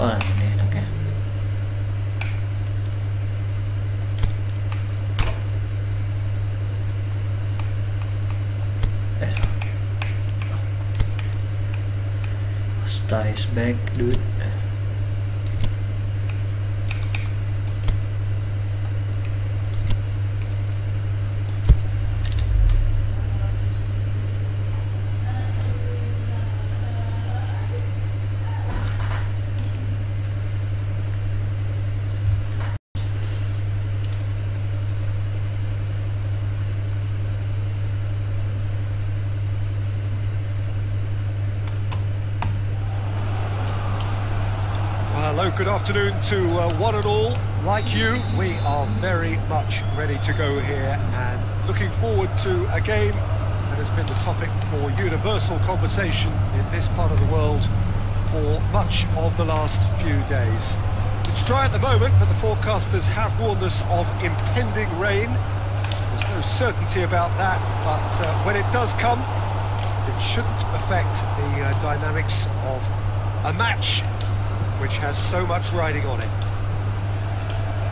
Oh, lagi nih enaknya. Costa is back, dude. Hello, good afternoon to one and all. Like you, we are very much ready to go here and looking forward to a game that has been the topic for universal conversation in this part of the world for much of the last few days. It's dry at the moment, but the forecasters have warned us of impending rain. There's no certainty about that, but when it does come, it shouldn't affect the dynamics of a match which has so much riding on it.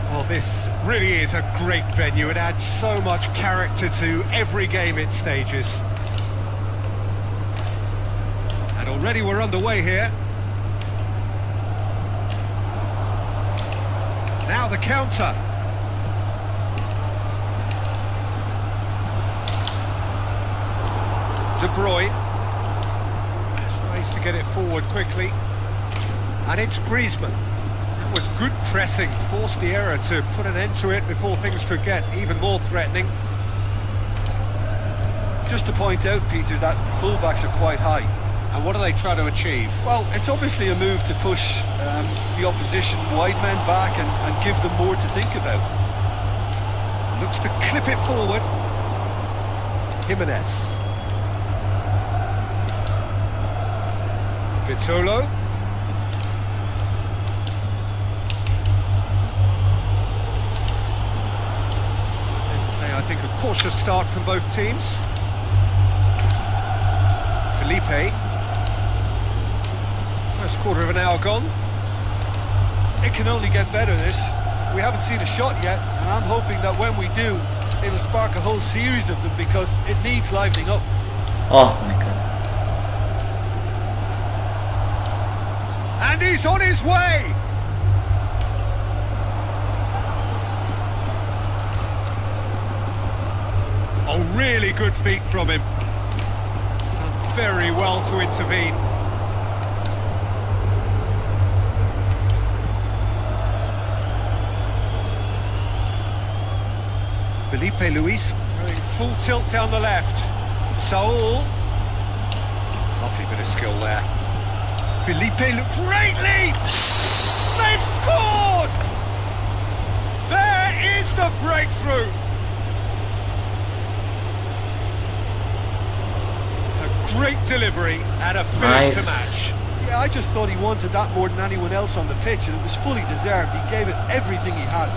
Well, this really is a great venue. It adds so much character to every game it stages. And already we're underway here. Now the counter. De Bruyne. There's ways to get it forward quickly. And it's Griezmann. That was good pressing, forced the error to put an end to it before things could get even more threatening. Just to point out, Peter, that the fullbacks are quite high. And what do they try to achieve? Well, it's obviously a move to push the opposition wide men back and give them more to think about. Looks to clip it forward. Jimenez. Vitolo. I think a cautious start from both teams. Felipe. First quarter of an hour gone. It can only get better, this. We haven't seen a shot yet, and I'm hoping that when we do, it'll spark a whole series of them because it needs livening up. Oh my god. And he's on his way! Oh, really good feet from him. Done very well to intervene. Felipe Luis going full tilt down the left. Saul. Lovely bit of skill there. Felipe looked great lead! They've scored! There is the breakthrough! Great delivery and a finish to match. Yeah, I just thought he wanted that more than anyone else on the pitch, and it was fully deserved. He gave it everything he had.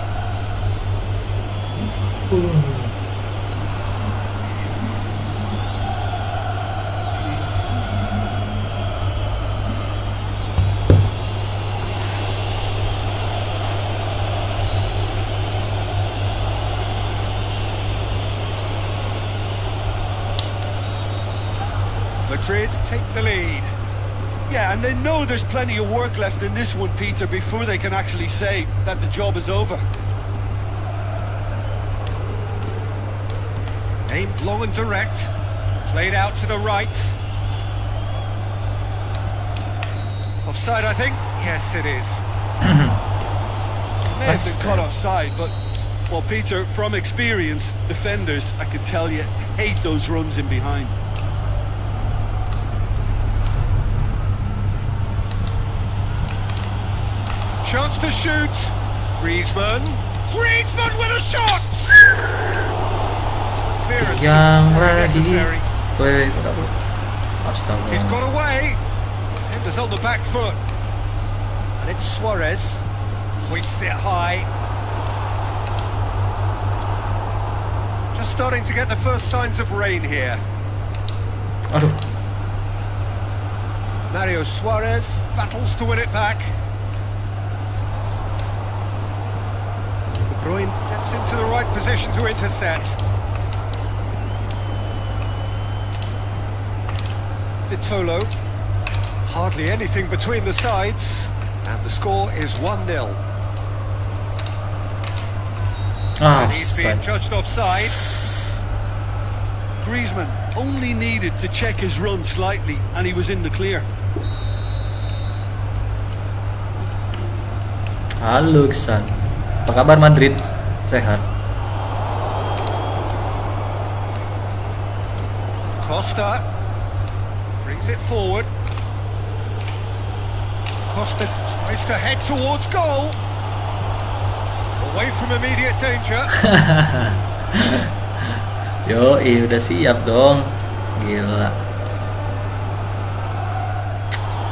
Madrid take the lead. Yeah, and they know there's plenty of work left in this one, Peter, before they can actually say that the job is over. Aimed long and direct. Played out to the right. Offside, I think? Yes, it is. May have been caught offside, but, well, Peter, from experience, defenders, I can tell you, hate those runs in behind. Chance to shoot. Griezmann. Griezmann with a shot! Clearance. Yang lagi. Wait, astaga. He's got away. Ender's on the back foot. And it's Suarez. Hoists it high. Just starting to get the first signs of rain here. Aduh. Mario Suarez battles to win it back. into the right position to intercept. Vitolo. Hardly anything between the sides. And the score is 1-0. Ah, And he's being offside. judged offside. Griezmann only needed to check his run slightly and he was in the clear. Halo Iksan. Apa kabar Madrid? Sehat? Costa brings it forward. Costa tries to head towards goal. Away from immediate danger. Yo, udah siap dong. Gila.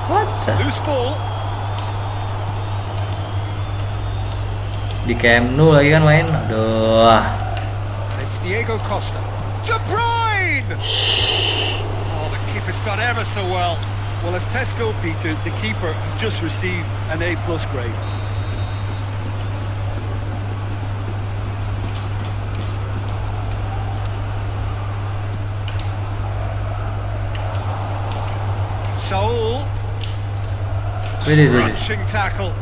What the? Loose ball. Di Camp Nou lagi kan main. Aduh. It's Diego Costa. De Bruyne! Oh, the keeper's done ever so well. Well, as Tesco, Peter, the keeper has just received an A+ grade. Saul. Really. Crunching tackle.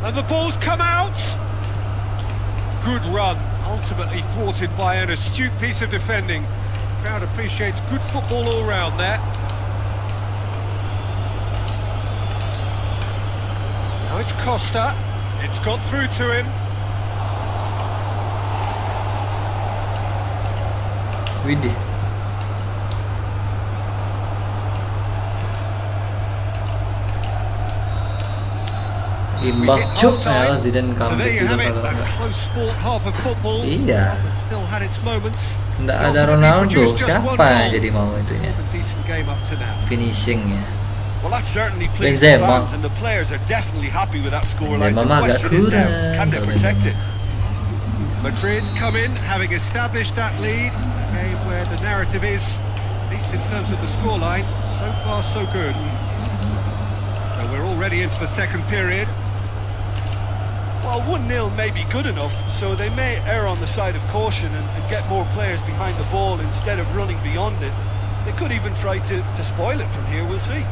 And the ball's come out. Good run, ultimately thwarted by an astute piece of defending. Crowd appreciates good football all round there. Now it's Costa. It's got through to him. Widih. Imbang cuk. Ya, Zidane So there comeback you juga have it, kalau a enggak. close sport half of football. Iya. But still had its moments. Nggak ada Ultimately Ronaldo. produced just one Siapa yang goal. jadi mau itunya? A decent game up to now. Finishingnya. Well, that certainly pleased the Benzema. fans, and the players are definitely happy with that scoreline. Benzema The mah agak question is now, kurang can they kalau protect Benzema. it? Madrid come in, having established that lead. A game where the narrative is, at least in terms of the scoreline, so far so good. So we're already into the second period. Well, 1-0 may be good enough, so they may err on the side of caution and get more players behind the ball instead of running beyond it. They could even try to spoil it from here, we'll see.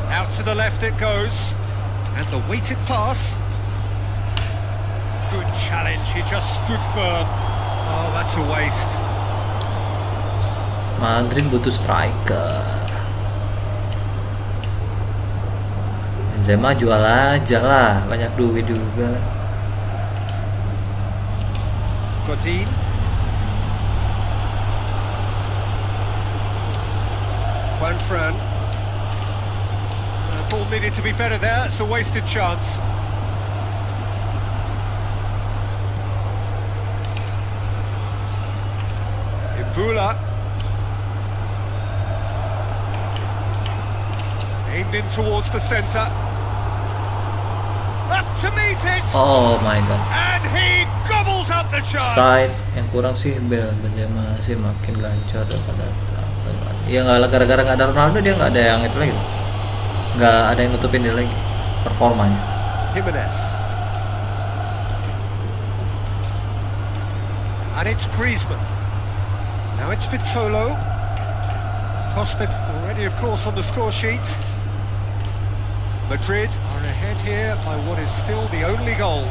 Out to the left it goes, and the weighted pass. Good challenge, he just stood firm. Oh, that's a waste. Madrid butuh striker. Benzema jual aja lah, banyak duit juga. Godin. Juan Fran. Ball needed to be better there, it's a wasted chance. Ibula. Aimed in towards the centre. Up to meet it! Oh my god. And he gobbles up the chance! Side yang kurang sih Benzema sih makin lancar daripada ya nggak, gara-gara nggak ada Ronaldo dia nggak ada yang itu lagi, nggak ada yang nutupin dia lagi performanya. Jimenez. And it's Griezmann. Now it's Vitolo. Costa already, of course, on the score sheet. Madrid are ahead here by what is still the only goal.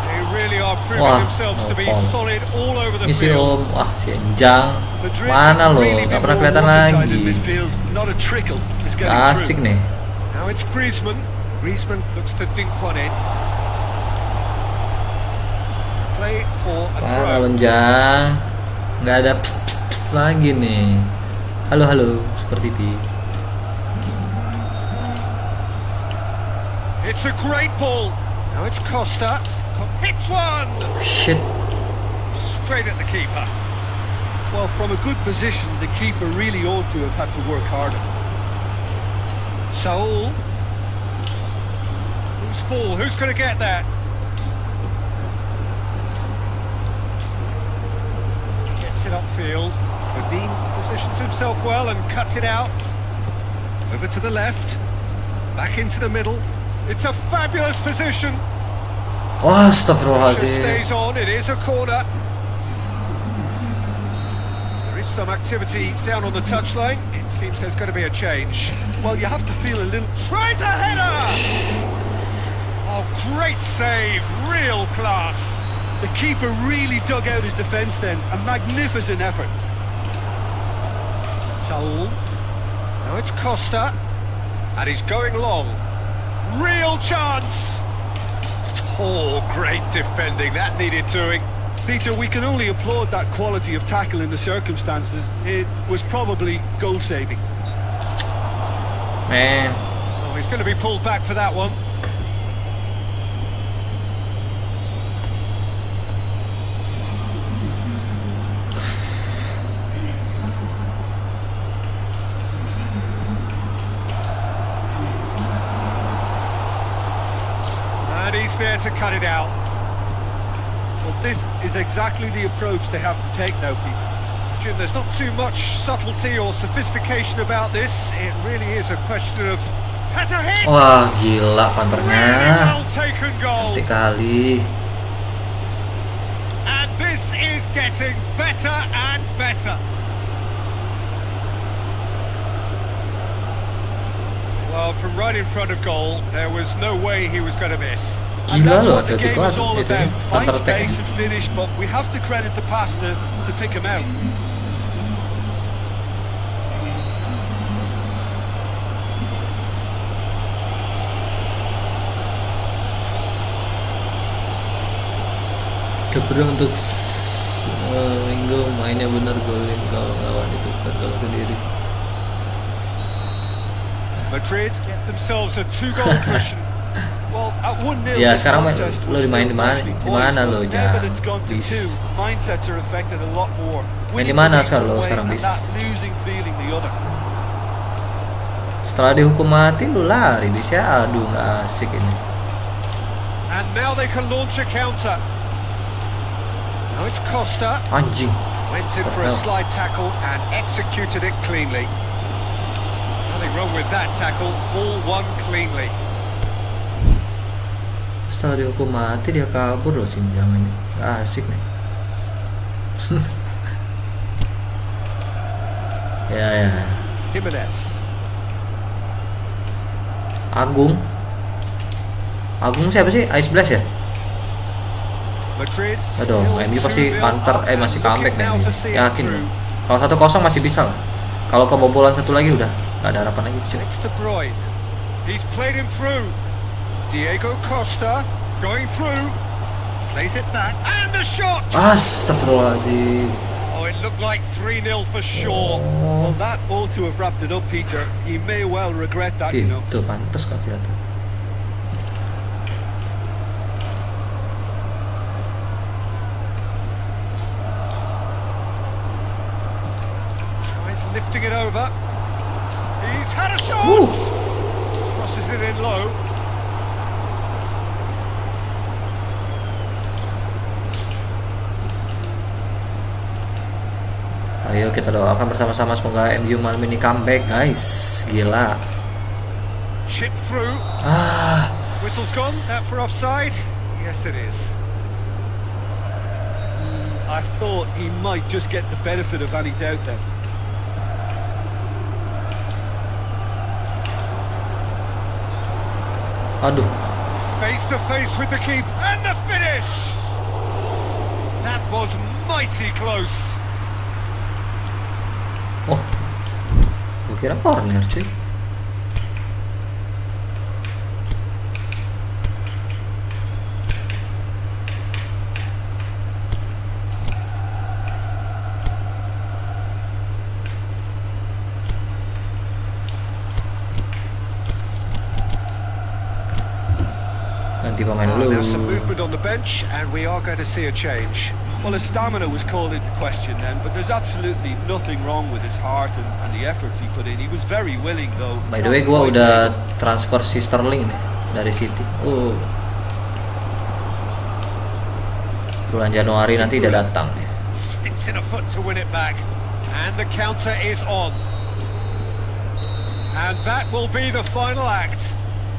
They really are proving Wah, themselves to be no foul. solid all over the Ini si field. Om, wah si Enjang Madrid mana have loh, really nggak been pernah more kelihatan watertight in lagi. midfield. Not a trickle is getting Asik through. nih. Now it's Griezmann. Griezmann looks to dink one in. Play for a Mana throw. Enjang? Nggak ada lagi nih. Halo seperti TV. It's a great ball. Now it's Costa. Hits one! Shit. Straight at the keeper. Well, from a good position, the keeper really ought to have had to work harder. Saul. Who's ball? Who's going to get that? Gets it up midfield. Dean positions himself well and cuts it out. Over to the left. Back into the middle. It's a fabulous position. Wah, astagfirullahaladzim. Stays on. It is a corner. There is some activity down on the touchline. It seems there's going to be a change. Well, you have to feel a little... Tries a header! Oh, great save. Real class. The keeper really dug out his defence then. A magnificent effort. Saul. Now it's Costa. And he's going long. Real chance! Oh, great defending. That needed doing. Peter, we can only applaud that quality of tackle in the circumstances. It was probably goal-saving. Man. Oh, he's going to be pulled back for that one. And he's there to cut it out. Well, this is exactly the approach they have to take now, Peter. Jim, there's not too much subtlety or sophistication about this. It really is a question of... Has a hit! Wah, gila counternya. Really well taken goal. Cantik kali. And this is getting better and better. Well, from right in front of goal, there was no way he was going to miss. Gila loh Atletico itu Find counter attack. space and finish, but we have to credit the pass to pick him out. Coba untuk Minggu mainnya bener, golin kalau lawan itu kan kalau sendiri. Madrid get themselves a 2-goal cushion. Well, at 1-0, Ya this sekarang contest lo was dimain still di mana? nicely Di mana poised, lo but now that it's jangan gone to bis. 2, mindsets are affected a lot more. Main di Winning mana the lead sekarang lo one way sekarang and bis? that losing feeling the other. Setelah dihukum mati lu lari bis ya, aduh nggak asik ini. And now they can launch a counter. Now it's Costa. Anjing. Went in for a slide tackle and executed it cleanly. Nothing wrong with that tackle. Ball won cleanly. Setelah dihukum mati dia kabur loh, jangan nih, nggak asik nih. ya Jimenez. Agung siapa sih? Ice Blast ya? Madrid. Aduh, MU pasti counter, masih comeback deh ini. Yakin loh. Kalau 1-0 masih bisa lah. Kalau kebobolan satu lagi udah nggak ada harapan lagi cuy. It's De Bruyne. He's played him through. Diego Costa going through. Plays it back and the shot. Astagfirullahaladzim. Oh, it looked like 3-0 for sure. Well, that ought to have wrapped it up, Peter. He may well regret that, you know. Tuh pantas kan kelihatan. Tries lifting it over. He's had a shot. Crosses it in low. Ayo kita doakan bersama-sama semoga MU malam ini comeback guys. Gila. Chip through. Whistle's gone. That for offside. Yes, it is. I thought he might just get the benefit of any doubt then. Aduh. Face to face with the keeper and the finish. That was mighty close. Oh, gue kira corner cuy. Ganti pemain dulu. There's some movement on the bench and we are going to see a change. Well, his stamina was called into question then, but there's absolutely nothing wrong with his heart and the efforts he put in. He was very willing though. By the way, gue udah transfer si Sterling nih dari City. Bulan Januari nanti dia datang nih. Sticks missing a foot to win it back. And the counter is on. And that will be the final act.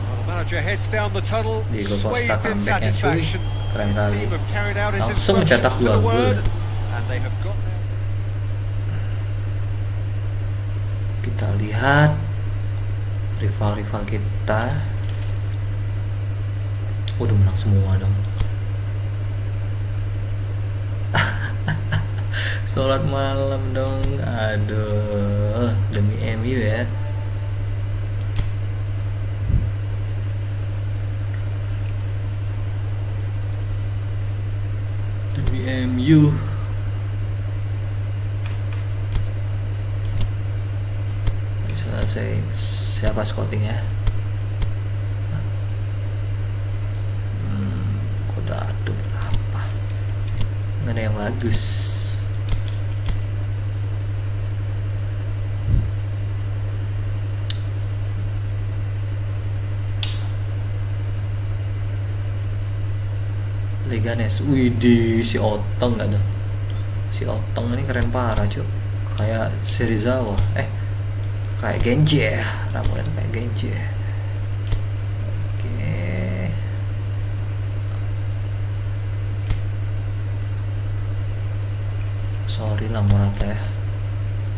Well, the manager heads down the tunnel, Diego swathed Costa in comebacknya cuy, satisfaction. keren His kali. team have carried out his Langsung instructions mencetak to 2 the gol. word, and they have got there. Kita lihat rival-rival kita. Udah menang semua dong. Sholat malam dong. Aduh, demi MU ya. Demi MU. Selesai. Siapa scoutingnya? Kode aduh berapa? Nggak ada yang bagus. Leganes, widih si Otong nggak tuh? Si Otong ini keren parah cuy, kayak Serizawa, kayak Genji ya, rambutnya tuh kayak Genji ya. Oke. Sorry lah Morata ya,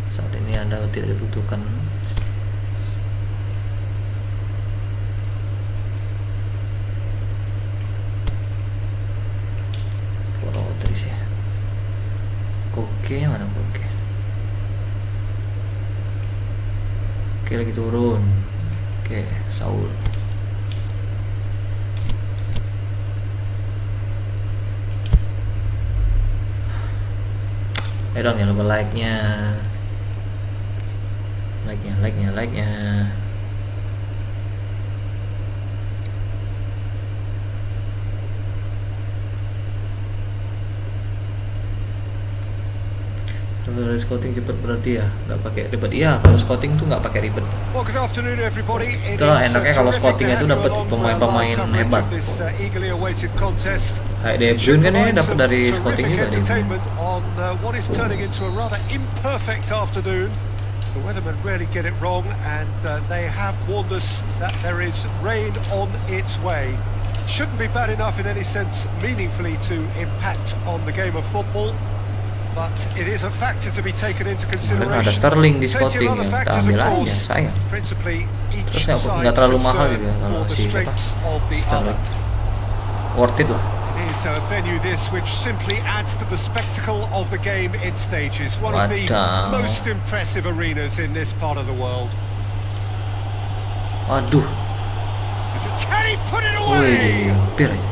saat ini Anda tidak dibutuhkan. Oke, mana oke. Oke, lagi turun. Oke, Saul. Dong jangan lupa like-nya. Like-nya. Kalau scouting cepet berarti ya nggak pakai ribet. Iya, kalau scouting tuh nggak pakai ribet. Itulah enaknya kalau scouting itu dapat pemain-pemain hebat. Kayak De Bruyne kan ya dapat dari scouting juga deh. The weathermen rarely get it wrong, and they have warned us that there is rain on its way. Shouldn't be bad enough in any sense meaningfully to impact on the game of football. But it is a factor to be taken into consideration. Ada Sterling di scouting ya, kita ambil aja sayang. Terus nggak terlalu mahal juga kalau si siapa Sterling. Worth it lah. It is a venue this which simply adds to the spectacle of the game in stages. One of the most impressive arenas in this part of the world. Waduh. Can he put it away? Wih, hampir aja.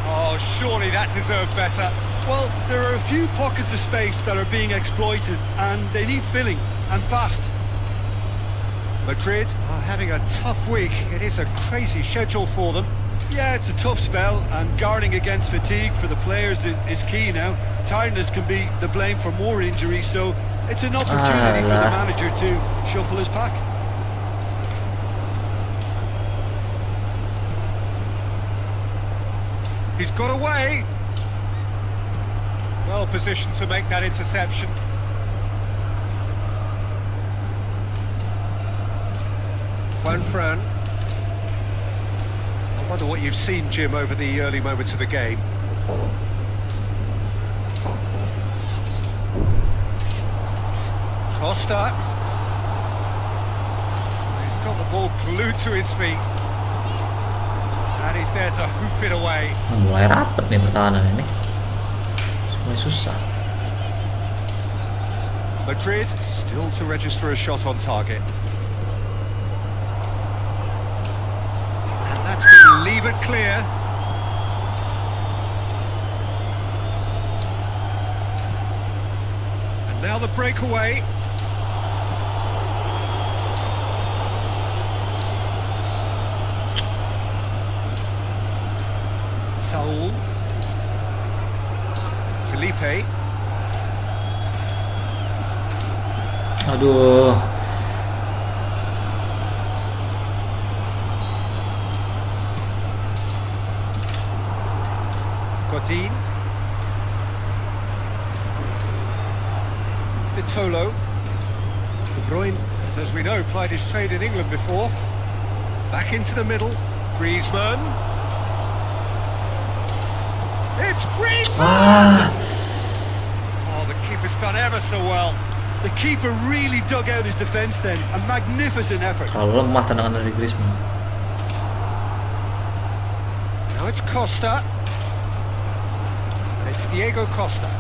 Oh, surely that deserved better. Well, there are a few pockets of space that are being exploited, and they need filling, and fast. Madrid are having a tough week. It is a crazy schedule for them. Yeah, it's a tough spell, and guarding against fatigue for the players is key now. Tiredness can be the blame for more injuries, so it's an opportunity for the manager to shuffle his pack. He's got away. Well positioned to make that interception. Fran. I wonder what you've seen, Jim, over the early moments of the game. Costa. He's got the ball glued to his feet. And he's there to hoof it away. Mulai rapet nih pertahanan ini. Mulai susah. Madrid still to register a shot on target. And that's been levered clear. And now the breakaway. Saul. Felipe. Aduh. Godin. Vitolo. De Bruyne, as we know, plied his trade in England before. Back into the middle. Griezmann. It's Griezmann! Oh, the keeper's done ever so well. The keeper really dug out his defence then. A magnificent effort. Terlalu lemah tendangan dari Griezmann. Now it's Costa. And it's Diego Costa.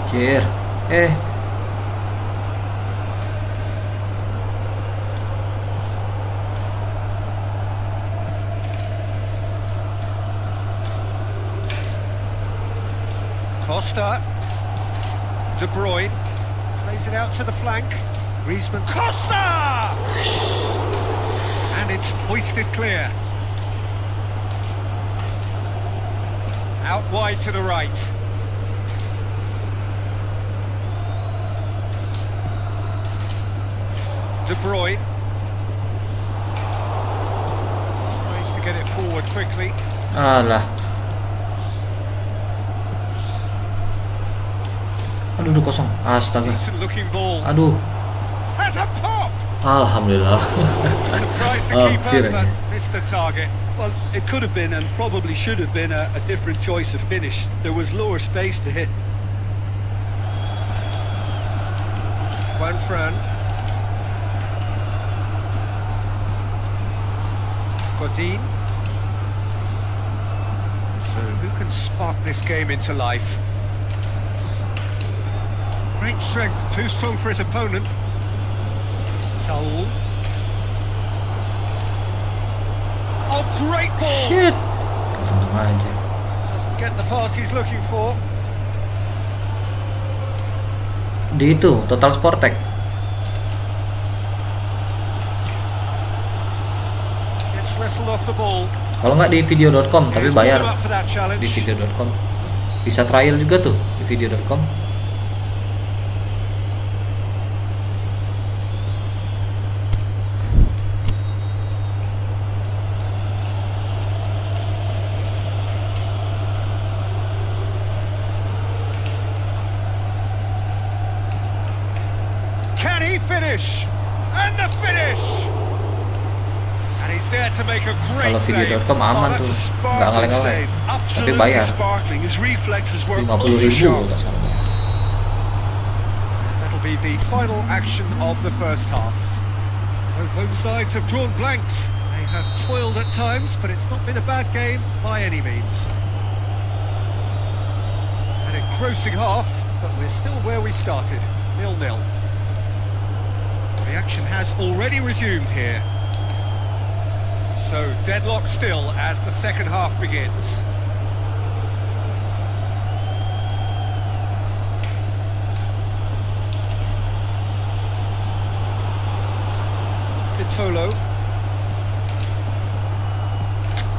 Kir. Costa. De Bruyne plays it out to the flank. Griezmann. Costa! And it's hoisted clear. Out wide to the right. De Bruyne tries to get it forward quickly. Alah. Aduh, udah kosong. Astaga. Decent looking ball. Aduh. Has a pop. Alhamdulillah. Surprised the keeper, but missed the target. Well, it could have been and probably should have been a different choice of finish. There was lower space to hit. Juanfran. Godin. So who can spark this game into life? Great strength, too strong for his opponent. Saul. Oh, great ball! Shit. Untung aja. Doesn't get the pass he's looking for. Di itu Total Sportek. Gets wrestled off the ball. Kalau nggak di video.com tapi bayar. Up for that challenge. Di video.com. Bisa trial juga tuh di video.com. Can he finish? And the finish! And he's there to make a great Kalau video.com aman tuh, nggak ngeleng-ngeleng, tapi bayar 50.000 nggak salah. That'll be the final action of the first half. Both sides have drawn blanks. They have toiled at times, but it's not been a bad game by any means. An engrossing half, but we're still where we started, 0-0. The action has already resumed here. So deadlock still as the second half begins. Vitolo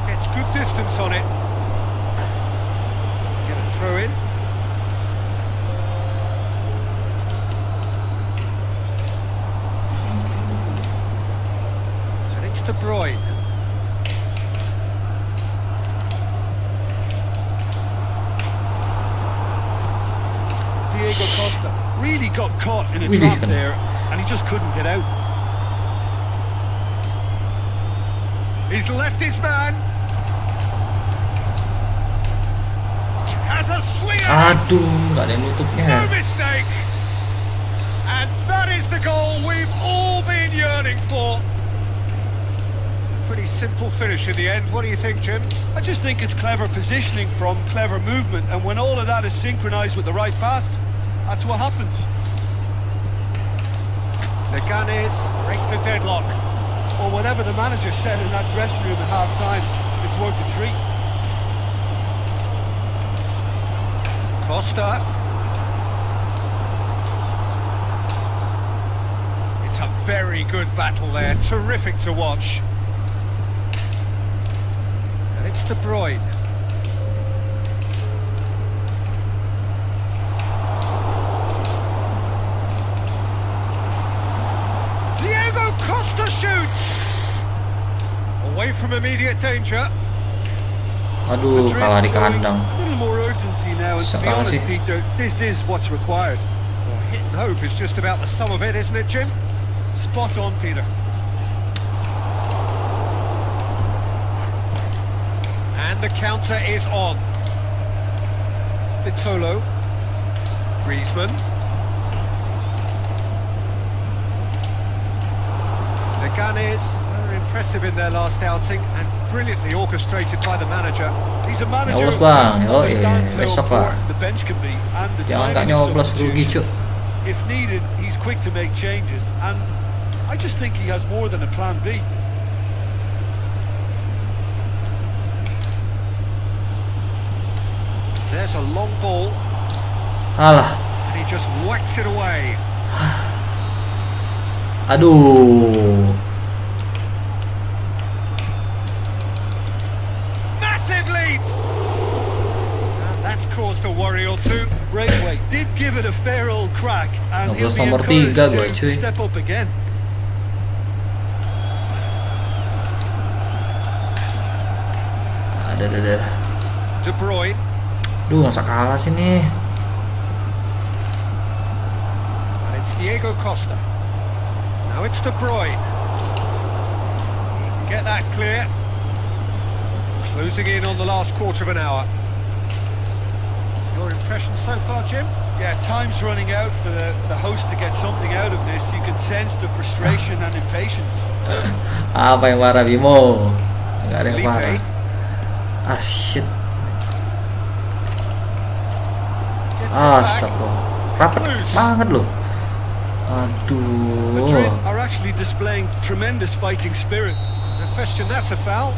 gets good distance on it. Get a throw in. De Bruyne. Diego Costa really got caught in a trap there and he just couldn't get out. He's left his man. Has a swing. Aduh, nggak ada yang nutupnya. No mistake. And that is the goal we've all been yearning for. Pretty simple finish in the end. What do you think, Jim? I just think it's clever positioning from clever movement, and when all of that is synchronised with the right pass, that's what happens. Leganes break the deadlock. Or whatever the manager said in that dressing room at half-time, it's worth the treat. Costa. It's a very good battle there. Terrific to watch. It's De Bruyne. Diego Costa shoots! Away from immediate danger. Aduh, kalah di kandang. A little more urgency now and to be honest, Peter, this is what's required. Well, hit and hope is just about the sum of it, isn't it, Jim? Spot on, Peter. And the counter is on. Vitolo, Griezmann. The Ghanaians were impressive in their last outing and brilliantly orchestrated by the manager. He's a manager who understands how important the bench can be and the timing of substitutions. If needed, he's quick to make changes, and I just think he has more than a plan B. There's a long ball. Alah. And he just whacks it away. Aduh. Massive leap. And that's caused a worry or two. Breakaway did give it a fair old crack, and he'll be encouraged to step up again. Ada. De Bruyne. Duh, masa kalah sih nih. And it's Diego Costa. Now it's De Bruyne. Get that clear. Closing in on the last quarter of an hour. Your impression so far, Jim? Yeah, time's running out for the host to get something out of this. You can sense the frustration and impatience. Apa yang marah, Bimo? Nggak ada yang marah. Ah, shit. Astagfirullah. Rapet banget loh. Aduh. Madrid are actually displaying tremendous fighting spirit. No question that's a foul.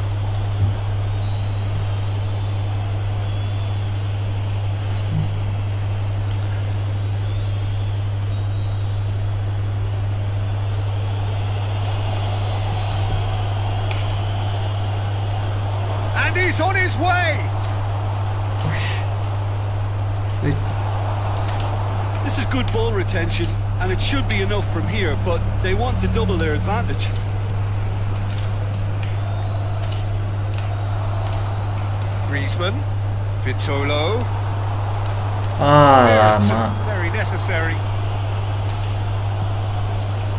And he's on his way. This is good ball retention, and it should be enough from here, but they want to double their advantage. Griezmann, Vitolo. Lama. Very necessary.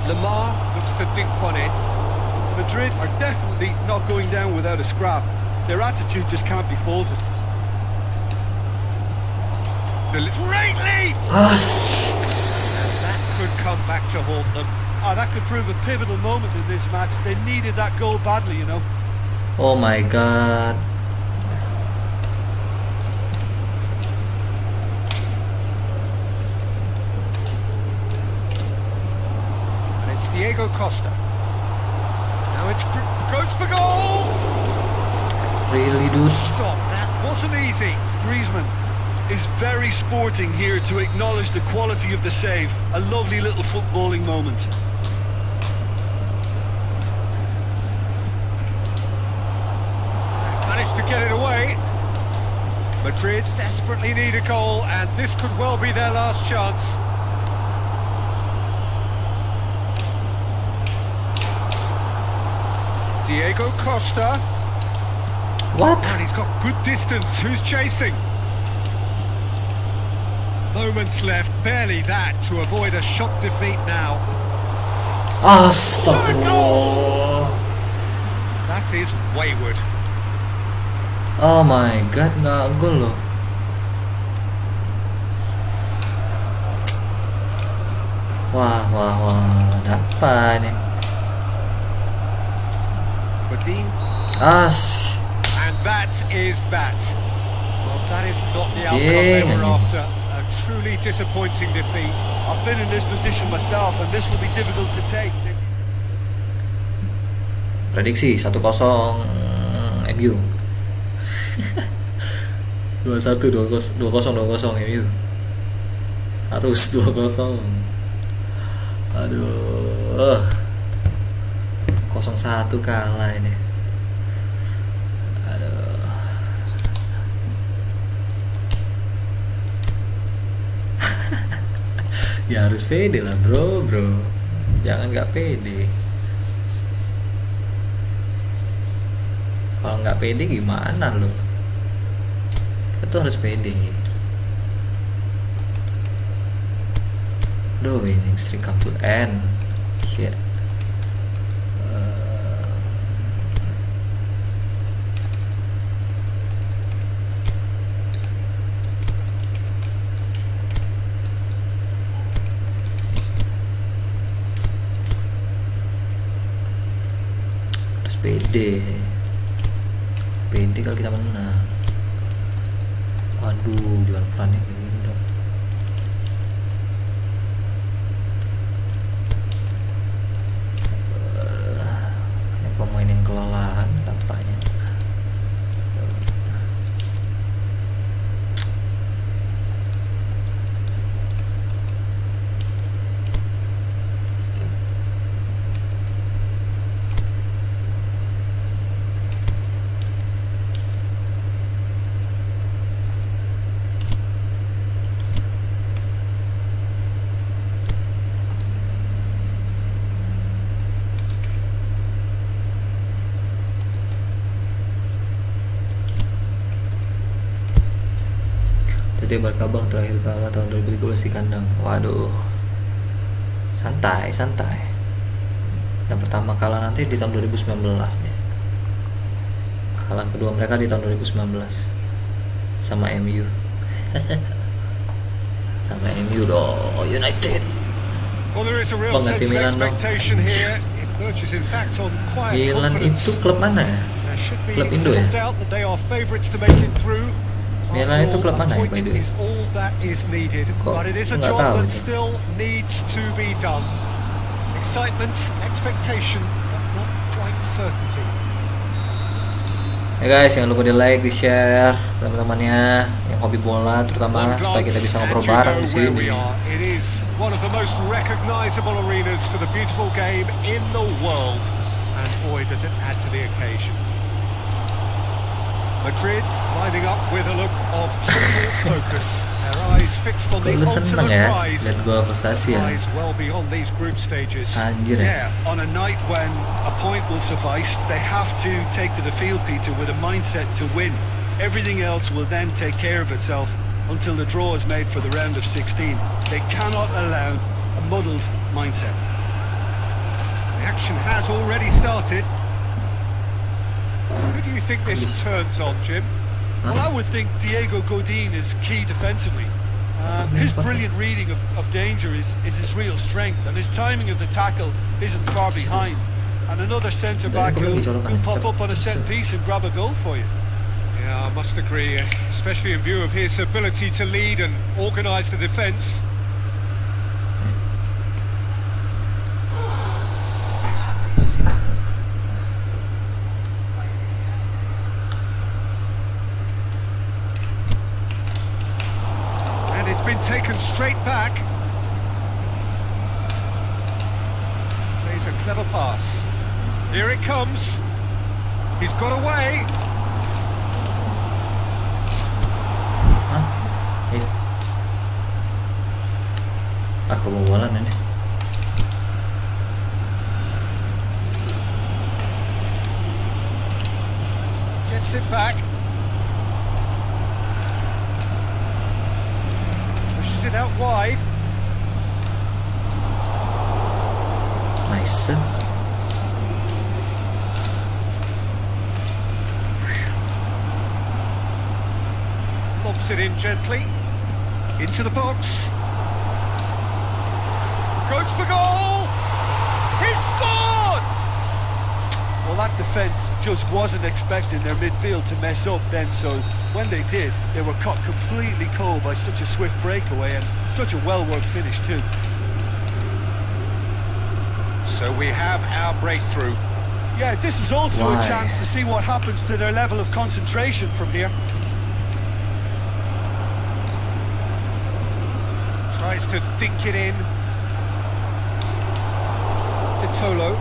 Lamar looks to dink one in. Madrid are definitely not going down without a scrap. Their attitude just can't be faulted. Great lead! That could come back to haunt them. That could prove a pivotal moment in this match. They needed that goal badly, you know. Oh my god. And it's Diego Costa. Now it's goes for goal! Really, dude? Stop, that wasn't easy. Griezmann is very sporting here to acknowledge the quality of the save. A lovely little footballing moment. Managed to get it away. Madrid desperately need a goal, and this could well be their last chance. Diego Costa. What? And he's got good distance. Who's chasing? Moments left, barely that, to avoid a shock defeat now. Astagfirullah. That is wayward. Oh my god, nggak gol loh. Wah, ada apa nih? And that is that. Well, that is not the outcome they were after. A truly disappointing defeat. I've been in this position myself, and this will be difficult to take. Prediksi 1-0 MU. 2-1 2-0 MU. Harus 2-0. Aduh. 0-1 kalah ini. Aduh. Ya harus pede lah bro. Jangan nggak pede. Kalau nggak pede gimana lo? Kita tuh harus pede. Duh, winning streak up to end. Shit. Terus PD kalau kita menang. Waduh, jual frame kayak gini dong. Ini pemain yang kelelahan tampaknya. Tadi Barkabang terakhir kalah tahun 2013 di kandang. Waduh, santai. Dan pertama kalah nanti di tahun 2019 nih. Kalah kedua mereka di tahun 2019 sama MU. Sama MU dong, United. Pengganti Milan dong. Milan itu klub mana ya? Klub Indo ya? Milan itu klub mana ya, by the way? Kok nggak tahu itu? Ya guys, jangan lupa di like, di share teman-temannya yang hobi bola terutama, supaya kita bisa ngobrol bareng di sini. Madrid lining up with a look of total focus. Their eyes fixed on the seneng ultimate ya prize. lihat gua frustasi ya. Eyes well beyond these group stages. Anjir ya. Yeah, on a night when a point will suffice, they have to take to the field, Peter, with a mindset to win. Everything else will then take care of itself until the draw is made for the round of 16. They cannot allow a muddled mindset. The action has already started. Who do you think this turns on, Jim? Well, I would think Diego Godin is key defensively. His brilliant reading of danger is his real strength, and his timing of the tackle isn't far behind. And another centre-back who'll pop up on a set piece and grab a goal for you. Yeah, I must agree, especially in view of his ability to lead and organise the defence. Taken straight back. Plays a clever pass. Here it comes. He's got away. Kebobolan ini. Gets it back. It out wide. Nice. Lobs it in gently. Into the box. Goes for goal. He's scored! Well, that defence just wasn't expecting their midfield to mess up then, so when they did, they were caught completely cold by such a swift breakaway and such a well-worked finish too. So we have our breakthrough. Yeah, this is also a chance to see what happens to their level of concentration from here. Tries to dink it in. Vitolo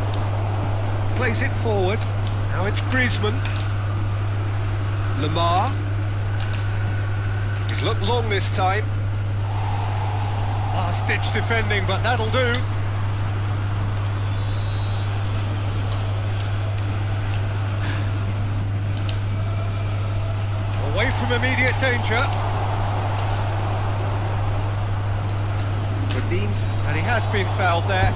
plays it forward. Now it's Griezmann. Lamar. He's looked long this time. Last-ditch defending, but that'll do. Away from immediate danger. Godin And he has been fouled there.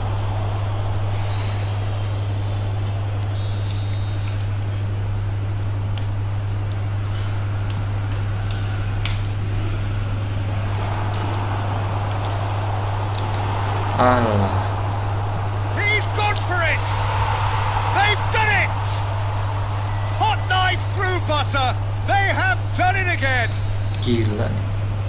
Alah. He's gone for it! They've done it! Hot knife through butter. They have done it again. Gila nih.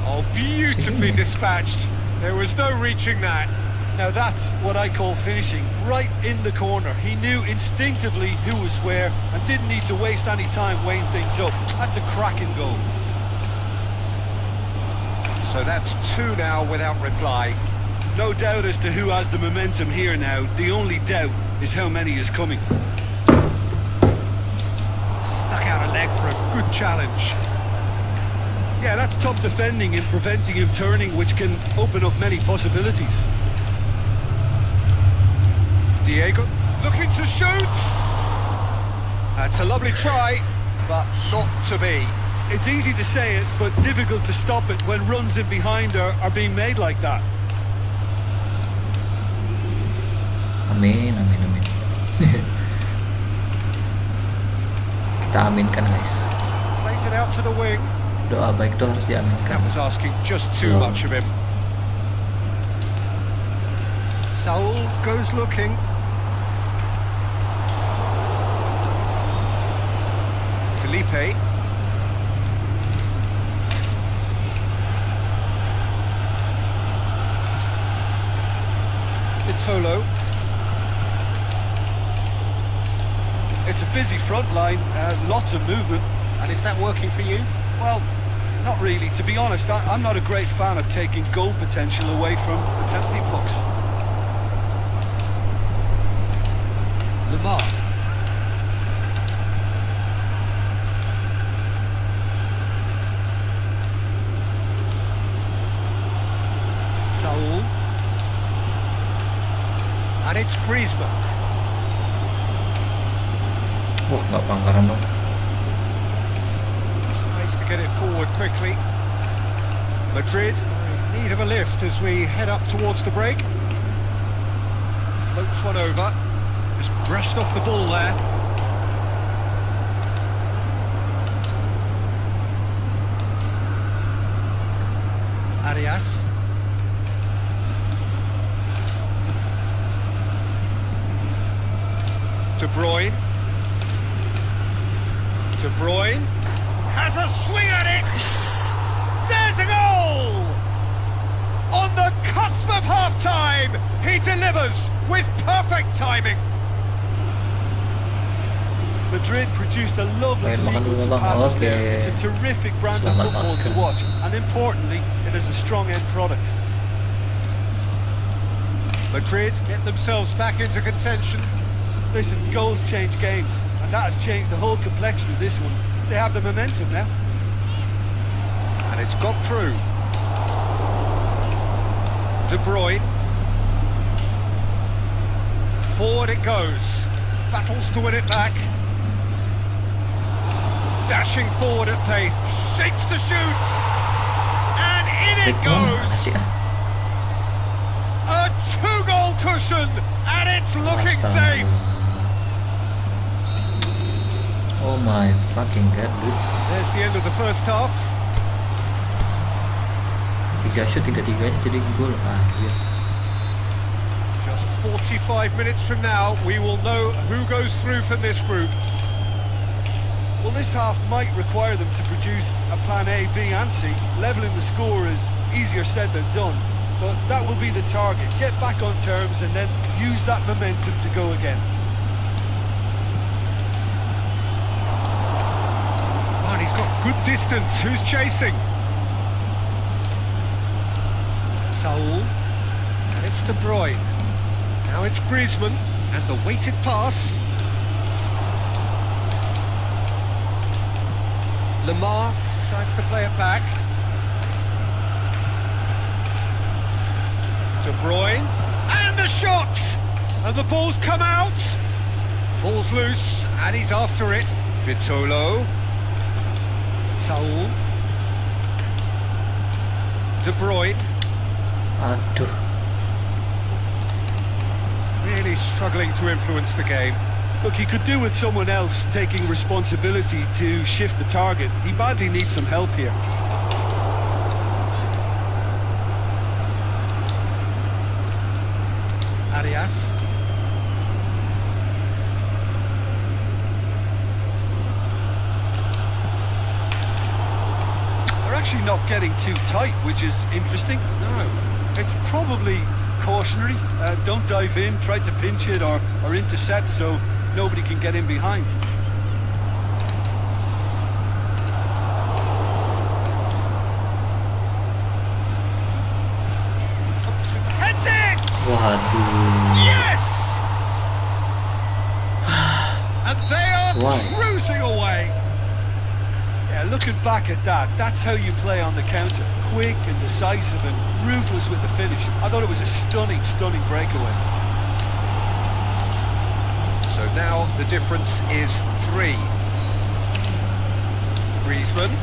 Oh, beautifully dispatched. There was no reaching that. Now that's what I call finishing, right in the corner. He knew instinctively who was where and didn't need to waste any time weighing things up. That's a cracking goal. So that's 2 now without reply. No doubt as to who has the momentum here now. The only doubt is how many is coming. Stuck out a leg for a good challenge. Yeah, that's tough defending and preventing him turning, which can open up many possibilities. Diego looking to shoot. That's a lovely try, but not to be. It's easy to say it, but difficult to stop it when runs in behind are being made like that. Amin, amin, amin. Kita aminkan guys. Plays it out to the wing. Doa baik itu harus diaminkan. That was asking just too much of him. Saul goes looking. Felipe. Vitolo. It's a busy front line, lots of movement. And is that working for you? Well, not really. To be honest, I'm not a great fan of taking goal potential away from the penalty box. Lamar. Saul. And it's Griezmann. Nggak pelanggaran dong. Ways to get it forward quickly. Madrid in need of a lift as we head up towards the break. Floats one over. Just brushed off the ball there. Arias. De Bruyne. De Bruyne has a swing at it. There's a goal! On the cusp of half-time, he delivers with perfect timing. Madrid produced a lovely sequence of passes there. It's a terrific brand of football to watch, and importantly, it is a strong end product. Madrid get themselves back into contention. Listen, goals change games, and that has changed the whole complexion of this one. They have the momentum now. And it's got through. De Bruyne. Forward it goes. Battles to win it back. Dashing forward at pace. Shapes the shoot. And in it goes. A 2-goal cushion. And it's looking safe. Oh my fucking god, dude. There's the end of the first half. 3 shoot, 3-3-nya jadi gol. Anjir. Just 45 minutes from now, we will know who goes through from this group. Well, this half might require them to produce a plan A, B and C. Levelling the score is easier said than done, but that will be the target. Get back on terms and then use that momentum to go again. And he's got good distance. Who's chasing? Saul. And it's De Bruyne. Now it's Griezmann. And the weighted pass. Lamar decides to play it back. De Bruyne. And the shot! And the ball's come out. Ball's loose. And he's after it. Vitolo. Saul. De Bruyne. Aduh. really struggling to influence the game. Look, he could do with someone else taking responsibility to shift the target. He badly needs some help here. Arias. They're actually not getting too tight, which is interesting. No. It's probably cautionary. Don't dive in, try to pinch it or intercept so nobody can get in behind. Heads it! Waduh. Yes! And they are Why? cruising away. Yeah, looking back at that, that's how you play on the counter. Quick and decisive and ruthless with the finish. I thought it was a stunning, stunning breakaway. So now the difference is 3. Griezmann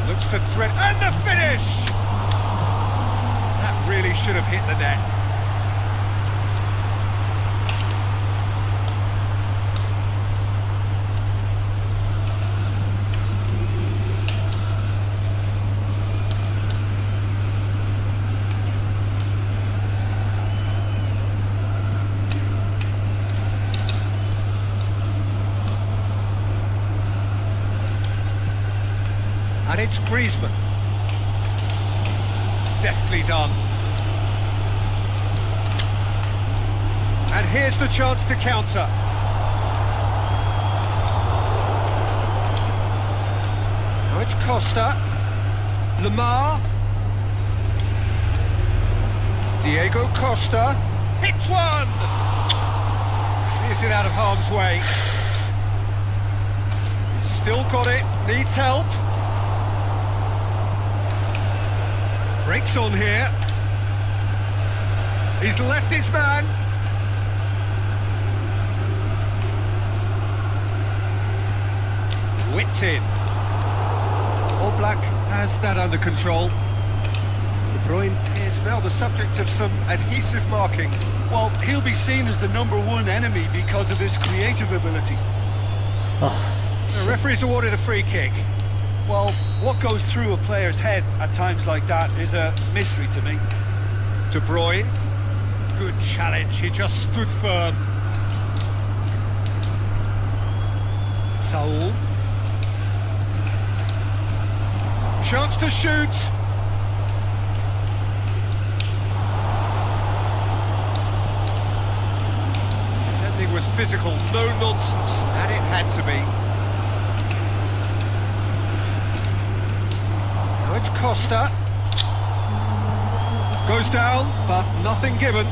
looks for threat, and the finish! That really should have hit the net. And it's Griezmann. Deftly done. And here's the chance to counter. Now it's Costa. Lamar. Diego Costa. Hits one! Clears it out of harm's way. He's still got it. Needs help. Breaks on here. He's left his man. Whipped in. All Black has that under control. De Bruyne is now the subject of some adhesive marking. Well, he'll be seen as the #1 enemy because of his creative ability. The referee's awarded a free kick. Well, what goes through a player's head at times like that is a mystery to me. De Bruyne. Good challenge, he just stood firm. Saul. Chance to shoot. Defending was physical, no nonsense, and it had to be. Now it's Costa. Goes down, but nothing given.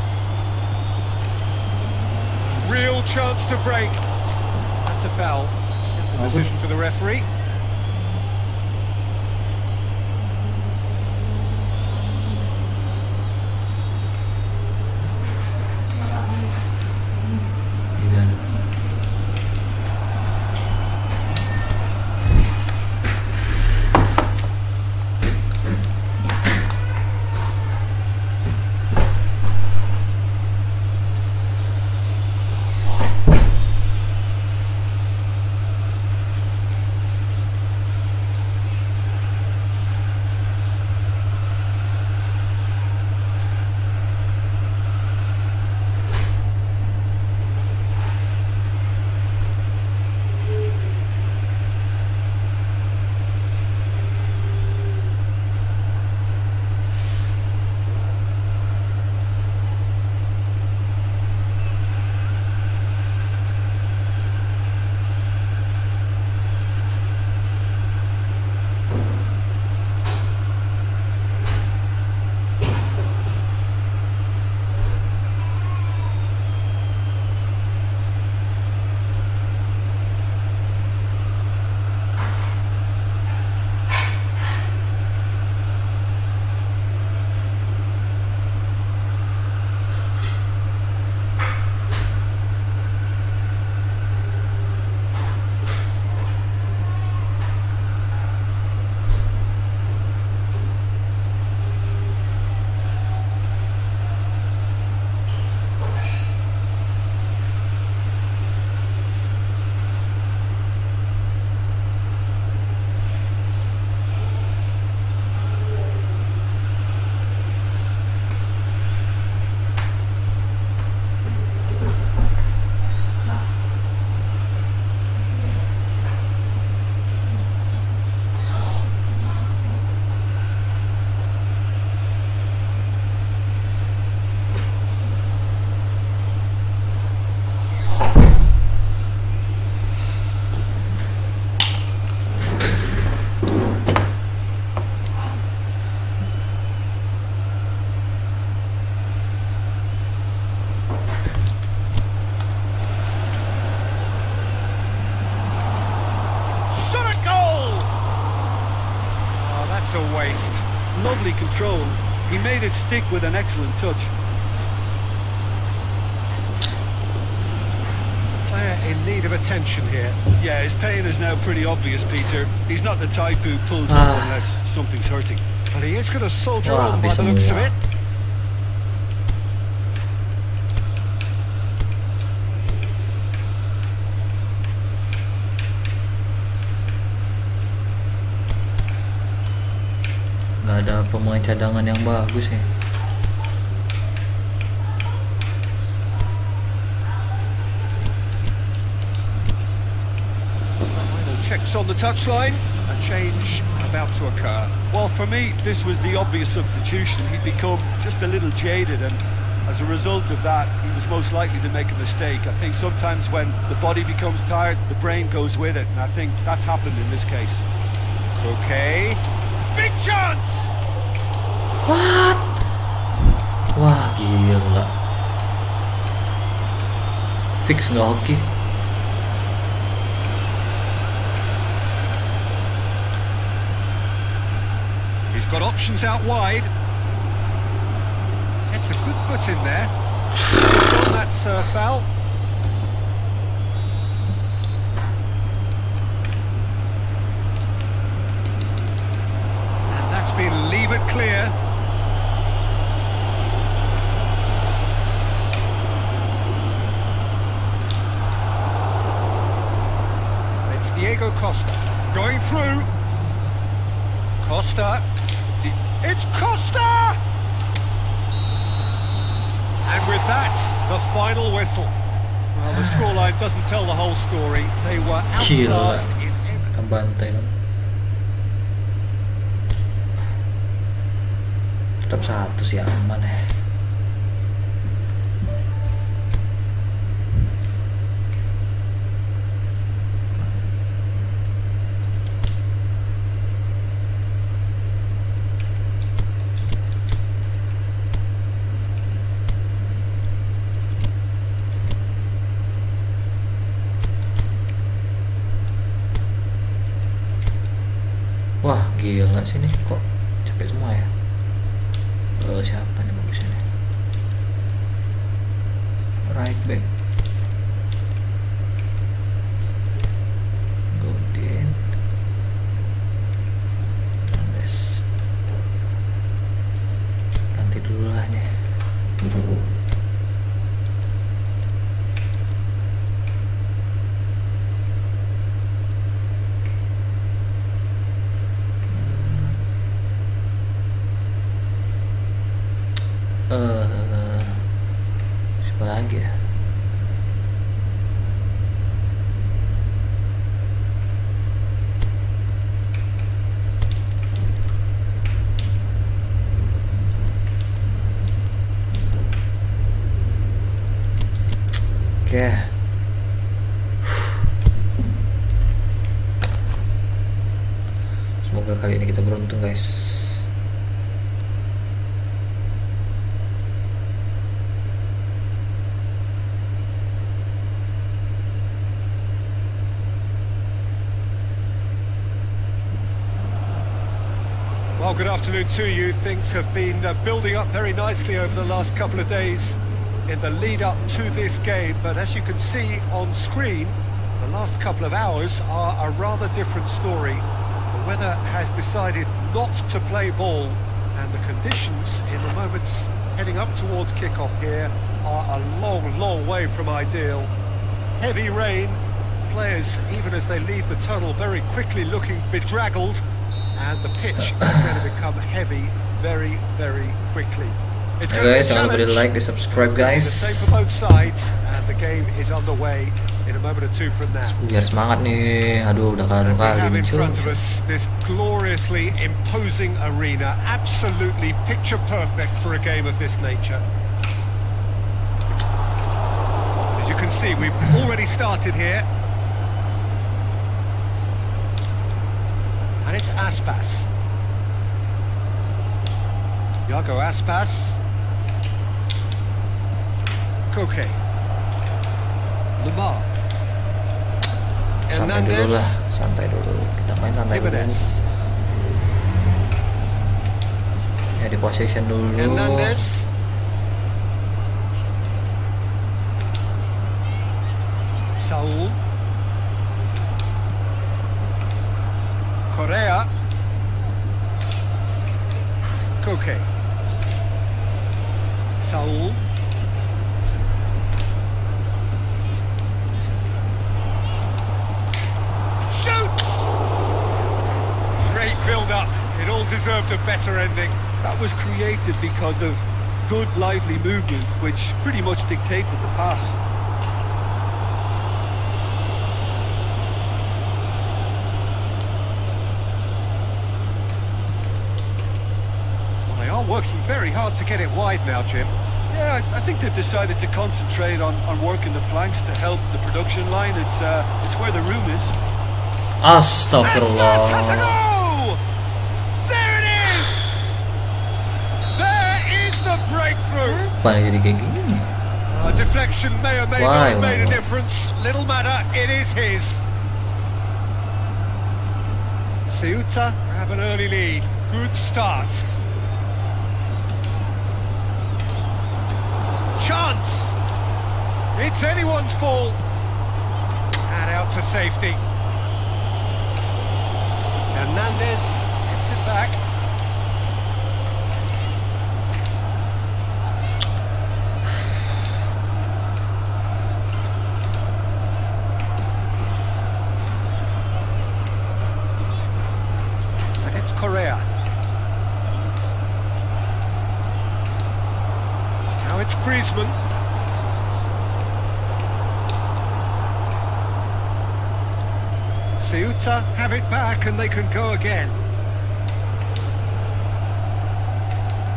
Real chance to break. That's a foul. Simple decision for the referee. lovely control. He made it stick with an excellent touch. Player in need of attention here. Yeah, his pain is now pretty obvious, Peter. He's not the type who pulls up unless something's hurting. Well, he is going to soldier Wah, on by bisa the looks of semua. it. Nggak ada pemain cadangan yang bagus ya. Checks on the touchline. A change about to occur. Well, for me, this was the obvious substitution. He'd become just a little jaded, and as a result of that, he was most likely to make a mistake. I think sometimes when the body becomes tired, the brain goes with it, and I think that's happened in this case. Okay. Big chance! What? Wah, gila. Fix nggak hoki? He's got options out wide. It's a good foot in there. That's foul. And that's been levered clear. It's Diego Costa going through. Costa. It's Costa! And with that, the final whistle. Well, the scoreline doesn't tell the whole story. They were Gila. outclassed in every... Bantai dong. Tetap satu sih aman ya. Wah, gila sih nih, kok capek semua ya. Siapa nih bagusnya nih? Right back. Godin. Andes. Ganti dulu lah nih. Siapa lagi ya? Oke. Semoga kali ini kita beruntung, guys. Well, good afternoon to you. Things have been building up very nicely over the last couple of days in the lead up to this game, but as you can see on screen, the last couple of hours are a rather different story. The weather has decided not to play ball, and the conditions in the moments heading up towards kickoff here are a long, long way from ideal. Heavy rain, players, even as they leave the tunnel, very quickly looking bedraggled, and the pitch is going to become heavy very, very quickly. It's Hey guys, jangan lupa di like, di subscribe guys. The same for both sides, and the game is underway in a moment or two from now. Biar semangat nih. Aduh, udah And we kali have in muncul. front of us this gloriously imposing arena, absolutely picture perfect for a game of this nature. As you can see, we've already started here. And it's Aspas. Yago Aspas. Koke. Lamar. Santai dulu lah, santai dulu. Kita main santai dulu. Jimenez. Ya di possession dulu. Hernandez. Saul. Correa. Koke. Saul. Shoot! Great build-up. It all deserved a better ending. That was created because of good, lively movement, which pretty much dictated the pass. Well, they are working very hard to get it wide now, Jim. Yeah, I think they've decided to concentrate on working the flanks to help the production line. It's where the room is. Astagfirullah. There it is! There is the breakthrough! Apa jadi kayak gini? A deflection may or may not have made a difference. Little matter, it is his. Ceuta have an early lead. Good start. Chance! It's anyone's ball. And out to safety. Hernandez gets it back. And it's Correa. Now it's Griezmann. Ceuta have it back and they can go again.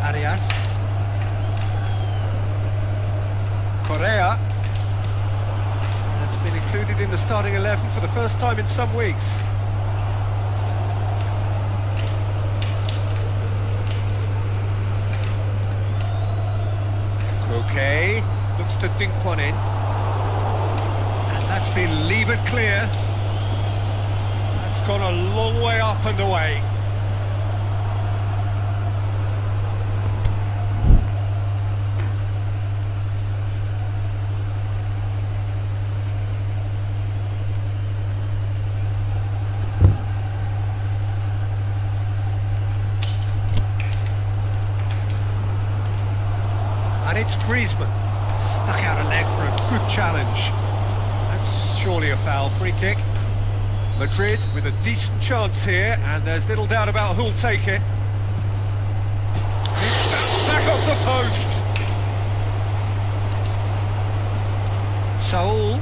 Arias. Correa has been included in the starting 11 for the first time in some weeks. Okay, looks to dink one in. And that's been levered clear. Gone a long way up and away. And it's Griezmann. Stuck out a leg for a good challenge. That's surely a foul. Free kick. Madrid with a decent chance here, and there's little doubt about who'll take it. It's back off the post. Saul.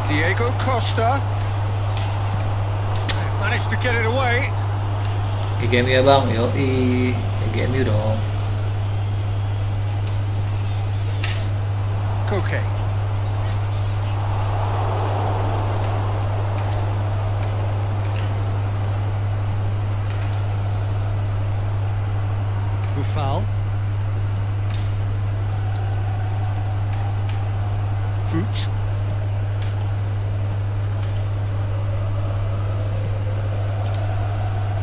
Diego Costa. Managed to get it away. GGMU ya bang, yoi GGMU dong. Koke. Foul. Fruit.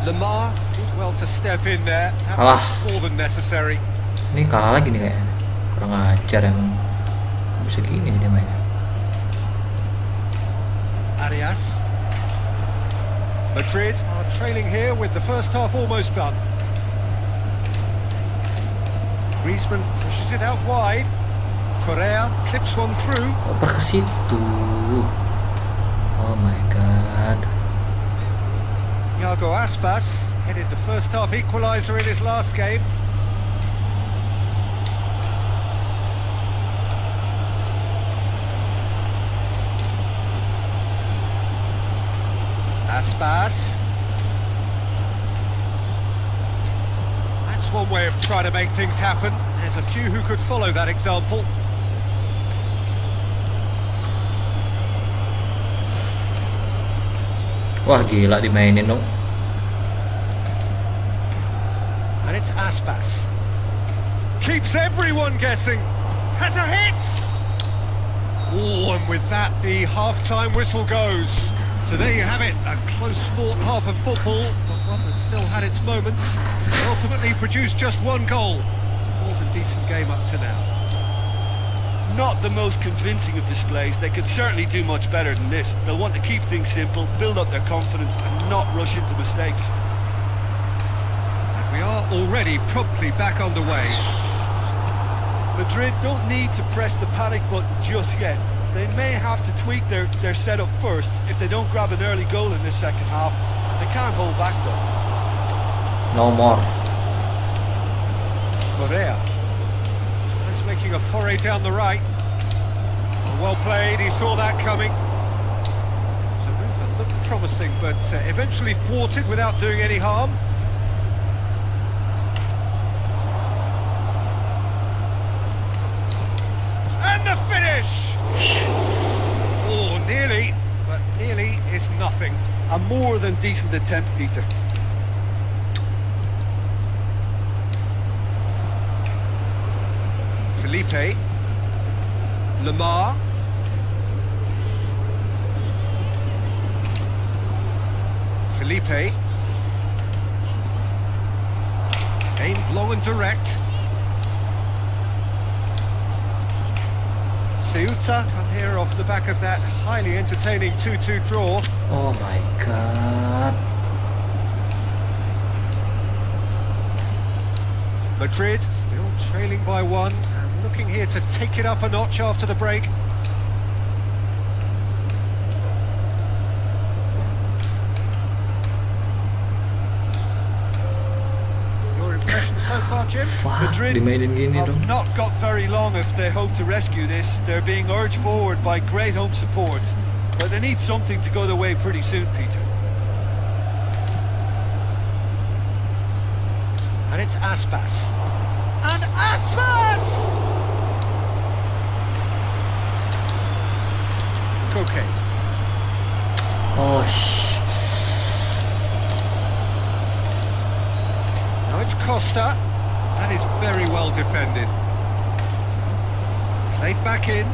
Lamar did well to step in there. Kalah. More than necessary. Ini kalah lagi nih kayaknya. Kurang ajar emang. Bisa gini jadi mainnya. Arias. Madrid are trailing here with the first half almost done. Griezmann pushes it out wide. Correa clips one through. Koper ke situ. Oh my god. Iago Aspas headed the first half equaliser in his last game. Aspas. That's one way of trying to make things happen. There's a few who could follow that example. Wah gila dimainin dong. And it's Aspas. Keeps everyone guessing. Has a hit! Oh, and with that the half-time whistle goes. So there you have it, a close fought half of football, but one that still had its moments. Ultimately produced just one goal. More than decent game up to now. Not the most convincing of displays. They could certainly do much better than this. They'll want to keep things simple, build up their confidence and not rush into mistakes. And we are already promptly back underway. Madrid don't need to press the panic button just yet. They may have to tweak their setup first if they don't grab an early goal in this second half. They can't hold back though. No more. Correa. He's making a foray down the right. Well played, he saw that coming. It's a move that looked promising, but eventually thwarted without doing any harm. And the finish! Oh, nearly, but nearly is nothing. A more than decent attempt, Peter. Felipe. Lamar. Felipe. Aimed long and direct. Yudha come here off the back of that highly entertaining 2-2 draw. Oh my god. Madrid still trailing by one and looking here to take it up a notch after the break. Your impression so far, Jim? Fuck, Madrid dimainin gini dong. have not got very long if they hope to rescue this. They're being urged forward by great home support. But they need something to go their way pretty soon, Peter. And it's Aspas. And Aspas! Cocaine. Oh Now it's Costa. That is very well defended. Played back in.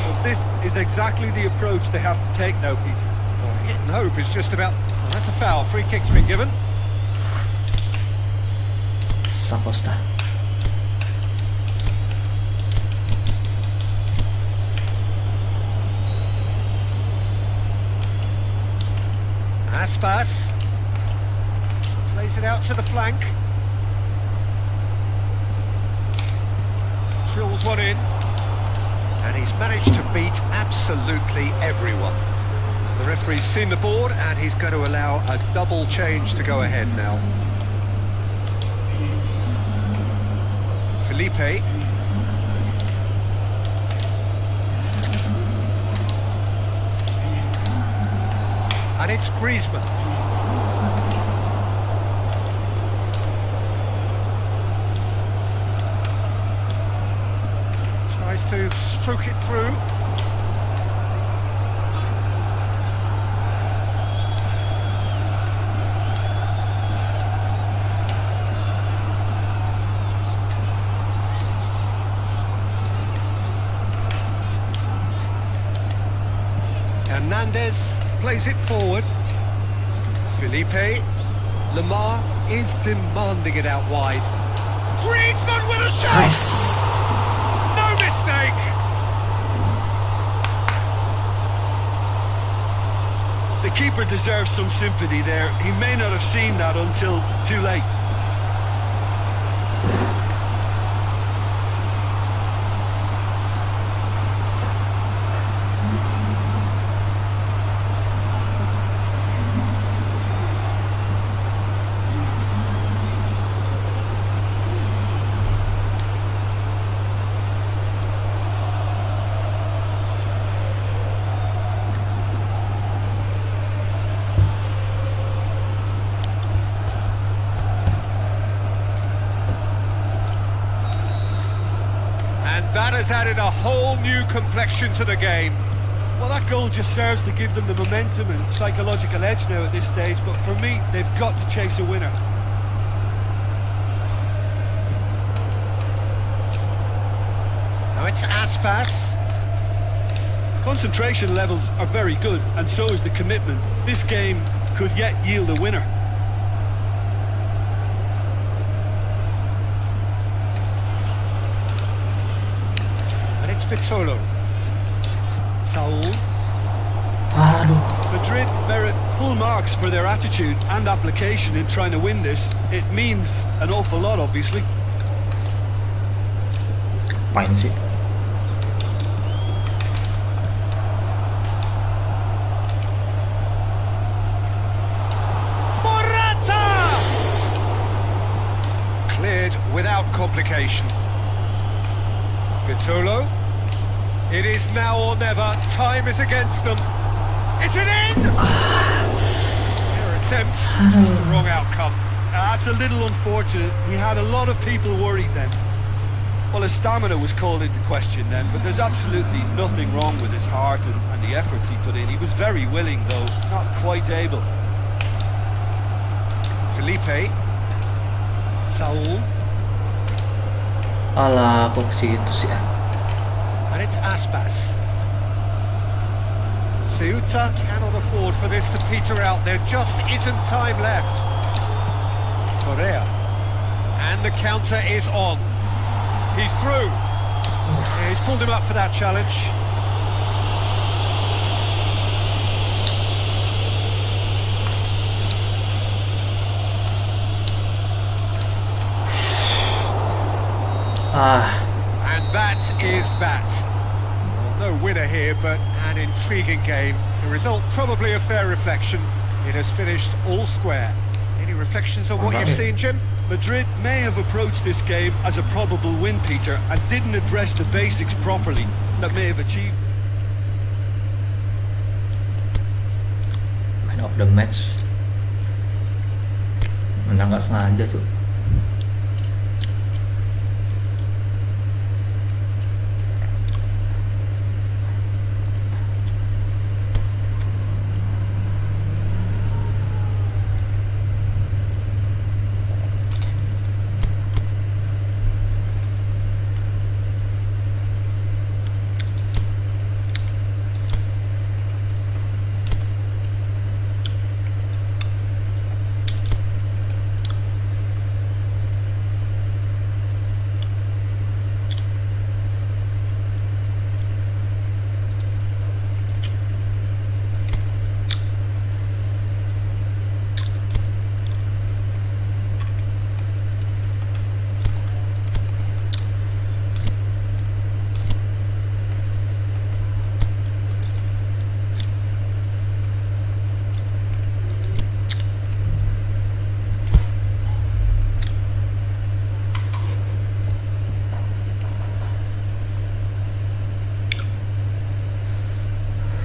Well, this is exactly the approach they have to take now, Peter. Well, hit and hope is just about... Well, that's a foul. Free kick's been given. Costa. Aspas. Plays it out to the flank. Drills one in. And he's managed to beat absolutely everyone. The referee's seen the board and he's going to allow a double change to go ahead now. Felipe. And it's Griezmann. Tries to stroke it through. Hernandez plays it forward. Felipe. Lamar is demanding it out wide. Griezmann with a shot! Nice. No mistake! The keeper deserves some sympathy there. He may not have seen that until too late. That has added a whole new complexion to the game. Well, that goal just serves to give them the momentum and psychological edge now at this stage, but for me, they've got to chase a winner. Now it's Aspas. Concentration levels are very good, and so is the commitment. This game could yet yield a winner. And it's Vitolo. Saul. Aduh. Madrid merit full marks for their attitude and application in trying to win this. It means an awful lot, obviously. Apain sih? Cleared without complication. Vitolo. It is now or never. Time is against them. It's an end! Their attempt, the wrong outcome. That's a little unfortunate. He had a lot of people worried then. Well, his stamina was called into question then, but there's absolutely nothing wrong with his heart and the efforts he put in. He was very willing, though, not quite able. Felipe. Saul. Alah, kok ke situ sih? And it's Aspas. Ceuta cannot afford for this to peter out. There just isn't time left. Correa. And the counter is on. He's through. He's pulled him up for that challenge. And that is that. Well, no winner here, but an intriguing game. The result probably a fair reflection. It has finished all square. Any reflections on what you've seen, Jim? Madrid may have approached this game as a probable win, Peter, and didn't address the basics properly that may have achieved. Man of the match. Menang nggak sengaja tuh.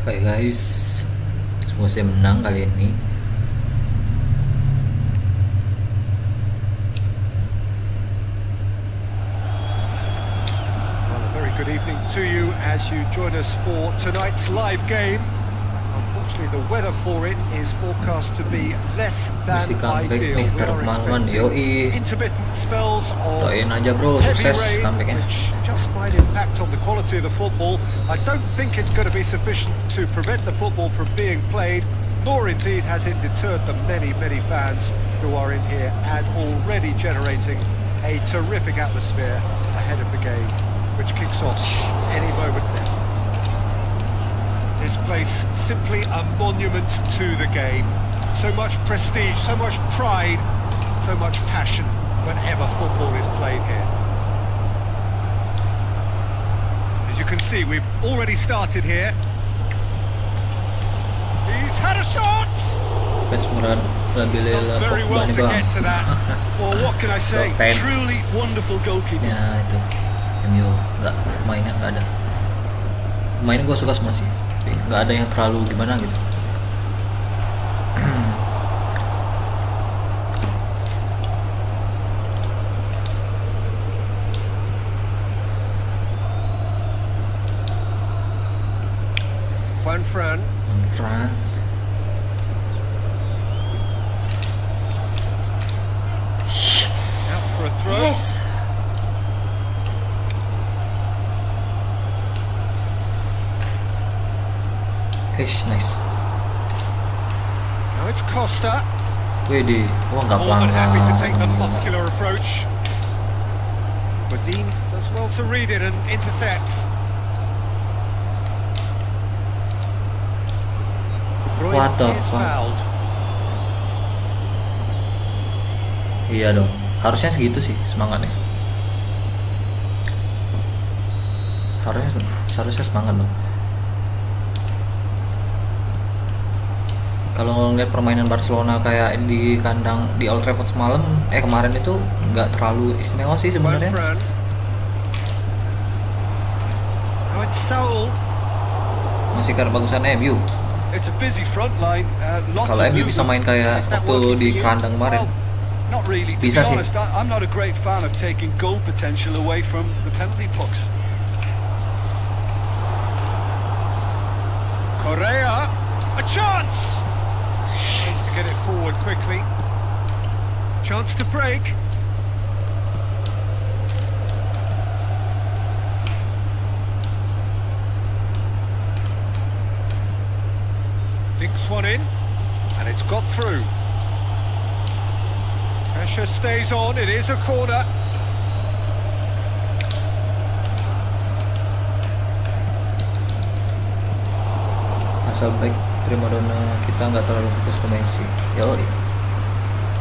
Oke guys, semoga saya menang kali ini. Well, a very good evening to you as you join us for tonight's live game. Unfortunately, the weather for it is forecast to be less than Mesti comeback ideal. nih, We are termalaman. expecting Yoi, intermittent spells of doain aja bro, heavy sukses rain, comebacknya. which just might impact on the quality of the football. I don't think it's going to be sufficient to prevent the football from being played, nor indeed has it deterred the many, many fans who are in here and already generating a terrific atmosphere ahead of the game, which kicks off any moment now. This place simply a monument to the game. So much prestige, so much pride, so much passion whenever football is played here. As you can see, we've already started here. He's had a shot! Fans beneran Done bela very well Pogba nih to bang. get to that. Well, what can I say? Fans. Truly wonderful goalkeeper. Ya itu, MU nggak mainnya nggak ada. Mainnya gue suka semua sih, tapi nggak ada yang terlalu gimana gitu. Juan Fran. On France. Out for a throw. Yes. Nice. Now it's Costa. Widih, wah nggak More than happy to take the pelanggan. muscular approach. Godin does well to read it and intercepts. What the is fuck? fouled. Iya dong, harusnya segitu sih semangatnya. Seharusnya semangat loh. Kalau ngeliat permainan Barcelona kayak di kandang di Old Trafford semalam, kemarin itu nggak terlalu istimewa sih sebenarnya. Now it's Saul. Masih karena bagusan MU. It's a busy front line. Kalau MU bisa main kayak waktu di kandang kemarin. Not really. To be Bisa sih. honest, I'm not a great fan of taking goal potential away from the penalty box. Correa, a chance. Needs to get it forward quickly. Chance to break. Dinks one in, and it's got through. Pressure stays on, it is a corner. Asal baik primadona kita nggak terlalu fokus ke Messi. Yoi.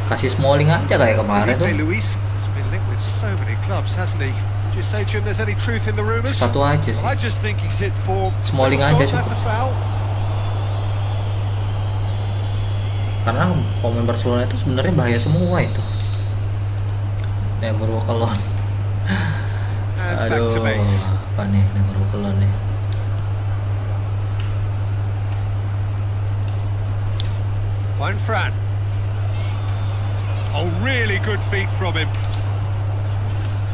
Kasih Smalling aja kayak kemarin tuh. Felipe Luis has been linked with so many clubs, hasn't he? Would you say, Jim, there's any truth in the rumours? Satu aja sih. I just think he's hit form. Smalling aja That's cukup. a foul. Karena pemain Barcelona itu sebenarnya bahaya semua itu. Never walk alone. And back Aduh, to base. apa nih Never walk alone nih? Fine Fran. Oh, really good feet from him.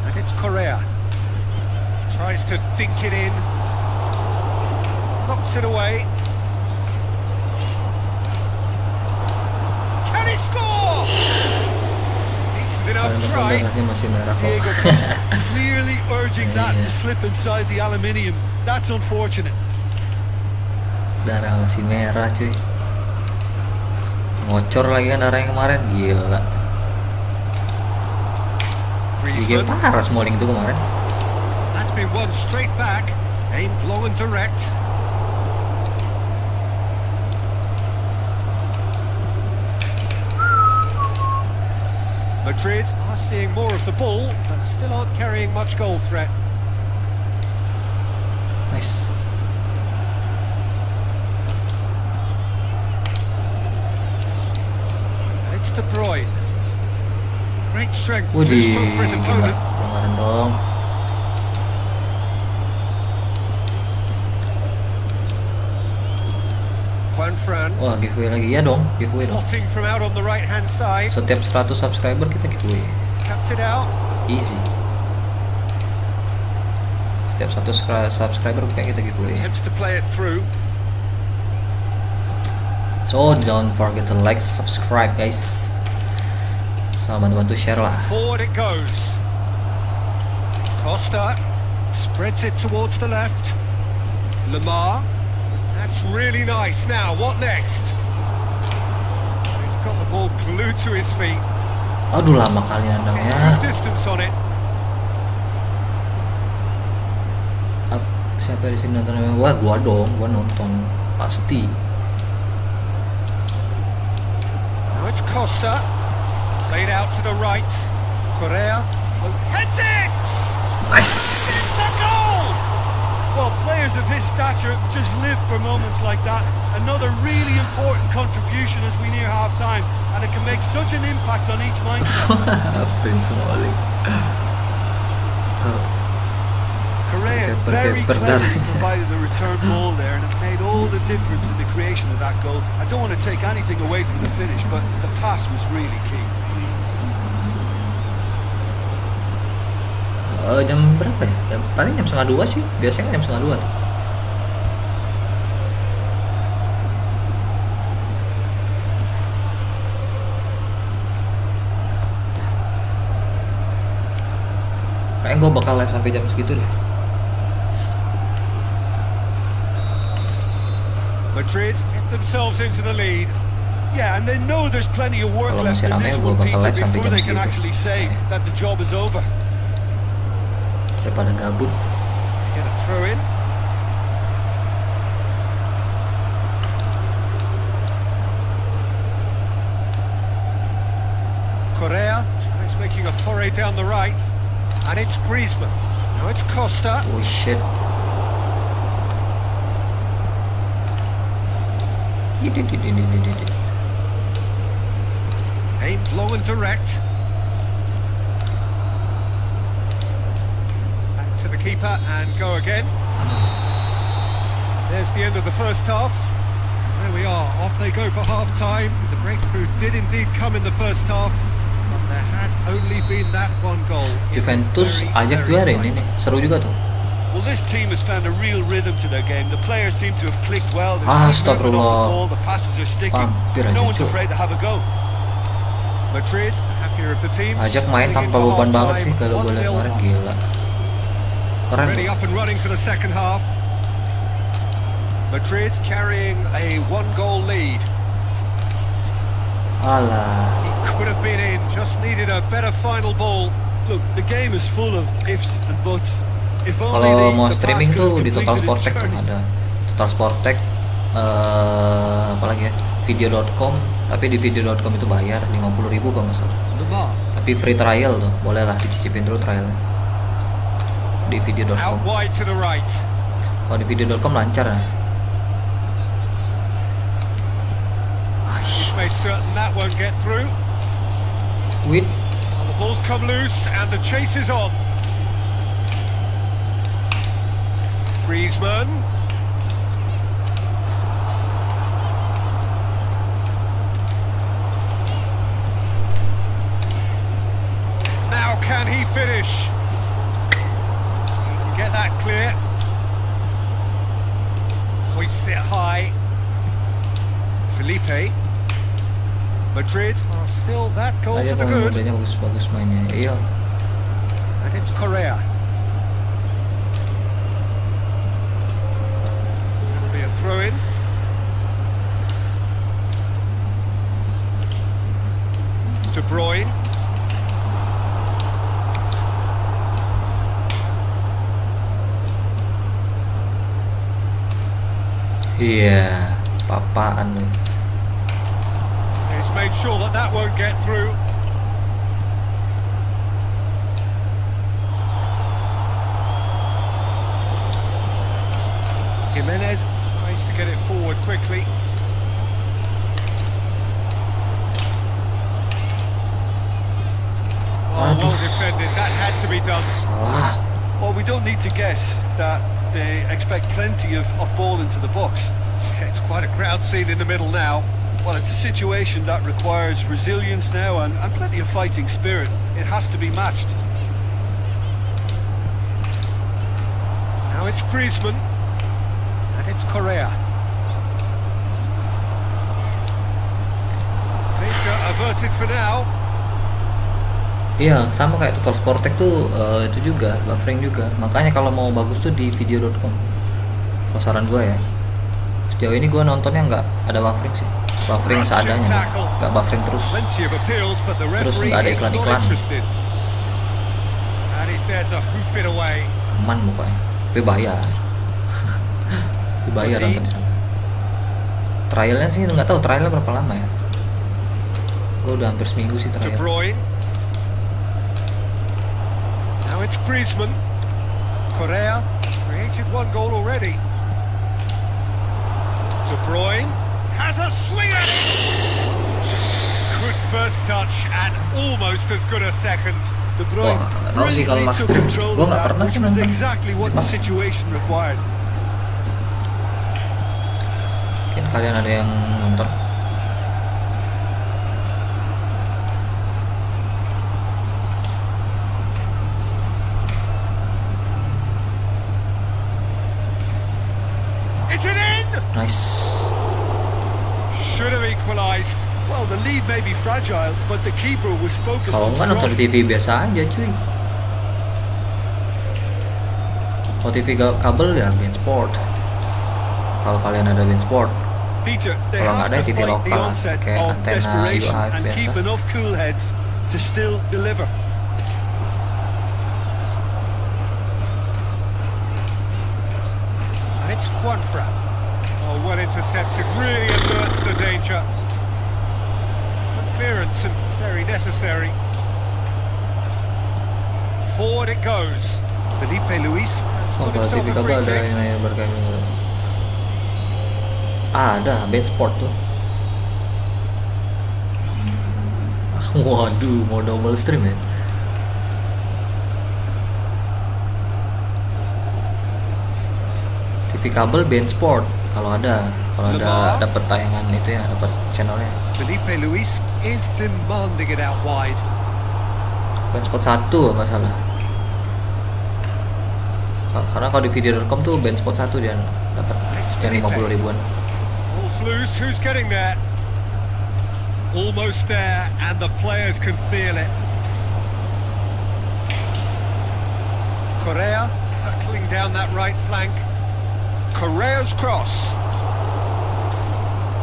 And it's Correa. Tries to dink it in. Knocks it away. Can he score? Decent enough Kalau try. darahnya masih merah kok. Diego Costa clearly urging that Yeah. to slip inside the aluminium. That's unfortunate. Darah masih merah cuy. Ngocor lagi kan darah yang kemarin, gila. Di game Griezmann. parah Smalling itu kemarin. That's been won straight back. Aimed low and direct. Madrid are seeing more of the ball, but still aren't carrying much goal threat. Nice. It's De Bruyne. Great strength, too Widih, strong for his gila. opponent. Kemarin dong. Juan Fran, Wah, giveaway lagi ya dong, giveaway dong. plotting from out on the right-hand side. Setiap 100 subscriber kita giveaway. Cuts it out. Easy. Setiap 1 subscriber kita giveaway. Attempts to play it through. So don't forget to like, subscribe guys. Sama bantu share lah. Forward it goes. Costa spreads it towards the left. Lamar. That's really nice. Now, what next? He's got the ball glued to his feet. Aduh, lama kali nendangnya. Distance on it. Siapa di sini nonton? Wah, gua dong, gua nonton pasti. Now it's Costa. Played out to the right. Correa. Heads it! Nice. It's a goal! Well, players of his stature just live for moments like that. Another really important contribution as we near half-time, and it can make such an impact on each mindset. Absen Smalling. Correa very cleverly provided the return ball there, and it made all the difference in the creation of that goal. I don't want to take anything away from the finish, but the pass was really key. Jam berapa ya? Paling jam 1:30 sih. Biasanya kan jam 1:30 tuh. Kayaknya gue bakal live sampai jam segitu deh. Madrid get themselves into the lead. Yeah, and they know there's plenty of work Kalau left masih in rame, this gua one, bakal Peter, live sampai before jam they can segitu. actually say that the job is over. Daripada gabut. Get a throw in. Correa is making a foray down the right, and it's Griezmann. Now it's Costa. Oh shit. Aimed low and direct. Back to the keeper and go again. There's the end of the first half. There we are, off they go for half-time. The breakthrough did indeed come in the first half, but there has only been that one goal. Juventus ajak juara ini nih, seru juga tuh. Well, this team has found a real rhythm to their game. The players seem to have clicked well. Astagfirullah. The passes are sticking. Hampir aja, No one's Cuk. afraid to have a go. Madrid, happier of the team. Ajak main tanpa beban banget sih kalau gue lihat kemarin, gila. Keren Ready tuh. up and running for the second half. Madrid carrying a one-goal lead. Alah. He could have been in, just needed a better final ball. Look, the game is full of ifs and buts. If only Kalau mau the streaming pass could tuh have di Total completed Sport its Tech tuh journey. ada. Total Sport Tech apalagi ya? Video.com, tapi di video.com itu bayar 50.000 kalau nggak salah. Lamar. Tapi free trial tuh, boleh lah dicicipin dulu trialnya. Di video.com. Out wide to the right. Kalau di video.com lancar ya. Made certain that won't get through. Wait. And the ball's come loose and the chase is on. Griezmann. Now can he finish? He can get that clear. Hoists it high. Felipe. Madrid are still that goal Aja to the pemain good. mudanya bagus-bagus mainnya. Iya. And it's Correa. That'll be a throw in. De Bruyne. Iya, papaan nih. He's made sure that that won't get through. Jimenez tries to get it forward quickly. Oh, well defended. That had to be done. Salah. Well, we don't need to guess that they expect plenty of ball into the box. It's quite a crowd scene in the middle now. Well, it's a situation that requires resilience now and plenty of fighting spirit. It has to be matched. Now it's Griezmann. And it's Correa. Danger averted for now. Iya, sama kayak Total Sport Tech tuh itu juga buffering juga. Makanya kalau mau bagus tuh di video.com. Kalau saran gue ya. Sejauh ini gue nontonnya nggak ada buffering sih. Buffering seadanya, nggak buffering terus. Plenty of appeals, but the Terus referee nggak ada is not iklan-iklan. interested. And he's there to hoof it away. Aman pokoknya. Tapi bayar. Tapi bayar nonton di sana. Trialnya sih nggak tahu trialnya berapa lama ya. Gue udah hampir seminggu sih De trial. Bruyne. Now it's Griezmann. Correa created one goal already. De Bruyne has a swinger. Good first touch and almost as good a second. De Bruyne Wah, nggak tahu sih kalau brilliantly Max took Stream. control Gue of nggak that, pernah which sih was nonton. exactly what the Max. situation required. Mungkin kalian ada yang nonton. Is it in? Nice. Should have equalised. Well, the lead may be fragile, but the keeper was focused Kalau on nggak nonton strong. di TV biasa aja cuy. Kalau TV kabel ya Bein Sport. Kalau kalian ada Bein Sport, Peter, they Kalau nggak have ada to TV fight the lokal lah, onset kayak of antena desperation UHF and keep biasa. enough cool heads to still deliver. And it's Juanfran. Oh, well intercepted, really alerts the danger. Good clearance and very necessary. Forward it goes. Felipe Luis has Oh, got kalau himself TV a free kabel ada kick. yang nanya berkami. Ada band sport tuh. Waduh, mau double stream ya? TV kabel band sport kalau ada dapat tayangan itu ya, dapat channelnya. Felipe Luis is demanding it out wide. Band sport 1 nggak salah. Karena kalau di video.com tuh band sport 1 dia dapat yang 50 ribuan. Ball's loose, who's getting there? Almost there, and the players can feel it. Correa hurtling down that right flank. Correa's cross.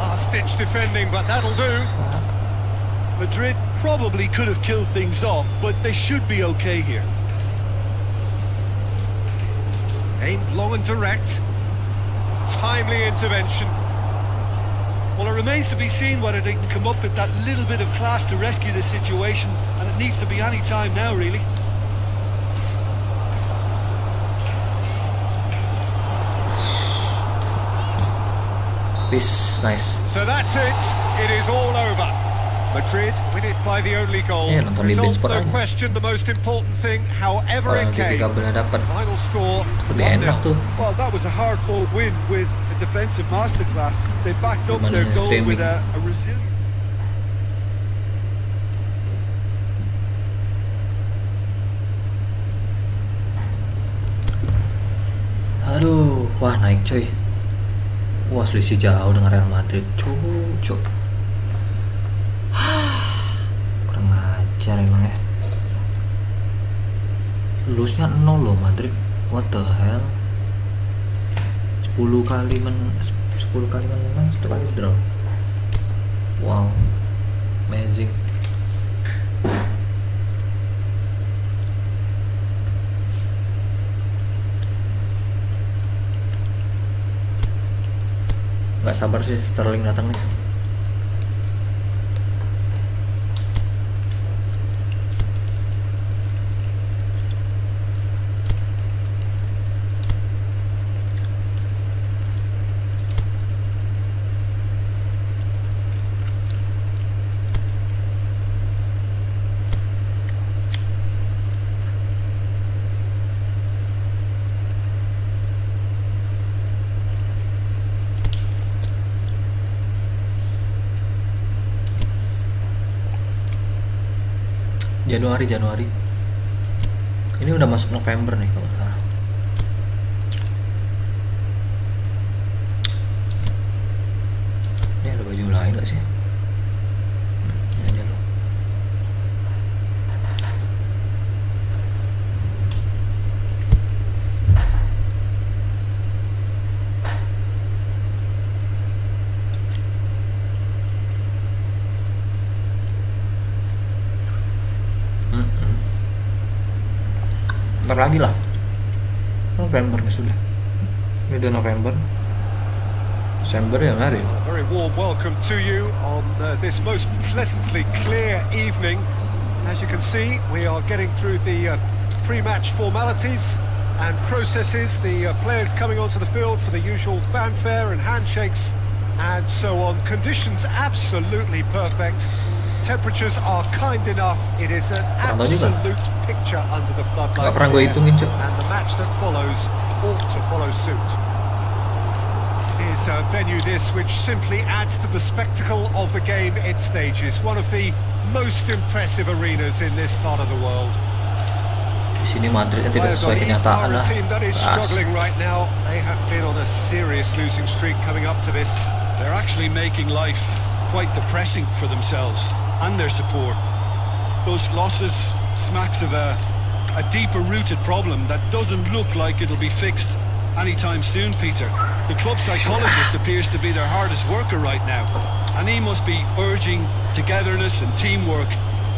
Last-ditch defending, but that'll do. Madrid probably could have killed things off, but they should be okay here. Aimed long and direct. Timely intervention. Well, it remains to be seen whether they can come up with that little bit of class to rescue the situation, and it needs to be any time now, really. Peace, nice. So that's it. It is all over. Madrid win it by the only goal. Yeah, nonton di bench Result, spot no aja. question, the most important thing, however Kalau it TV came. kabelnya dapat Final score, lebih enak 1-0. tuh. Well, that was a hard-fought win with a defensive masterclass. They backed up Gimana their goal streaming? with a resilient... Aduh, wah naik coy. Wah selisih jauh dengan Real Madrid. Cuk. Kurang ajar emang ya. Lose-nya 0 loh Madrid. What the hell? 10 kali menang, 1 kali draw. Wow. Amazing. Gak sabar sih Sterling datang nih. Januari. Ini udah masuk November nih kalau salah. Ini ada baju lain gak sih? Ini aja loh. Bentar lagi lah, November nih sudah. Ini udah November, Desember ya hari. A very warm welcome to you on this most pleasantly clear evening. As you can see, we are getting through the pre-match formalities and processes. The players coming onto the field for the usual fanfare and handshakes and so on. Conditions absolutely perfect. Temperatures are kind enough. It is an absolute picture under the floodlights. Gak pernah gue hitungin, Cuk. And the match that follows ought to follow suit. It is a venue this which simply adds to the spectacle of the game it stages. One of the most impressive arenas in this part of the world. Di sini Madridnya tidak sesuai kenyataan lah. A team that is struggling right now. They have been on a serious losing streak coming up to this. They're actually making life quite depressing for themselves and their support. Those losses smacks of a deeper rooted problem that doesn't look like it'll be fixed anytime soon, Peter. The club psychologist appears to be their hardest worker right now, and he must be urging togetherness and teamwork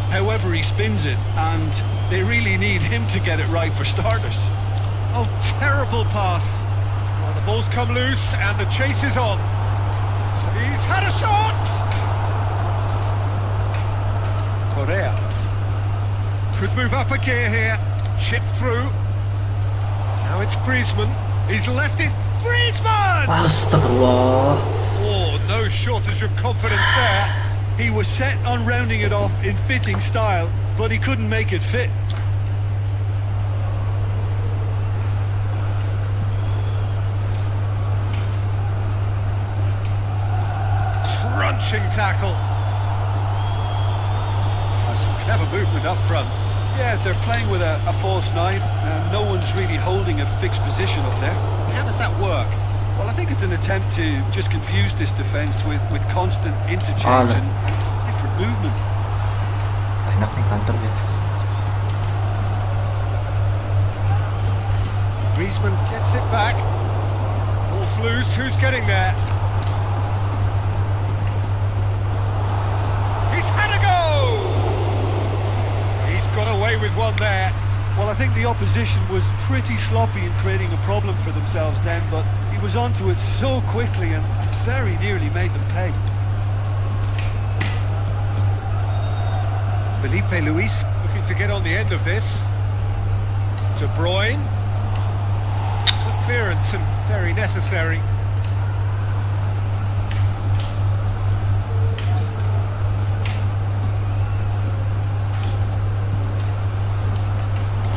however he spins it, and they really need him to get it right for starters. Oh, terrible pass. Well, the ball's come loose and the chase is on. He's had a shot! Correa. Could move up a gear here. Chip through. Now it's Griezmann. He's left it. Griezmann! Astagfirullah. Oh, no shortage of confidence there. He was set on rounding it off in fitting style, but he couldn't make it fit. Crunching tackle. Some clever movement up front. Yeah, they're playing with a false nine, and no one's really holding a fixed position up there. How does that work? Well, I think it's an attempt to just confuse this defence with constant interchange and different movement. Enak nih kantor ya. Griezmann gets it back. Ball's loose, who's getting there? He's had a go! He's got away with one there. Well, I think the opposition was pretty sloppy in creating a problem for themselves then, but he was onto it so quickly and very nearly made them pay. Felipe Luis looking to get on the end of this. De Bruyne. Good clearance and very necessary.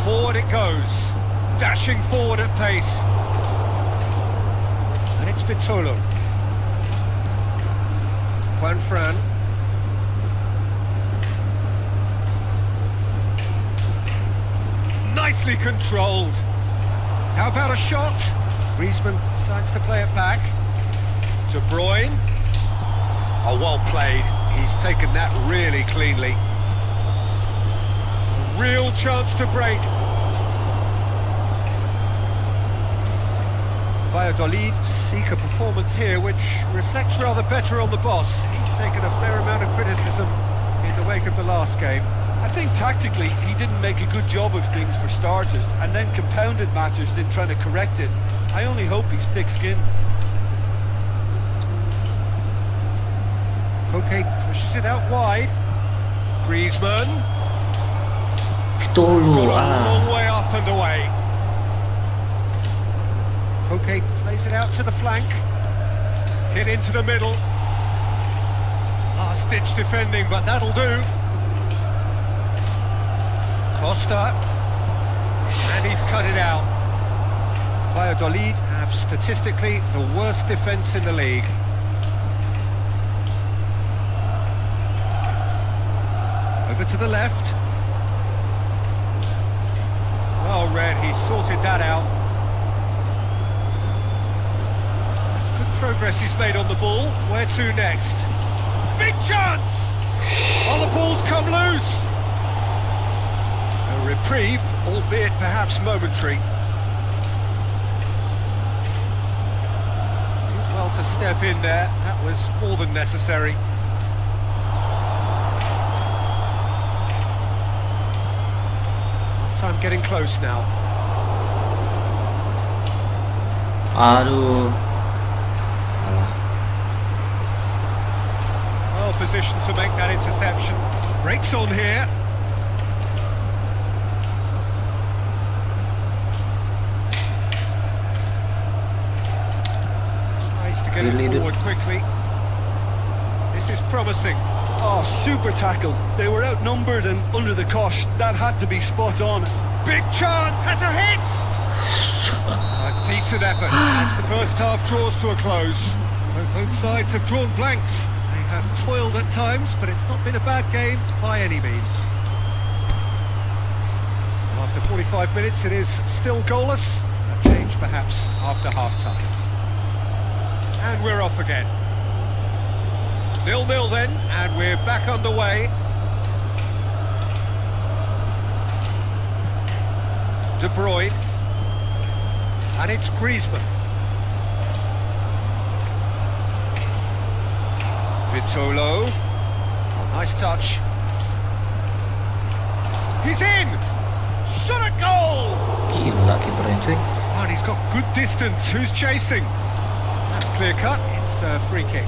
Forward it goes, dashing forward at pace. And it's Vitolo. Juan Fran. Nicely controlled. How about a shot? Griezmann decides to play it back. De Bruyne. Oh, well played. He's taken that really cleanly. Real chance to break. Valladolid seek a performance here which reflects rather better on the boss. He's taken a fair amount of criticism in the wake of the last game. I think tactically he didn't make a good job of things for starters, and then compounded matters in trying to correct it. I only hope he's thick-skinned. Koke pushes it out wide. Griezmann. Vitolo. Long way up and away. Koke plays it out to the flank. Hit into the middle. Last-ditch defending, but that'll do. Costa. And he's cut it out. Valladolid have statistically the worst defence in the league. Over to the left. Well read, he sorted that out. That's good progress he's made on the ball. Where to next? Big chance! Oh, the ball's come loose! A reprieve, albeit perhaps momentary. Did well to step in there, that was more than necessary. Time getting close now. Aduh. Alah. Well positioned to make that interception. Breaks on here. Tries to get it forward quickly. This is promising. Oh, super tackle. They were outnumbered and under the cosh. That had to be spot on. Big chance, has a hit! A decent effort as the first half draws to a close. Both sides have drawn blanks. They have toiled at times, but it's not been a bad game by any means. After 45 minutes, it is still goalless. A change perhaps after half-time. And we're off again. 0-0 then, and we're back underway. De Bruyne. And it's Griezmann. Vitolo. Oh, nice touch. He's in! Shot a goal! Gila kipernya cuy. Oh, and he's got good distance. Who's chasing? That's clear cut. It's a free kick.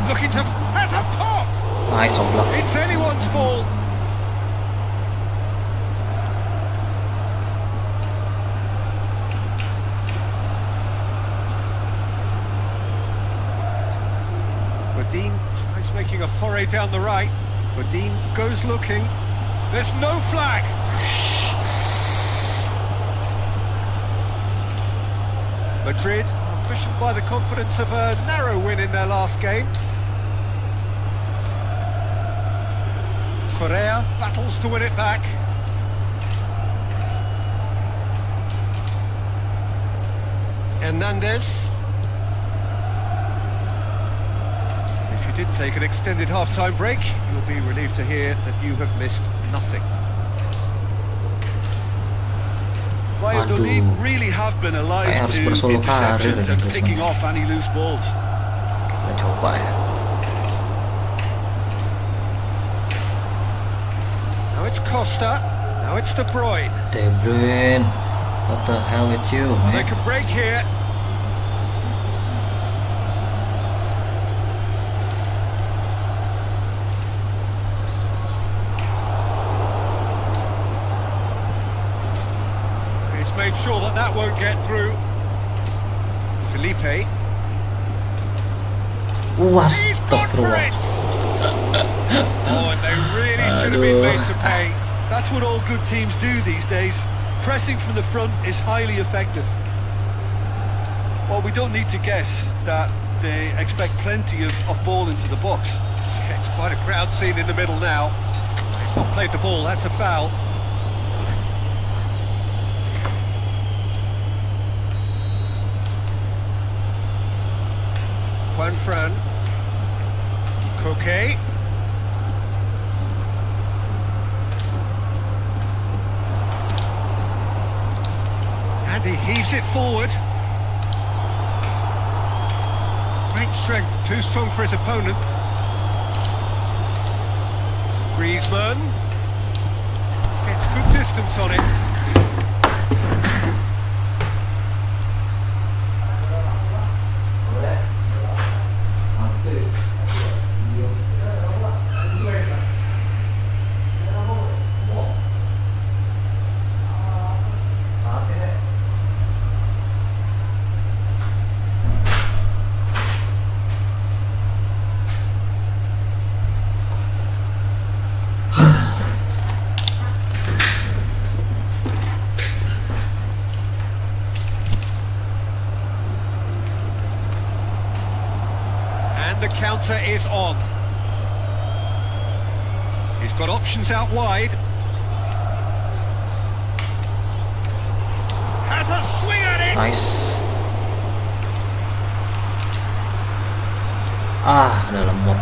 Looking to... Has a pop! Nice oblak. It's anyone's ball. Godin tries making a foray down the right. Godin goes looking. There's no flag. Madrid are cushioned by the confidence of a narrow win in their last game. Correa battles to win it back. Hernandez. If you did take an extended half-time break, you'll be relieved to hear that you have missed nothing. Valladolid really have been alive Kayak harus to bersolo karir interceptions nih, and guys. picking off any loose balls. Kita coba ya. Now it's Costa. Now it's De Bruyne. De Bruyne, what the hell with you, They man? can break here. He's made sure that that won't get through. Felipe. Astagfirullah. Oh, and they really should have been made to pay. That's what all good teams do these days. Pressing from the front is highly effective. Well, we don't need to guess that they expect plenty of ball into the box. Yeah, it's quite a crowd scene in the middle now. He's not played the ball, that's a foul. Juan Fran. Coquet. And he heaves it forward. Great strength, too strong for his opponent. Griezmann. Gets good distance on it. The counter is on. He's got options out wide. Has a swing at it. Nice. Ah, udah lemot.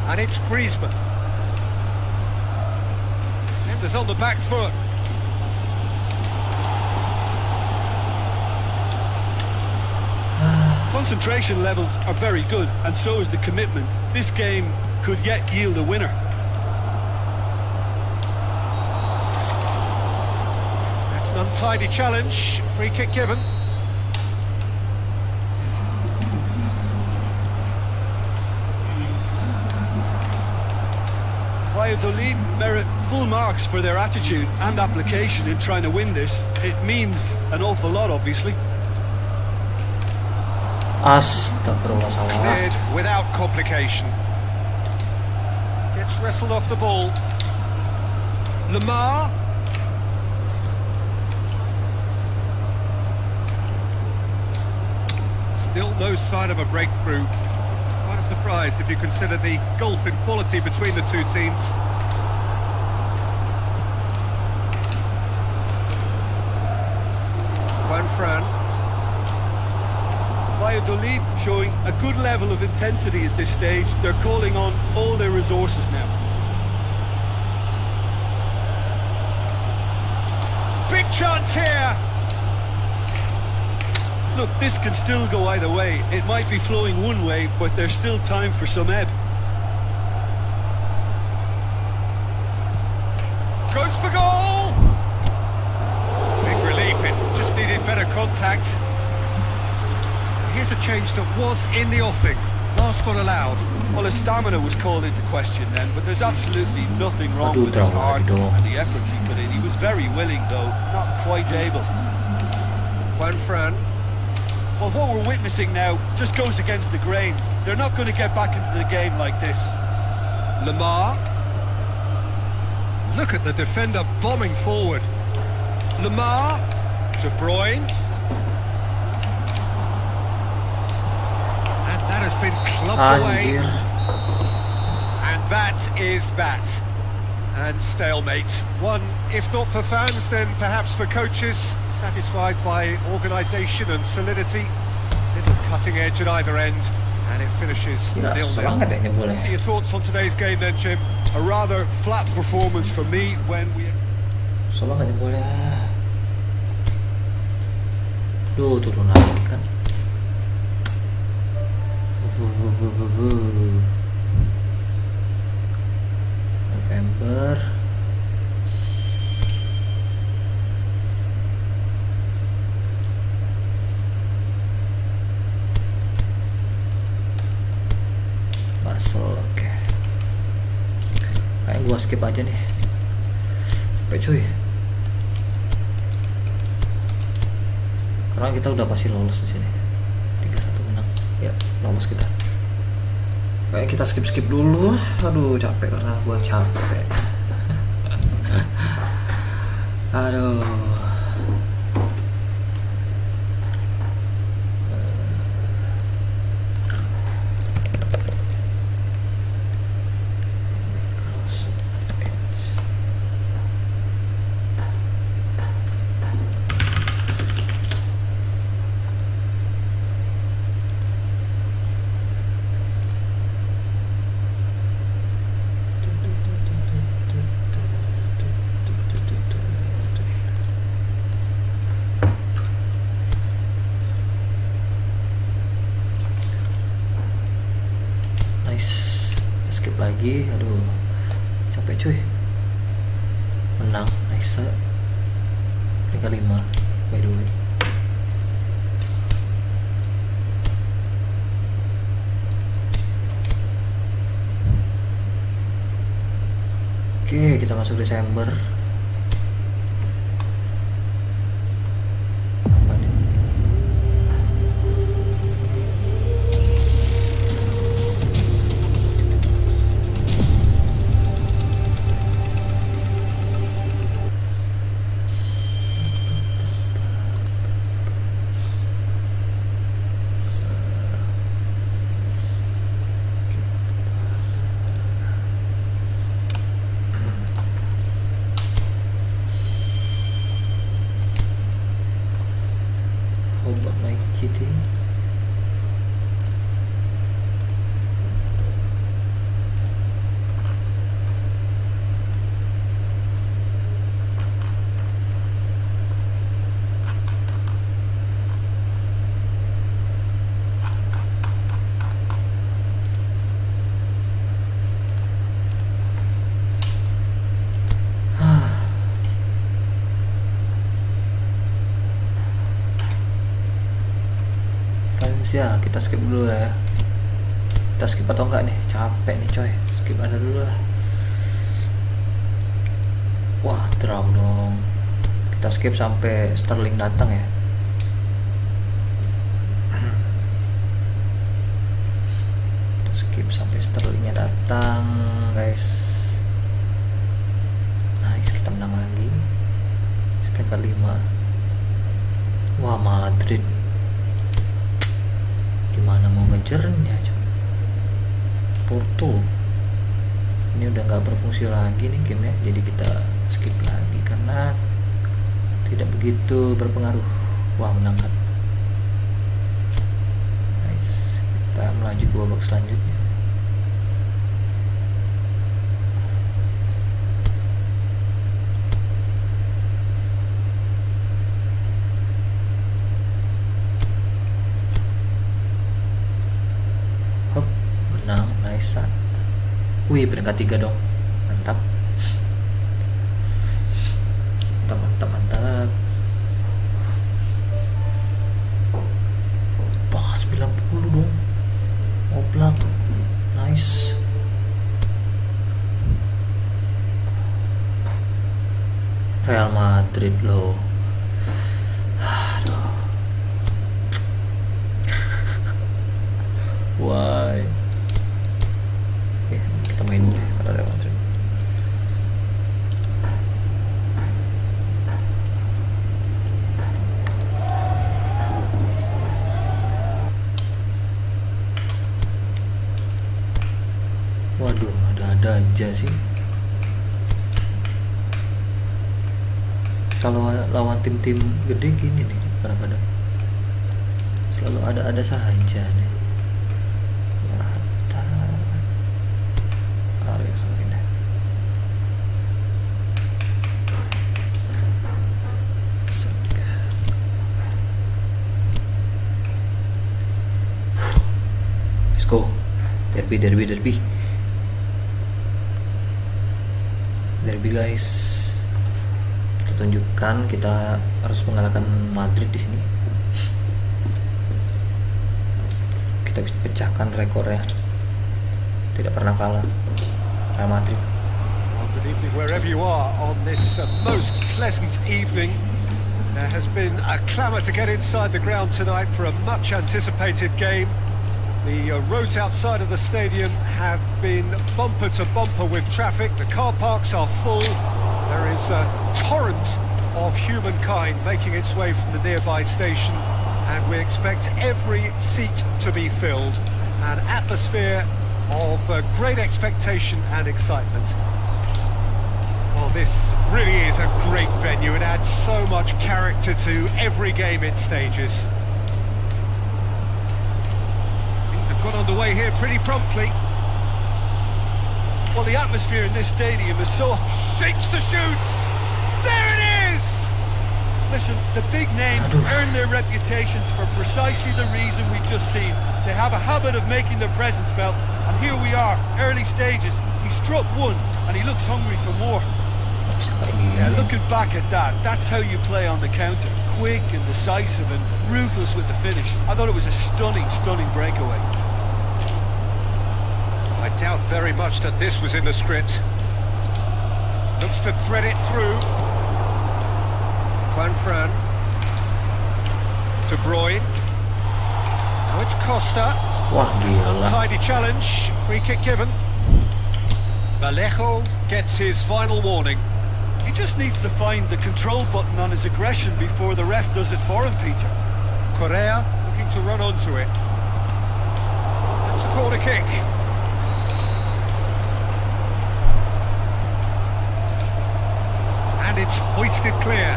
And it's Griezmann. Defenders on the back foot. Concentration levels are very good, and so is the commitment. This game could yet yield a winner. That's an untidy challenge. Free kick given. Valladolid merit full marks for their attitude and application in trying to win this. It means an awful lot, obviously. Astagfirullah, salah. Cleared without complication. Gets wrestled off the ball. Lamar. Still no sign of a breakthrough. surprised if you consider the gulf in quality between the two teams. Fran. Valladolid showing a good level of intensity at this stage. They're calling on all their resources now. Big chance here. Look, this can still go either way. It might be flowing one way, but there's still time for some ebb. Goes for goal. Big relief, it just needed better contact. Here's a change that was in the offing. Last one allowed. Well, his stamina was called into question then, but there's absolutely nothing wrong with his heart and the effort he put in. He was very willing, though, not quite able. Fran. Well, what we're witnessing now just goes against the grain. They're not going to get back into the game like this. Lamar. Look at the defender bombing forward. Lamar. De Bruyne. And that has been clubbed away. And that is that. And stalemate. One, if not for fans, then perhaps for coaches. Satisfied by organisation and solidity. Little cutting edge at either end. And it finishes 0-0. Your thoughts on today's game then, Jim? A rather flat performance for me when we... Soalnya nggak boleh. Duh, turun lagi kan. November. Oke. Kayak gua skip aja nih. Sampai cuy. Karena kita udah pasti lolos di sini. 3-1 menang. Ya, lolos kita. Kayak kita skip dulu. Aduh, capek karena gua capek. Aduh. Lagi, aduh, capek cuy. Menang, nice. Peringkat 5 by the way. Oke, kita masuk Desember. Ya, kita skip dulu ya. Kita skip atau enggak nih? Capek nih coy. Skip aja dulu lah. Wah, draw dong. Kita skip sampai Sterling datang ya. Kita skip sampai Sterlingnya datang, guys. Nice, kita menang lagi. Peringkat 5. Wah, Madrid. Gimana mau ngejarnya coba. Porto. Ini udah nggak berfungsi lagi nih gamenya, jadi kita skip lagi karena tidak begitu berpengaruh. Wah, menang kan. Nice. Kita melaju ke babak selanjutnya. Hop, menang. Nice. Wih, peringkat 3 dong. Mantap. Mantap. Pas 90 dong. Oblak. Nice. Real Madrid loh. Aduh. Why? Oke, kita main dulu ya pada Real Madrid. Waduh, ada aja sih. Kalau lawan tim-tim gede gini nih, kadang-kadang selalu ada saja nih. Rata. Area sorry deh. Let's go. Derby guys, kita tunjukkan kita harus mengalahkan Madrid di sini. Kita bisa pecahkan rekornya, tidak pernah kalah Real Madrid. Good evening wherever you are on this most pleasant evening. There has been a clamour to get inside the ground tonight for a much anticipated game. The roads outside of the stadium have been bumper to bumper with traffic. The car parks are full. There is a torrent of humankind making its way from the nearby station, and we expect every seat to be filled. An atmosphere of great expectation and excitement. Well, this really is a great venue. It adds so much character to every game it stages. Got underway here pretty promptly. Well, the atmosphere in this stadium is so shapes the shoots. There it is. Listen, the big names earn their reputations for precisely the reason we've just seen. They have a habit of making their presence felt, and here we are, early stages. He struck one, and he looks hungry for more. Yeah, looking back at that, that's how you play on the counter. Quick and decisive and ruthless with the finish. I thought it was a stunning breakaway. I doubt very much that this was in the script. Looks to thread it through. Fran. De Bruyne. Now it's Costa. Wah, gila. Untidy challenge. Free kick given. Vallejo gets his final warning. He just needs to find the control button on his aggression before the ref does it for him, Peter. Correa looking to run onto it. That's a corner kick. And it's hoisted clear.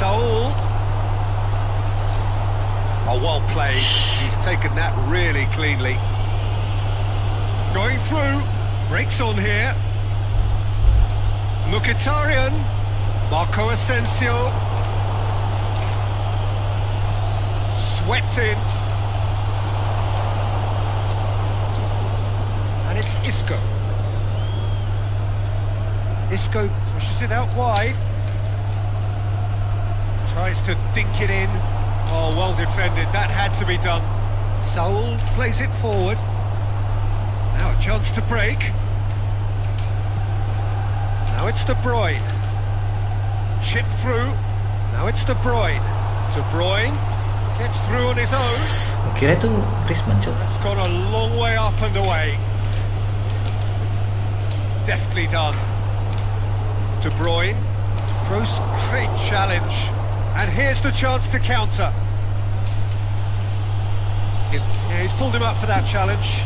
Saul. Oh, well played. He's taken that really cleanly. Going through. Breaks on here. Mkhitaryan. Marco Asensio. Swept in. And it's Isco. Isco pushes it out wide. Tries to dink it in. Oh, well defended. That had to be done. Saul plays it forward. Now a chance to break. Now it's De Bruyne. Chip through. Now it's De Bruyne. De Bruyne gets through on his own. Kira itu Griezmann, Cok. It's gone a long way up and away. Deftly done. De Bruyne, Kroos, great challenge, and here's the chance to counter. Yeah, he's pulled him up for that challenge.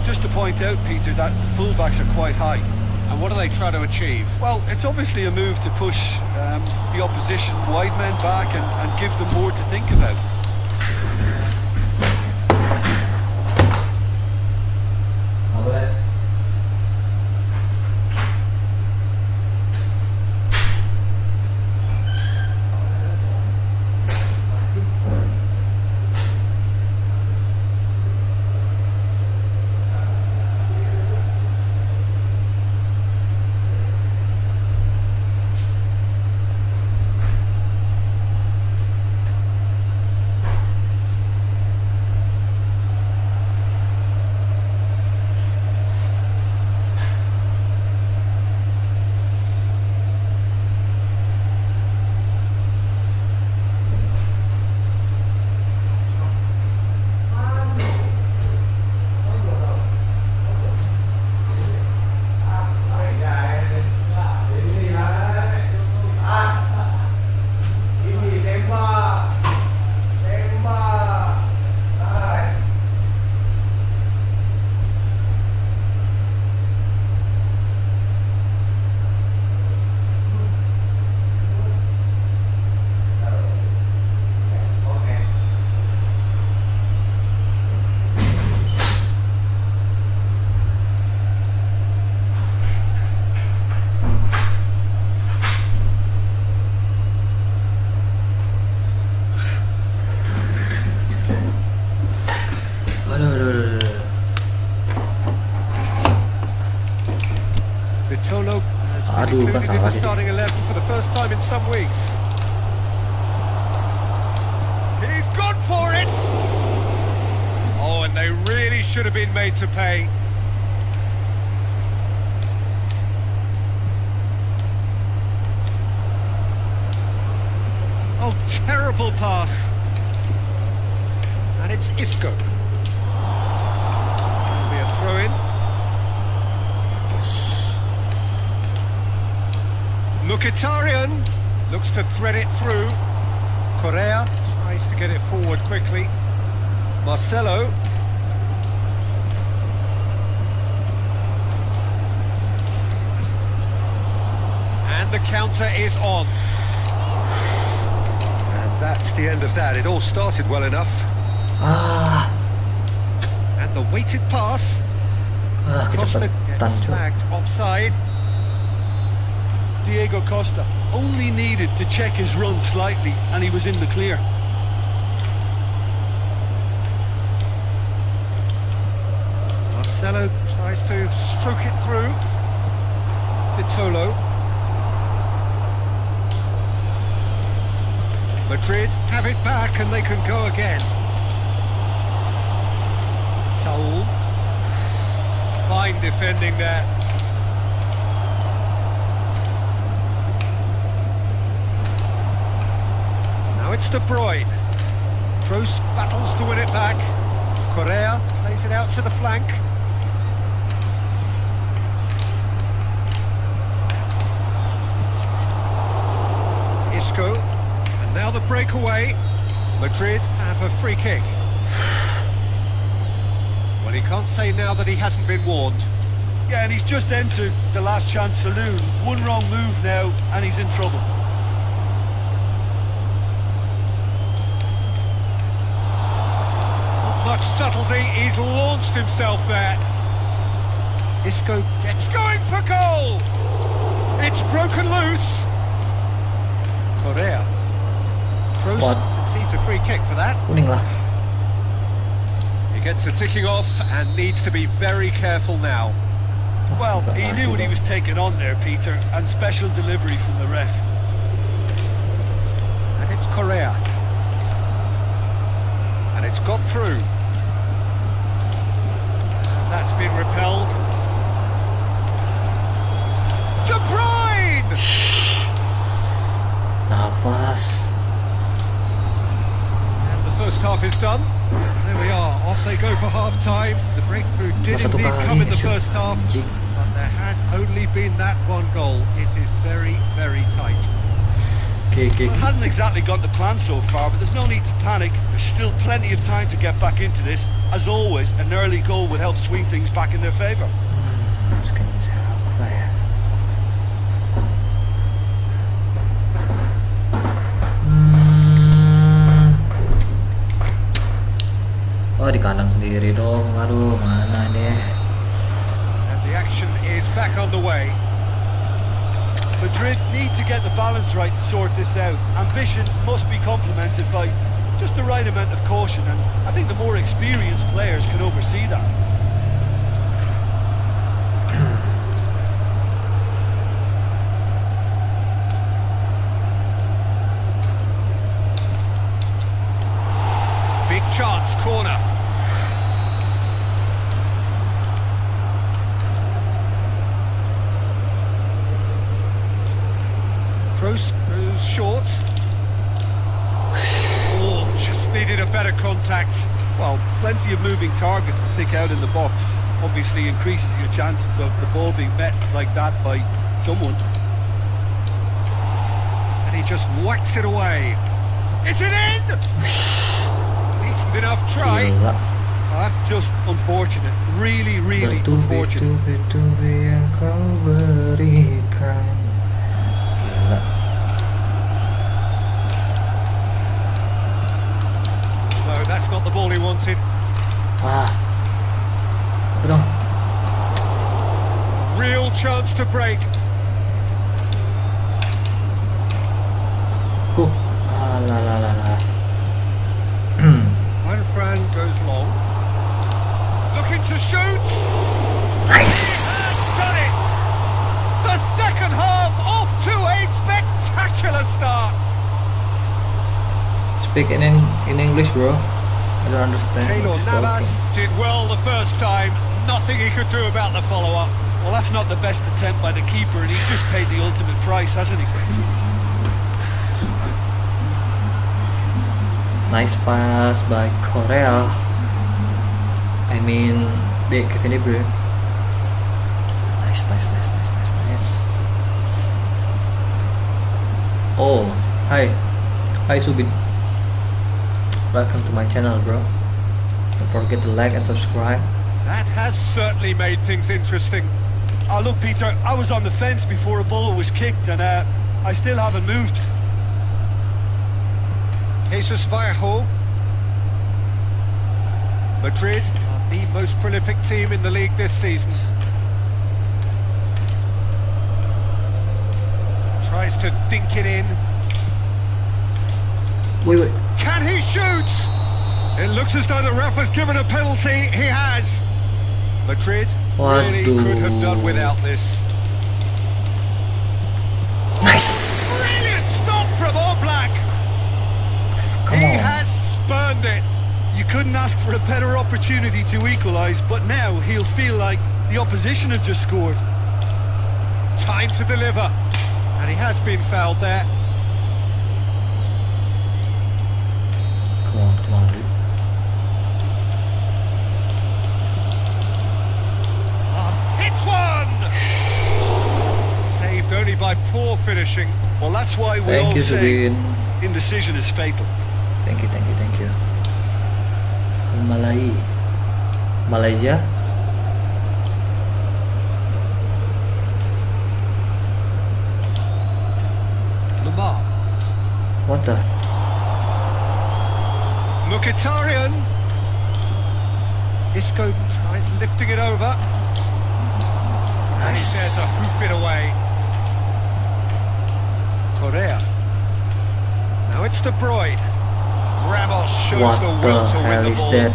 Just to point out, Peter, that the fullbacks are quite high. And what are they trying to achieve? Well, it's obviously a move to push the opposition wide men back and give them more to think about. Aduh, kan salah sih. Starting 11 for the first time in some weeks. He's gone for it. Oh, and they really should have been made to pay. Oh, terrible pass. And it's Isco. That'll be a throw-in. Mkhitaryan looks to thread it through. Correa tries to get it forward quickly. Marcelo. And the counter is on. And that's the end of that. It all started well enough. And the weighted pass. Costa gets flagged offside. Diego Costa only needed to check his run slightly and he was in the clear. Marcelo tries to stroke it through. Vitolo. Madrid have it back and they can go again. Saul. Fine defending there. It's De Bruyne. Kroos battles to win it back. Correa plays it out to the flank. Isco. And now the breakaway. Madrid have a free kick. Well, he can't say now that he hasn't been warned. Yeah, and he's just entered the last chance saloon. One wrong move now and he's in trouble. Much subtlety, he's launched himself there. Isco gets going for goal! It's broken loose. Correa. Kroos receives a free kick for that. Kuning lah. He gets the ticking off and needs to be very careful now. Well, he knew what he was taking on there, Peter, and special delivery from the ref. And it's Correa. And it's got through. That's been repelled. De Bruyne! Nafas. And the first half is done. There we are, off they go for half-time. The breakthrough did indeed come in the first half. but there has only been that one goal. It is very, very tight. Okay. Well, it hasn't exactly gone to plan so far, but there's no need to panic. There's still plenty of time to get back into this. As always, an early goal would help swing things back in their favour. Sekarang saya apa ya? Oh, di kandang sendiri dong. Aduh, mana nih? And the action is back on the way. Madrid need to get the balance right to sort this out. Ambition must be complemented by just the right amount of caution, and I think the more experienced players can oversee that. Big chance, corner. Kroos goes short. Oh, just needed a better contact. Well, plenty of moving targets to pick out in the box. Obviously increases your chances of the ball being met like that by someone. And he just whacks it away. Is it in? Decent enough try. Gila. Well, that's just unfortunate. Really, really unfortunate. Bertubi-tubi yang kau berikan. Gila. No, that's not the ball he wanted. Wah. Apa dong? Real chance to break. Go. La. Fran goes long. Looking to shoot. Nice. That's done it. The second half off to a spectacular start. Speak in English, bro. I don't understand. Keylor what's Navas talking. did well the first time. Nothing he could do about the follow-up. Well, that's not the best attempt by the keeper, and he's just paid the ultimate price, hasn't he? Nice pass by Korea. I mean, Kevin De Bruyne. Nice. Oh, hi Subin. Welcome to my channel, bro. Don't forget to like and subscribe. That has certainly made things interesting. Oh, look, Peter, I was on the fence before a ball was kicked, and I still haven't moved. Jesus Vallejo. Madrid are the most prolific team in the league this season. Tries to dink it in. Wait. Can he shoot? It looks as though the ref has given a penalty. He has. Madrid really could have done without this. Nice. Brilliant stop from Oblak. Come He on. has spurned it. You couldn't ask for a better opportunity to equalise, but now he'll feel like the opposition have just scored. Time to deliver. And he has been fouled there. Come on, dude. Hits one! Saved only by poor finishing. Well, that's why we Thank all you, say Subin. indecision is fatal. Thank you. Malaysia. Lamar. What the? Mkhitaryan. Isco tries lifting it over. There's Nice. a hoof it away. Correa. Now it's De Bruyne. Ramos shows What the the will to win hell the is ball. that?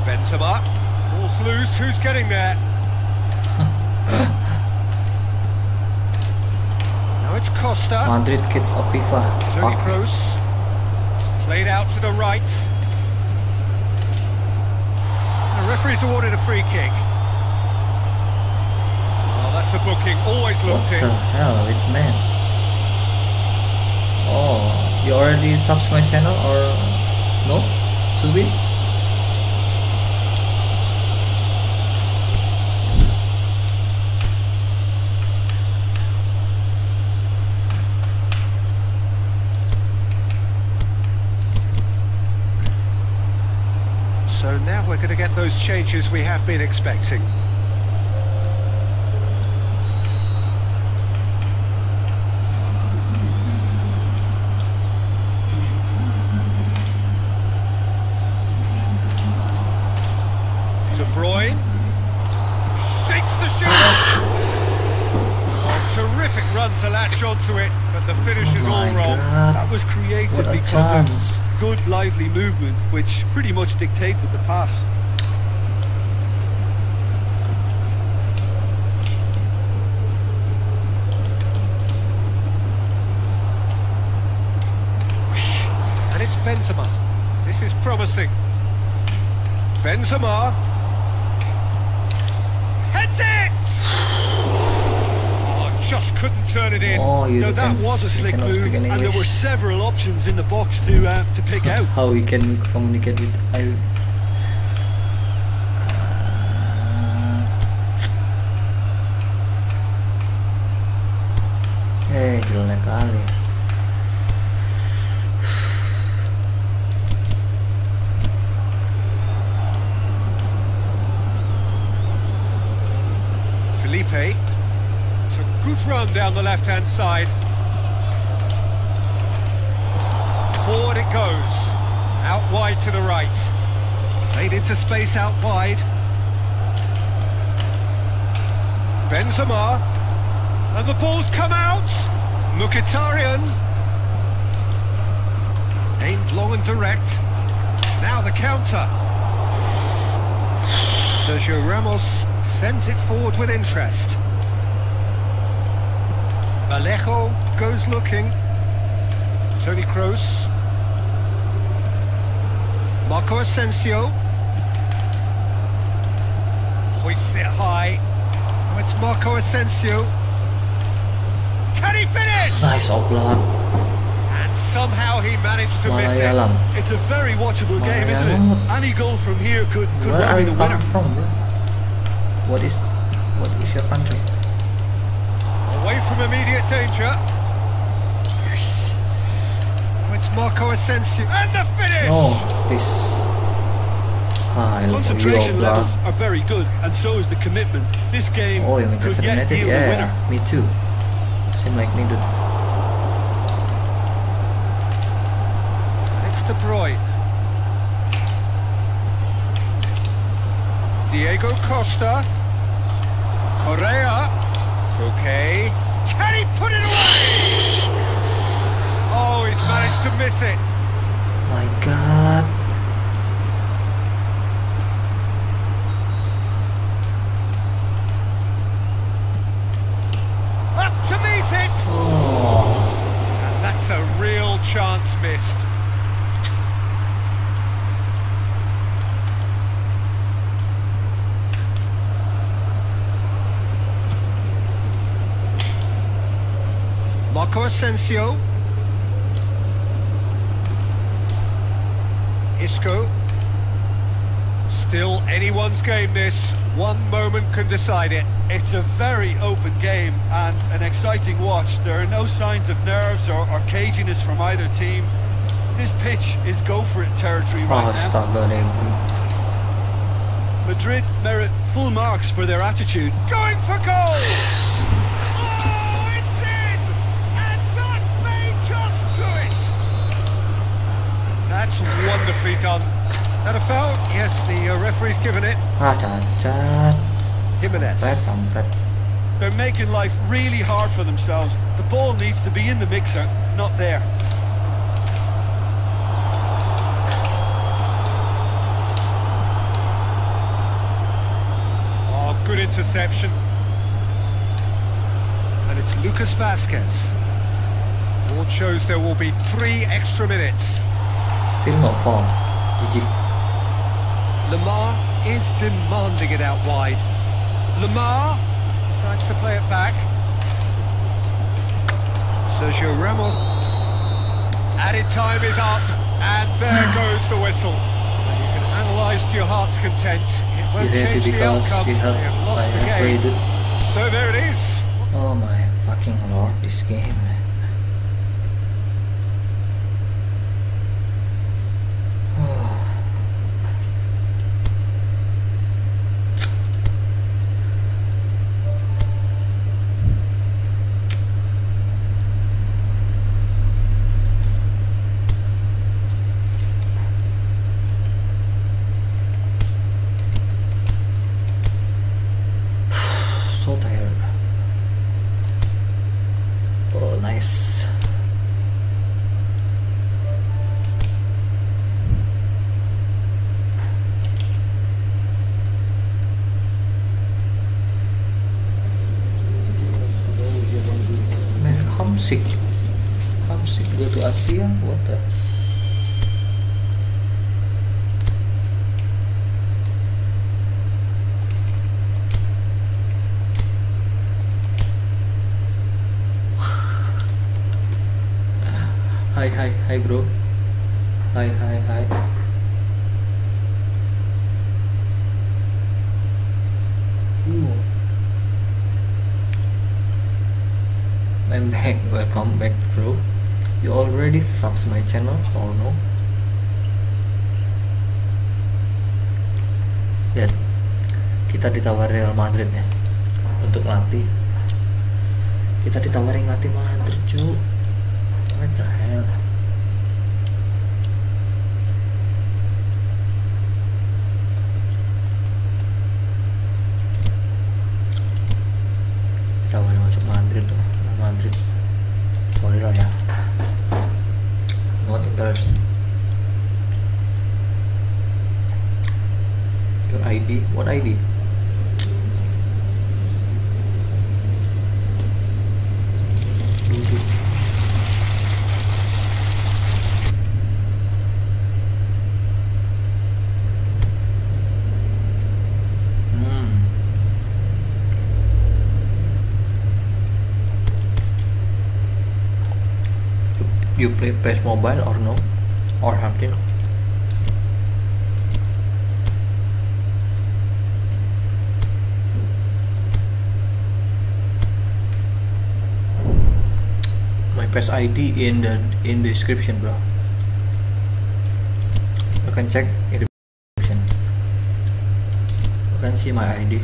Benzema. Ball's loose. Who's getting there? Now it's Costa. Madrid kids of FIFA. Toni Fuck. Kroos. Played out to the right. The referee's awarded a free kick. Oh, that's a booking. Always What looked in. the hell, it man? Oh, you already subs to my channel or no, Subin? So now we're going to get those changes we have been expecting. De Bruyne shakes the shot. Oh, terrific run to latch onto it, but the finish is all wrong. God. That was created What a because chance. of good lively movement, which pretty much dictated the pass. And it's Benzema. This is promising. Benzema. Heads it! Oh, just couldn't turn it in. Oh, you No, that can, was a you slick cannot move, speak in and there English. were several options in the box to pick out. How we can communicate with I. Jelek kali. Felipe. It's a good run down the left-hand side. Forward it goes. Out wide to the right. Played into space out wide. Benzema. And the ball's come out. Mkhitaryan. Aimed long and direct. Now the counter. Sergio Ramos sends it forward with interest. Vallejo goes looking. Toni Kroos. Marco Asensio. Hoists it high. Oh, it's Marco Asensio. Can he finish? Nice oblak. And somehow he managed to miss it. Malayalam. It's a very watchable game, isn't Malayalam. it? Any goal from here could Where well are be you the winner. come from, bro? What is your country? Away from immediate danger. Oh, it's Marco Asensio. And the finish! No, please. Ah, I love you, Concentration oblak. levels are very good, and so is the commitment. This game Oh, you could Manchester yet United? yield a winner. Yeah, me too. Seem like me, dude. It's De Bruyne. Diego Costa. Correa. Okay. Can he put it away? Oh, he's managed to miss it. My God. Up to meet it. Oh, And that's a real chance missed. Marco Asensio. Isco. Still anyone's game this. One moment can decide it. It's a very open game and an exciting watch. There are no signs of nerves or caginess from either team. This pitch is go-for-it territory right now. astaga deh, bro. Madrid merit full marks for their attitude. Going for goal! Oh, it's in! And that may just do it! That's wonderfully done. That a foul? Yes, the referee's given it. Ah, cacat. Jimenez. Red, kampret. They're making life really hard for themselves. The ball needs to be in the mixer, not there. Oh, good interception. And it's Lucas Vasquez. Board shows there will be 3 extra minutes. Still no foul. GG. Lamar is demanding it out wide. Lamar decides to play it back. Sergio Ramos. Added time is up, and there goes the whistle. And you can analyse to your heart's content. It You won't happy change the because outcome. you They have have lost the referee, game. dude. So there it is. Oh my fucking lord, this game. Go to Asia, what the? Hi bro. Hi. I'm back. Welcome back, bro. You already subs my channel or no? Dan kita ditawari Real Madrid ya untuk latih. Kita ditawarin latih Madrid, cu. What the hell? Ditawarin masuk Madrid tuh. Madrid. Sorry lah ya. Not interest. Your ID? What ID? Duduk. You play PES Mobile or no? Or something? My PES ID in the description, bro. You can check in the description. You can see my ID.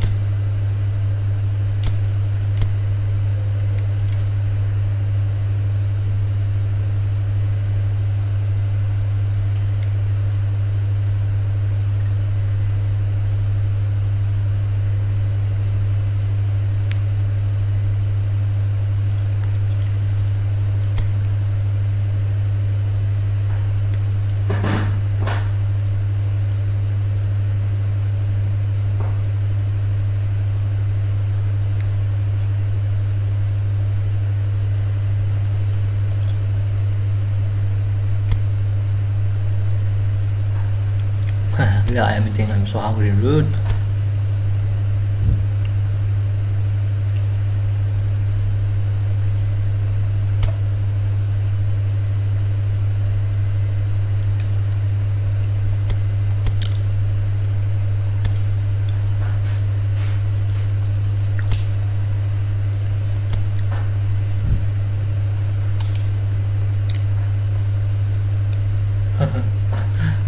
Yeah, I'm so hungry, dude.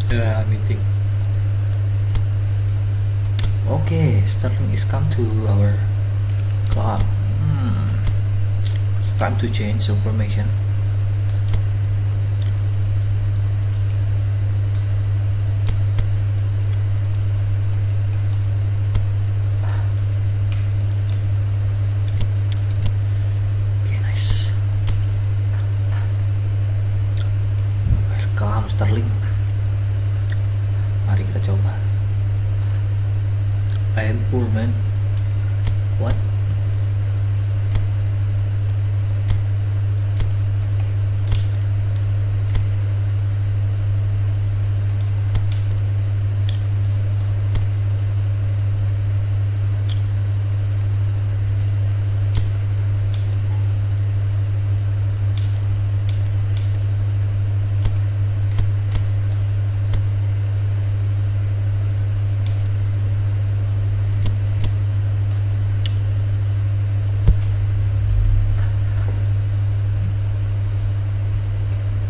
Yeah, meeting. Okay, Sterling is come to our club. It's time to change the formation. Okay, nice. Welcome, Sterling. Mari kita coba. I am poor, man. What?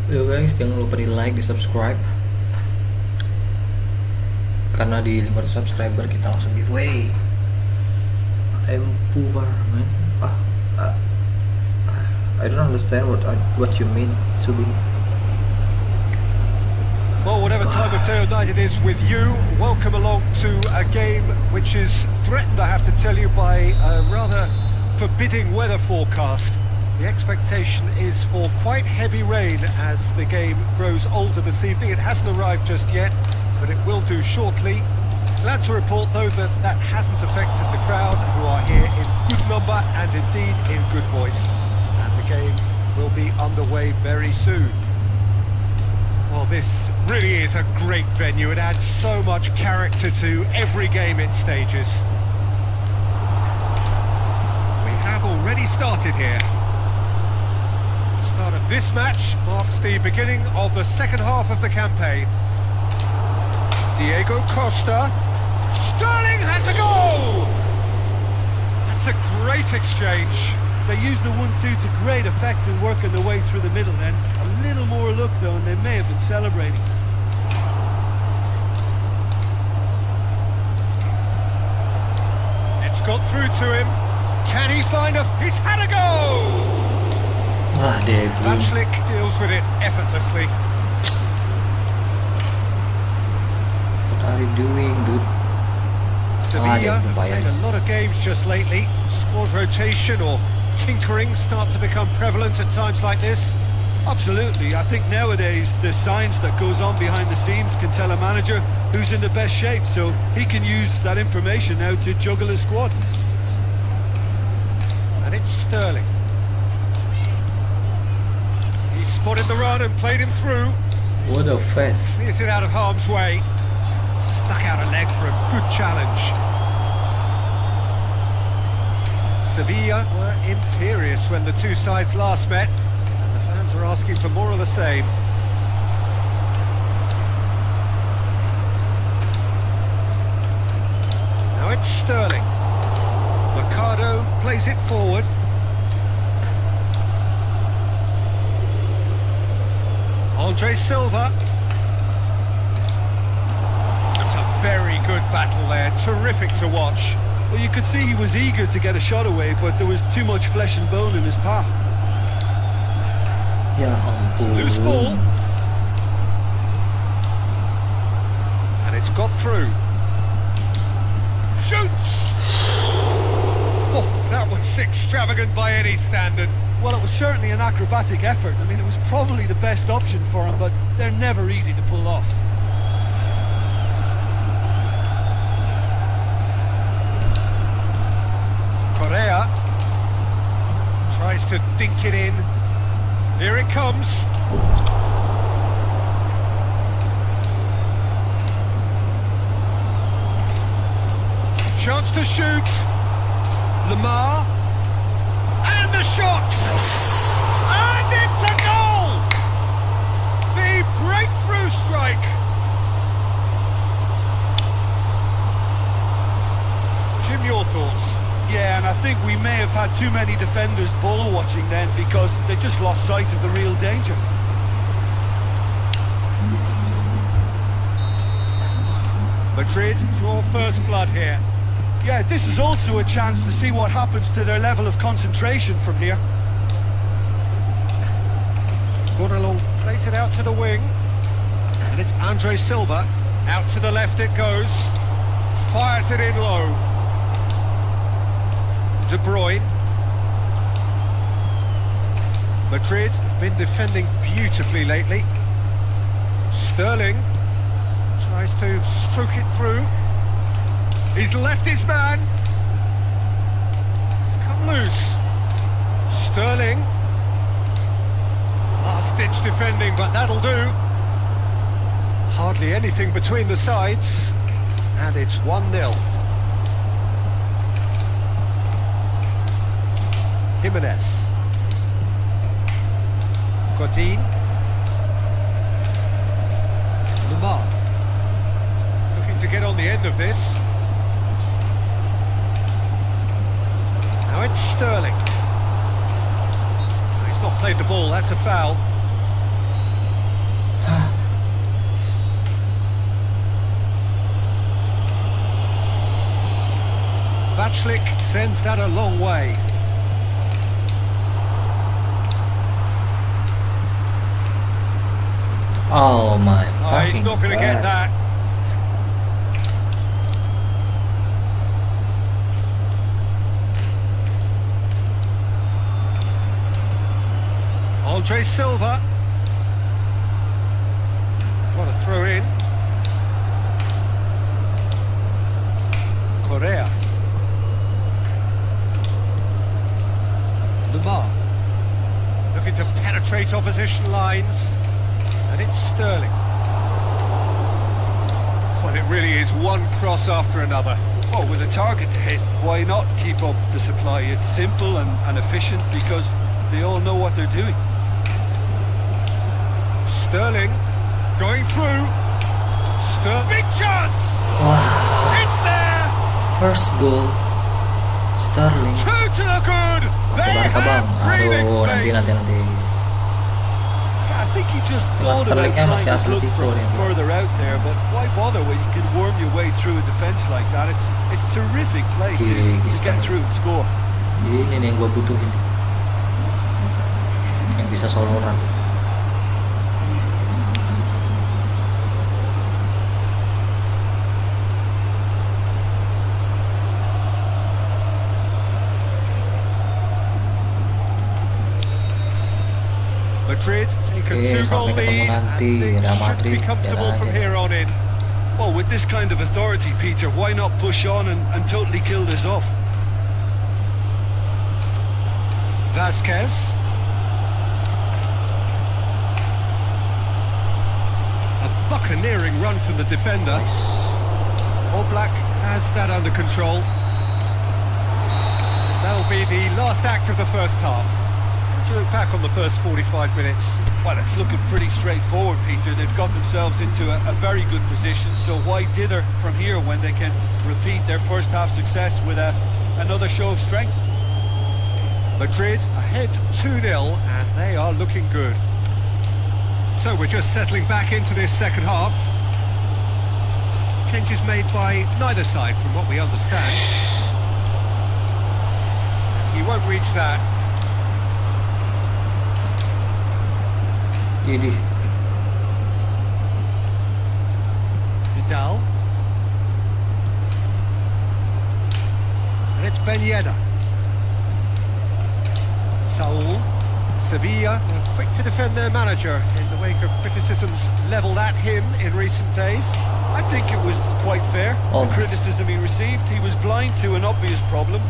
Yo guys, jangan lupa di like, di subscribe. Karena di 500 subscriber kita langsung giveaway. I'm poor, man. I don't understand what you mean, Subin. Well, whatever time of day or night it is with you, welcome along to a game which is threatened, I have to tell you, by a rather forbidding weather forecast. The expectation is for quite heavy rain as the game grows older this evening. It hasn't arrived just yet, but it will do shortly. Glad to report, though, that hasn't affected the crowd, who are here in good number and indeed in good voice. And the game will be underway very soon. Well, this really is a great venue. It adds so much character to every game it stages. We have already started here. The start of this match marks the beginning of the second half of the campaign. Diego Costa. Sterling has a goal! That's a great exchange. They used the 1-2 to great effect in working their way through the middle then. A little more luck though, and they may have been celebrating. It's got through to him. Can he find a... He's had a goal! Wah, Dave. Batchlick deals with it effortlessly. What are you doing, dude? Sevilla dia have lumayan. played a lot of games just lately. Squad rotation or tinkering start to become prevalent at times like this. Absolutely. I think nowadays the science that goes on behind the scenes can tell a manager who's in the best shape, so he can use that information now to juggle his squad. And it's Sterling. He spotted the run and played him through. What a face. Clears it out of harm's way. Stuck out a leg for a good challenge. Sevilla were imperious when the two sides last met, and the fans are asking for more of the same. Now it's Sterling. Mercado plays it forward. Andre Silva. It's a very good battle there, terrific to watch. Well, you could see he was eager to get a shot away, but there was too much flesh and bone in his path. Ya ampun. Loose ball. And it's got through. Shoots! Oh, that was extravagant by any standard. Well, it was certainly an acrobatic effort. I mean, it was probably the best option for him, but they're never easy to pull off. Correa tries to dink it in. Here it comes. Chance to shoot. Lamar. And the shot! Nice. And it's a goal! The breakthrough strike. Jim, your thoughts? Yeah, and I think we may have had too many defenders ball watching then because they just lost sight of the real danger. Madrid draw first blood here. Yeah, this is also a chance to see what happens to their level of concentration from here. Gunalong plays it out to the wing. And it's Andre Silva. Out to the left it goes. Fires it in low. De Bruyne. Madrid have been defending beautifully lately. Sterling tries to stroke it through. He's left his man. It's come loose. Sterling. Last-ditch defending, but that'll do. Hardly anything between the sides. And it's 1-0. Jimenez. Godin. Lamar. Looking to get on the end of this. Now it's Sterling. He's not played the ball, that's a foul. Batchlick sends that a long way. Oh my fucking He's not going to get God. that. Andre Silva. What a throw in. Correa. Lamar. looking to penetrate opposition lines. And it's Sterling. Well, it really is one cross after another. Well, with a target to hit, why not keep up the supply? It's simple and efficient because they all know what they're doing. Sterling going through. Sterling, big chance! Wah, It's there! first goal Sterling. Two to the good! Pakai Barca bang. Aduh, nanti. I think he just thought about Sterlingnya trying masih to look Atletico from dia. further out there, but why bother when you can worm your way through a defence like that? It's terrific play to get through and score. Ini nih yang gue butuhin, yang bisa solo run. Madrid take a two-goal sampai ketemu lead nanti, and Real they should Madrid, be comfortable jalan from aja. here on in. Well, with this kind of authority, Peter, why not push on and totally kill this off? Vasquez. A buccaneering run from the defender. Nice. Oblak has that under control. That'll be the last act of the first half. If you look back on the first 45 minutes, well, it's looking pretty straightforward, Peter. They've got themselves into a very good position, so why dither from here when they can repeat their first half success with another show of strength? Madrid ahead 2-0, and they are looking good. So we're just settling back into this second half. Changes made by neither side, from what we understand. He won't reach that. Ini Vidal. And it's Ben Yedda. Saul. Sevilla are quick to defend their manager in the wake of criticisms levelled at him in recent days. I think it was quite fair. Oh. The criticism he received, he was blind to an obvious problem,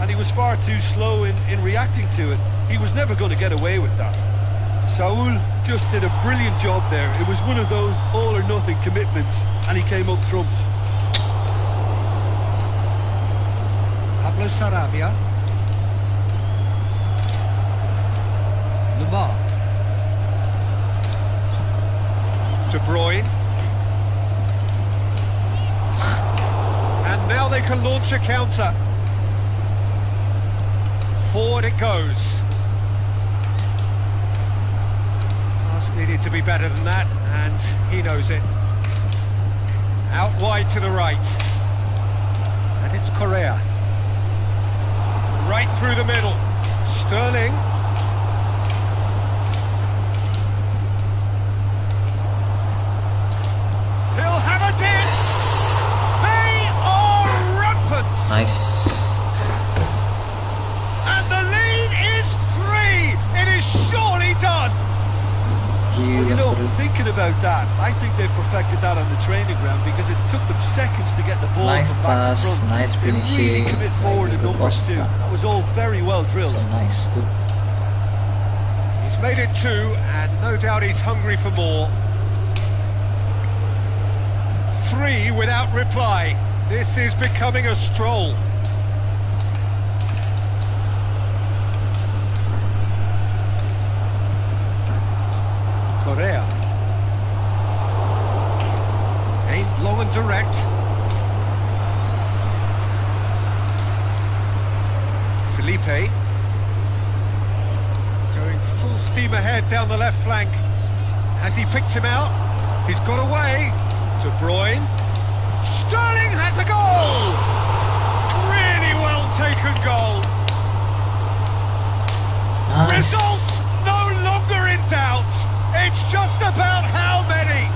and he was far too slow in reacting to it. He was never going to get away with that. Saul just did a brilliant job there. It was one of those all-or-nothing commitments, and he came up trumps. Pablo Sarabia. Lamar. De Bruyne. And now they can launch a counter. Forward it goes. Pass needed to be better than that, and he knows it. Out wide to the right. And it's Correa. Right through the middle. Sterling. He'll have a dip. They are rampant. nice. And the lead is 3. It is surely done. Gila seru. Thinking about that, I think they perfected that on the training ground because it took them seconds to get the ball Nice from back to pass, front. nice They really finishing, commit forward in like numbers Costa. too. That was all very well drilled. So nice tuh. He's made it 2, and no doubt he's hungry for more. 3 without reply. This is becoming a stroll. Correa. Aimed long and direct. Felipe. Going full steam ahead down the left flank. Has he picked him out? He's got away. De Bruyne. Sterling has a goal! Really well taken goal. Nice. Result no longer in doubt. It's just about how many.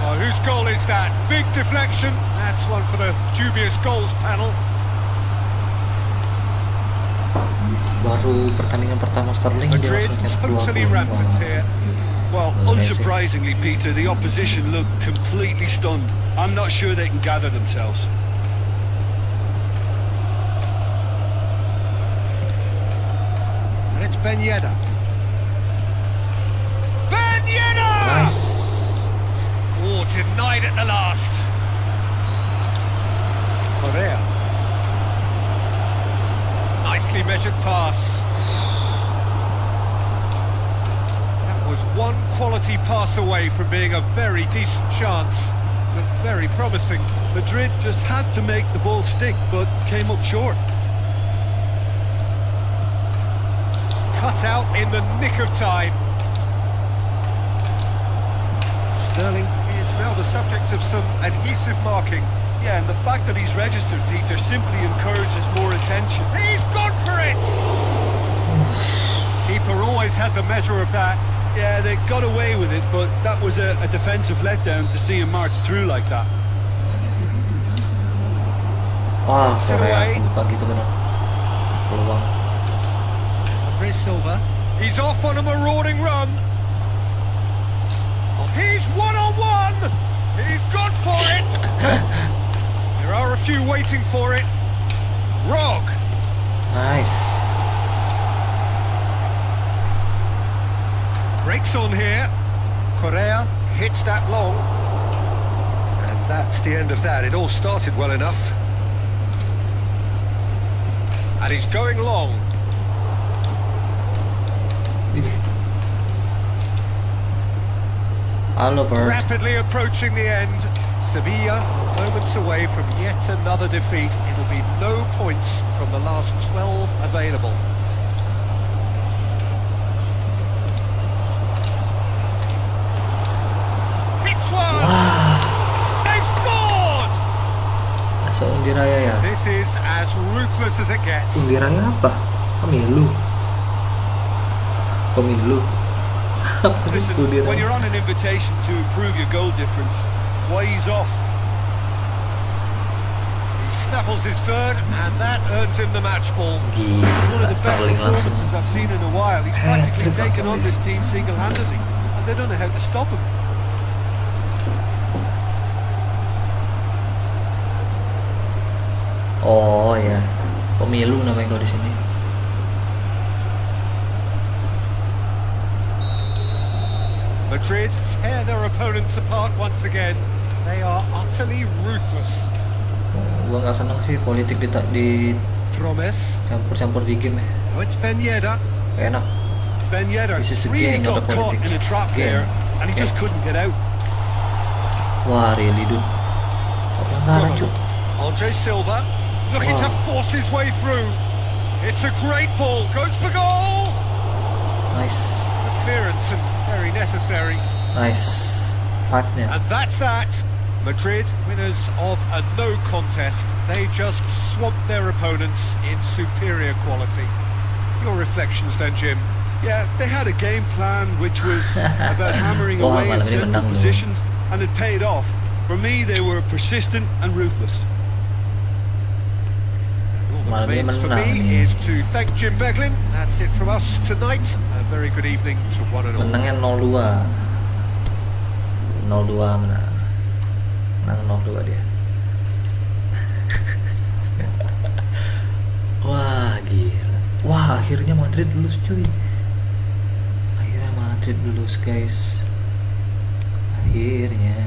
Oh, whose goal is that? Big deflection. That's one for the dubious goals panel. Baru pertandingan pertama Sterling dia Madrid langsung nyetak 2 totally gol. rampant Wah. here. Well, Amazing. unsurprisingly, Peter, the opposition look completely stunned. I'm not sure they can gather themselves. And it's Ben Yedda. Ben Yedda! Nice. Oh, denied at the last. Correa. Nicely measured pass. That was one quality pass away from being a very decent chance. Looked very promising. Madrid just had to make the ball stick, but came up short. Cut out in the nick of time. Sterling is now the subject of some adhesive marking. Yeah, and the fact that he's registered, Peter, simply encourages more attention. He's gone for it! Keeper always had the measure of that. Yeah, they got away with it, but that was a defensive letdown to see him march through like that. Wah, Korea buka gitu bener. Peluang. Chris Silva. He's off on a marauding run. He's one-on-one! He's gone for it! There are a few waiting for it. Rog. Nice. Breaks on here. Correa hits that long. And that's the end of that. It all started well enough. And he's going long. Oliver. Rapidly approaching the end. Sevilla moments away from yet another defeat. It'll be no points from the last 12 available. Hits one! Wah, They've scored! masa undi raya ya? This is as ruthless as it gets. Undi raya apa? Pemilu. Pemilu. Apa sih Listen, undi when raya? you're on an invitation to improve your goal difference, why he's off? He snaffles his third, and that earns him the match ball. One of Gila, the best Sterling langsung. performances I've seen in a while. He's practically taken on this team single-handedly, and they don't know how to stop him. Oh ya, pemilu namanya kalau di sini. Madrid tear their opponents apart once again. They are utterly ruthless. Gua nggak seneng sih politik di Promes. campur-campur di game ya. Oh, it's Ben Yedda. Kayak enak. Ben Yedda This is a really game, not got a caught politics. in a trap Game. there, and he just couldn't get out. Wah, really dude. Pelanggaran cuy. Andre Silva looking to force his way through. It's a great ball. Goes for goal. Nice, Clearance and very necessary. nice. 5-nya. And that's that. Madrid, winners of a no contest. They just swamped their opponents in superior quality. Your reflections then, Jim? Yeah, they had a game plan which was about hammering Wah, away malam at ini central menang loh. positions, and it paid off. For me, they were persistent and ruthless. All that Malam ini remains for menang me nih. is to thank Jim Beglin. That's it from us tonight. A very good evening to one and all. Menangnya 0-2. 0-2 menang. Menang 0-2 dia. Wah, gila. Wah, akhirnya Madrid lulus cuy. Akhirnya Madrid lulus, guys. Akhirnya.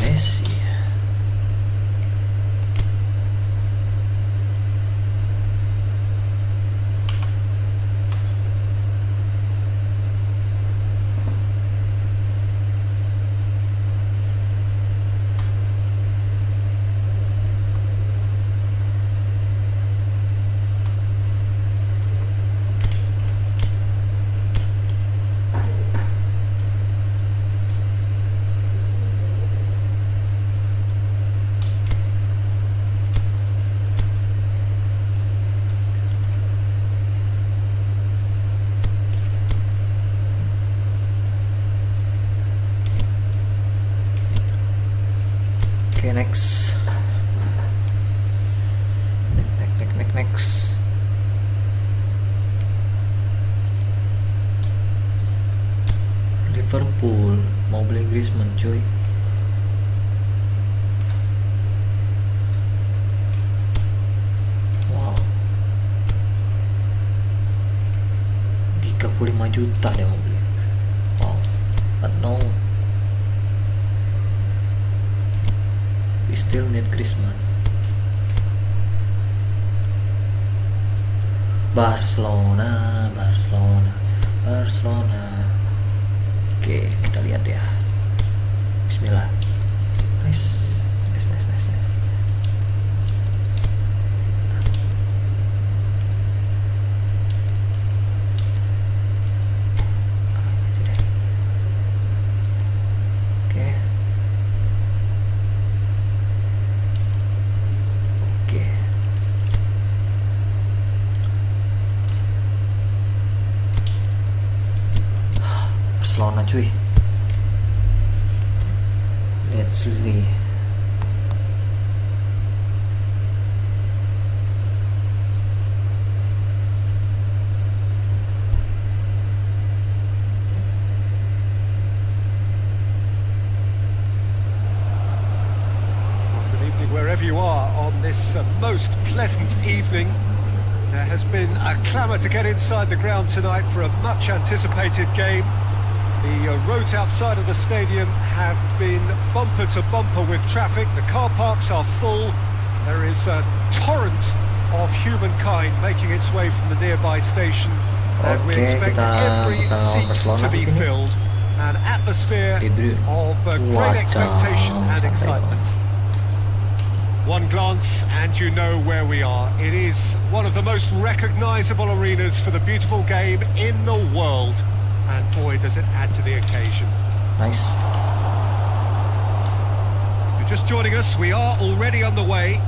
Messi. next. Next. Liverpool mau beli Griezmann cuy. Wow, 35 juta dia mau beli. Wow, but no, we still need Griezmann. Barcelona. Oke, kita lihat ya. Bismillah. Nice. Barcelona cuy. Let's see. Good evening wherever you are on this most pleasant evening. There has been a clamour to get inside the ground tonight for a much anticipated game. The roads outside of the stadium have been bumper to bumper with traffic. The car parks are full. There is a torrent of humankind making its way from the nearby station. And we expect every seat to be filled. An atmosphere of great expectation and excitement. One glance and you know where we are. It is one of the most recognisable arenas for the beautiful game in the world. And boy, does it add to the occasion. Nice. If you're just joining us, we are already on the way.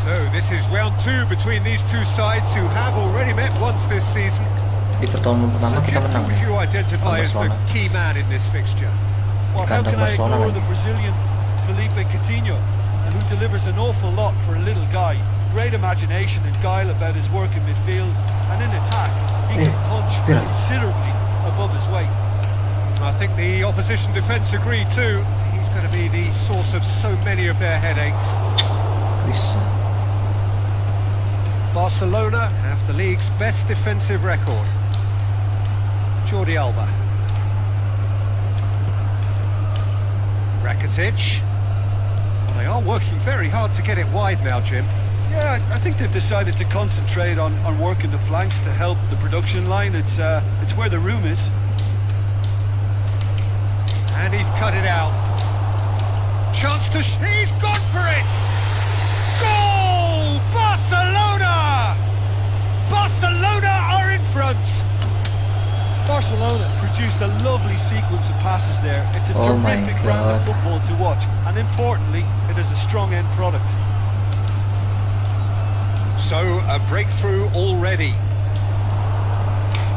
So this is round 2 between these two sides who have already met once this season. Di pertemuan pertama kita menang. Who you identify as the key man in this fixture? Well, how can I ignore the Brazilian Felipe Coutinho, who delivers an awful lot for a little guy. Great imagination and guile about his work in midfield, and in attack he can punch considerably above his weight. I think the opposition defence agree too. He's going to be the source of so many of their headaches. Barcelona have the league's best defensive record. Jordi Alba. Rakitic. Well, they are working very hard to get it wide now, Jim. Yeah, I think they've decided to concentrate on working the flanks to help the production line. It's where the room is. And he's cut it out. Chance to... he's gone for it! Goal! Barcelona! Barcelona are in front! Barcelona produced a lovely sequence of passes there. It's a terrific round of football to watch. And importantly, it is a strong end product. So, a breakthrough already.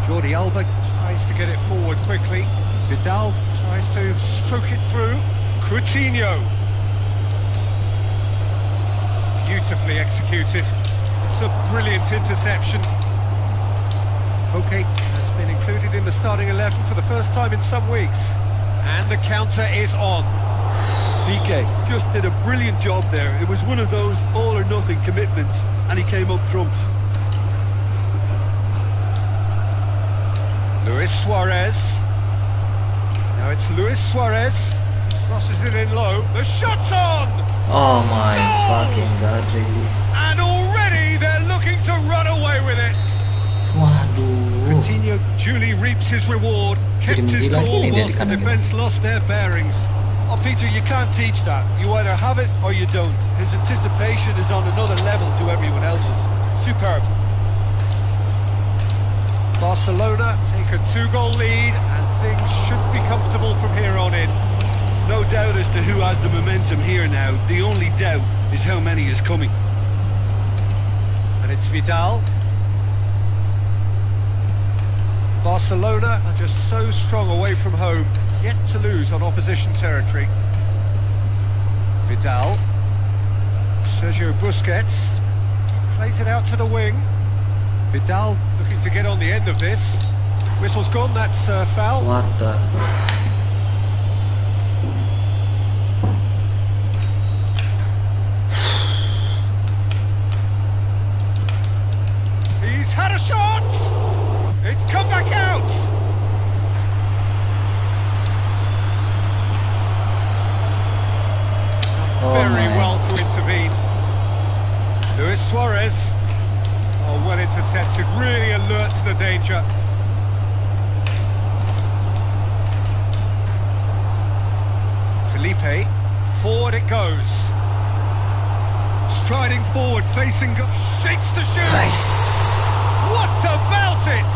Jordi Alba tries to get it forward quickly. Vidal tries to stroke it through. Coutinho. Beautifully executed. It's a brilliant interception. Koke has been included in the starting 11 for the first time in some weeks. And the counter is on. DK just did a brilliant job there. It was one of those all-or-nothing commitments, and he came up trumps. Luis Suarez. Now it's Luis Suarez. Crosses it in low. The shot's on! Oh my fucking god, really. And already they're looking to run away with it. Waduh. Coutinho duly reaps his reward. Kept his goal whilst the defence lost their bearings. Oh, Peter, you can't teach that. You either have it or you don't. His anticipation is on another level to everyone else's. Superb. Barcelona take a 2-goal lead and things should be comfortable from here on in. No doubt as to who has the momentum here now. The only doubt is how many is coming. And it's Vidal. Barcelona are just so strong away from home, yet to lose on opposition territory. Vidal. Sergio Busquets. Plays it out to the wing. Vidal looking to get on the end of this. Whistle's gone, that's foul. What the? He's had a shot! It's come back out! Very well to intervene. Luis Suarez. Oh, well intercepted, really alert to the danger. Felipe, forward it goes. Striding forward, facing, shapes the shoot. Nice. What about it?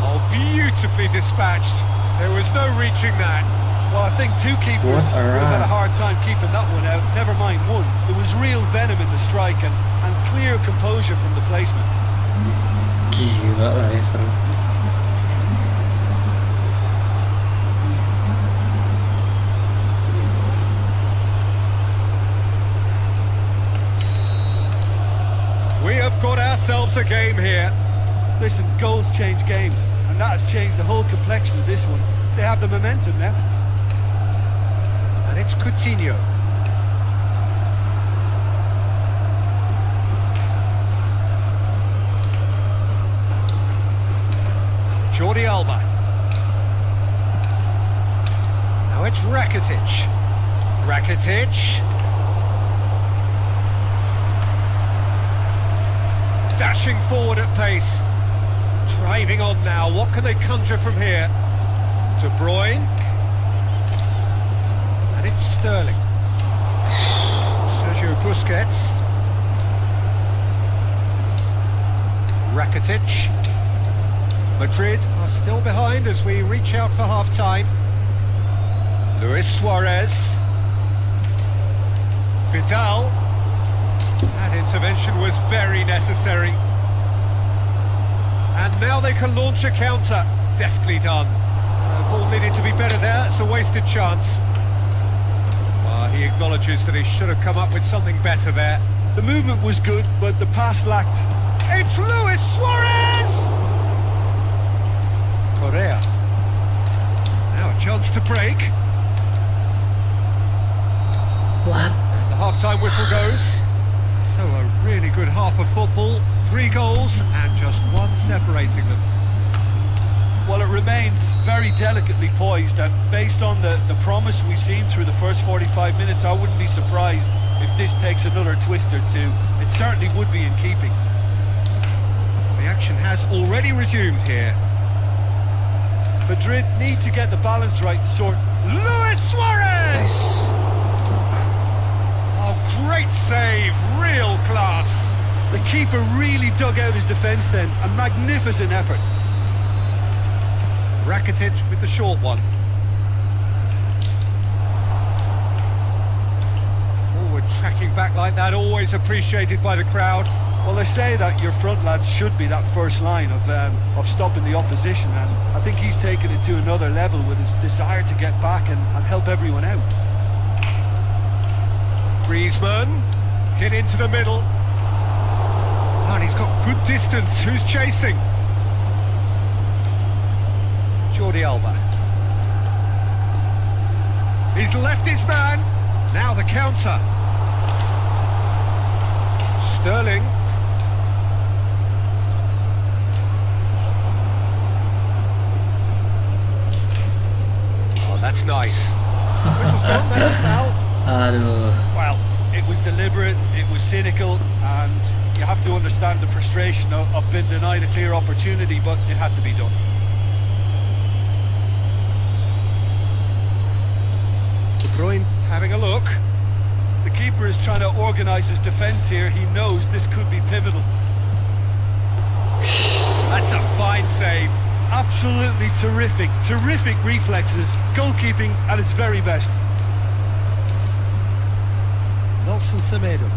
Oh, beautifully dispatched. There was no reaching that. Well, I think two keepers would have had a hard time keeping that one out. Never mind one. There was real venom in the strike and clear composure from the placement. Gila lah ya, seru. We have got ourselves a game here. Listen, goals change games, and that has changed the whole complexion of this one. They have the momentum now. And it's Coutinho. Jordi Alba. Now it's Rakitic. Rakitic. Dashing forward at pace. Driving on now. What can they conjure from here? De Bruyne. And it's Sterling. Sergio Busquets. Rakitic. Madrid are still behind as we reach out for half-time. Luis Suarez. Vidal. That intervention was very necessary. And now they can launch a counter. Deftly done. Ball needed to be better there. It's a wasted chance. He acknowledges that he should have come up with something better there. The movement was good, but the pass lacked. It's Luis Suarez! Correa. Now a chance to break. What? The half-time whistle goes. So a really good half of football. 3 goals and just one separating them. Well, it remains very delicately poised, and based on the promise we've seen through the first 45 minutes, I wouldn't be surprised if this takes another twist or two. It certainly would be in keeping. The action has already resumed here. Madrid need to get the balance right to sort. Luis Suarez! Nice. Oh, great save, real class. The keeper really dug out his defence then, a magnificent effort. Rakitic with the short one. Forward tracking back like that, always appreciated by the crowd. Well, they say that your front lads should be that first line of stopping the opposition, and I think he's taken it to another level with his desire to get back and help everyone out. Griezmann, hit into the middle. And he's got good distance. Who's chasing? Jordi Alba. He's left his man. Now the counter. Sterling. Oh, that's nice. Whistle's gone there now. Aduh. Well, it was deliberate, it was cynical, and you have to understand the frustration of being denied a clear opportunity, but it had to be done. De Bruyne having a look. The keeper is trying to organise his defence here. He knows this could be pivotal. That's a fine save. Absolutely terrific, terrific reflexes. Goalkeeping at its very best. Nelson Semedo.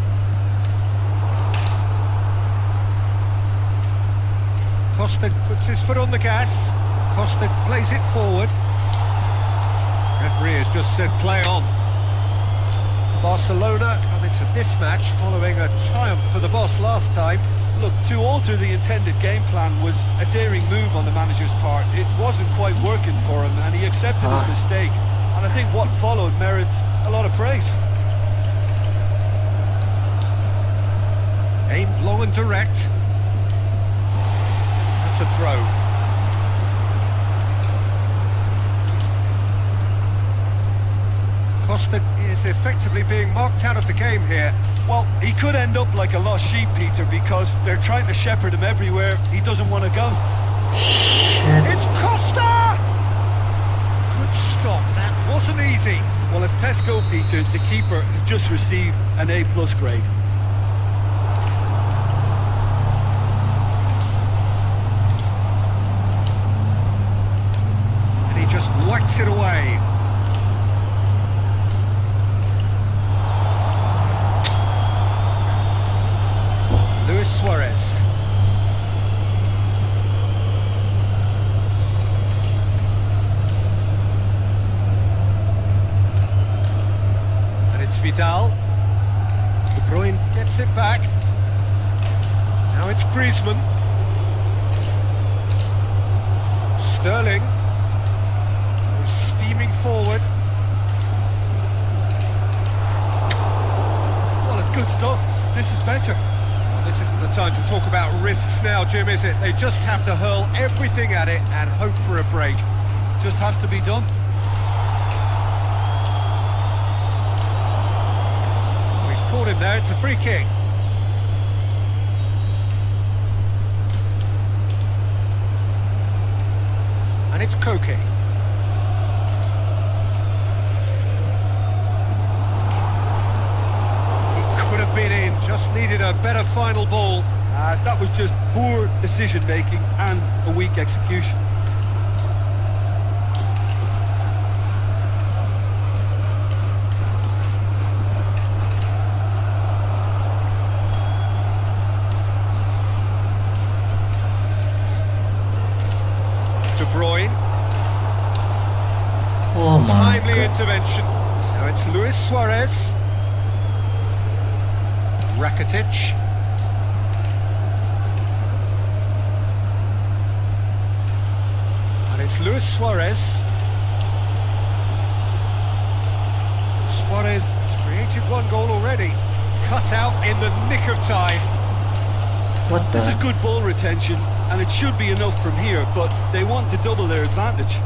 Costa puts his foot on the gas. Costa plays it forward. Referee has just said play on. Barcelona come into this match following a triumph for the boss last time. Look, to alter the intended game plan was a daring move on the manager's part. It wasn't quite working for him, and he accepted his mistake. And I think what followed merits a lot of praise. Aimed long and direct. That's a throw. Costa is effectively being marked out of the game here. Well, he could end up like a lost sheep, Peter, because they're trying to shepherd him everywhere he doesn't want to go. Shit. It's Costa! Good stop, that wasn't easy. Well, as tests go, Peter, the keeper has just received an A+ grade. And he just whacks it away. Suarez. And it's Vidal. De Bruyne gets it back. Now it's Griezmann. Sterling. Steaming forward. Well, it's good stuff. This is better. This isn't the time to talk about risks now, Jim, is it? They just have to hurl everything at it and hope for a break. Just has to be done. Oh, he's caught him there, it's a free kick. And it's Koke. Been in, just needed a better final ball. That was just poor decision making and a weak execution. De Bruyne. Oh my Timely God. intervention. Now it's Luis Suarez. Rakitic. And it's Luis Suarez. Suarez created one goal already. Cut out in the nick of time. What the? This is good ball retention, and it should be enough from here, but they want to double their advantage.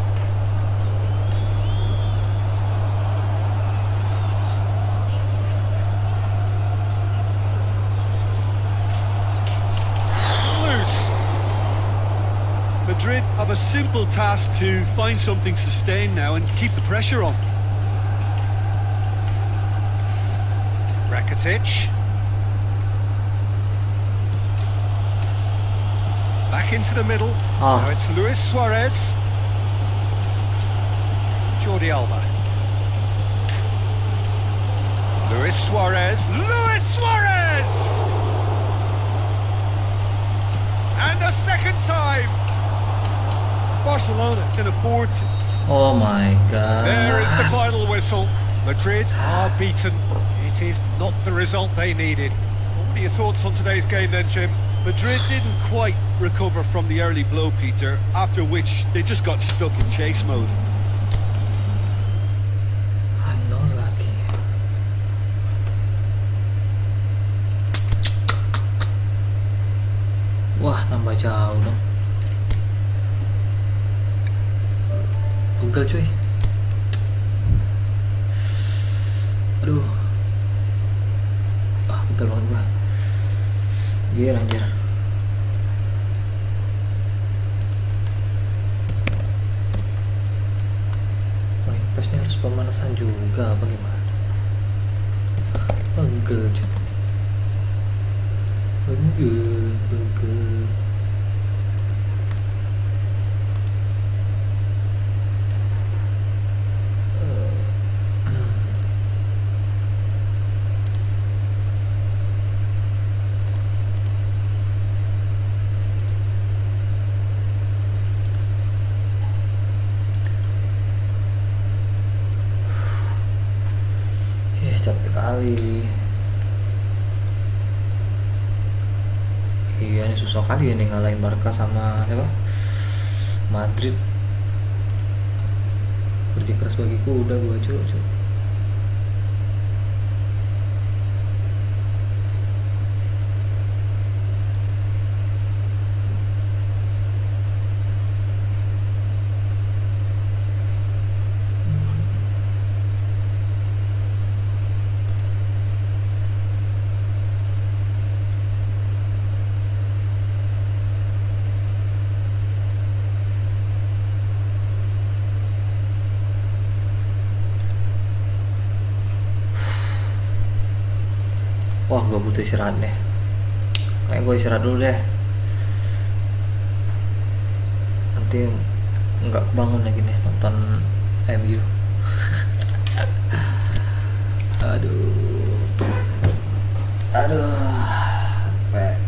Madrid have a simple task to find something sustained now and keep the pressure on. Rakitic. Back into the middle. Now it's Luis Suarez. Jordi Alba. Luis Suarez. Luis Suarez! And a second time. Barcelona can afford to. Oh my God. There is the final whistle. Madrid are beaten. It is not the result they needed. What are your thoughts on today's game then, Jim? Madrid didn't quite recover from the early blow, Peter, after which they just got stuck in chase mode. I'm not lucky. Wah, nambah jauh dong. Pegel cuy. Aduh. Pegel banget gua. Iya anjir. Main pesnya harus pemanasan juga apa gimana? Pegel cuy. Pegel. capek kali. Iya, ini susah kali ini ngalahin Barca sama siapa? Madrid. Kerja keras bagiku udah gua cuy. Wah, gue butuh istirahat deh. Kayak gue istirahat dulu deh. Nanti nggak bangun lagi nih nonton MU. Aduh, capek.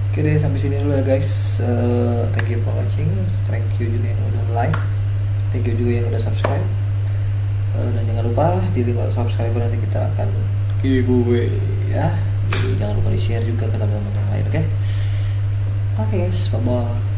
Oke deh, sampai sini dulu ya guys. Thank you for watching. Thank you juga yang udah like. Thank you juga yang udah subscribe. Dan jangan lupa di 5 subscriber nanti kita akan giveaway ya. Jadi jangan lupa di share juga ke teman-teman yang lain. Oke guys, bye bye.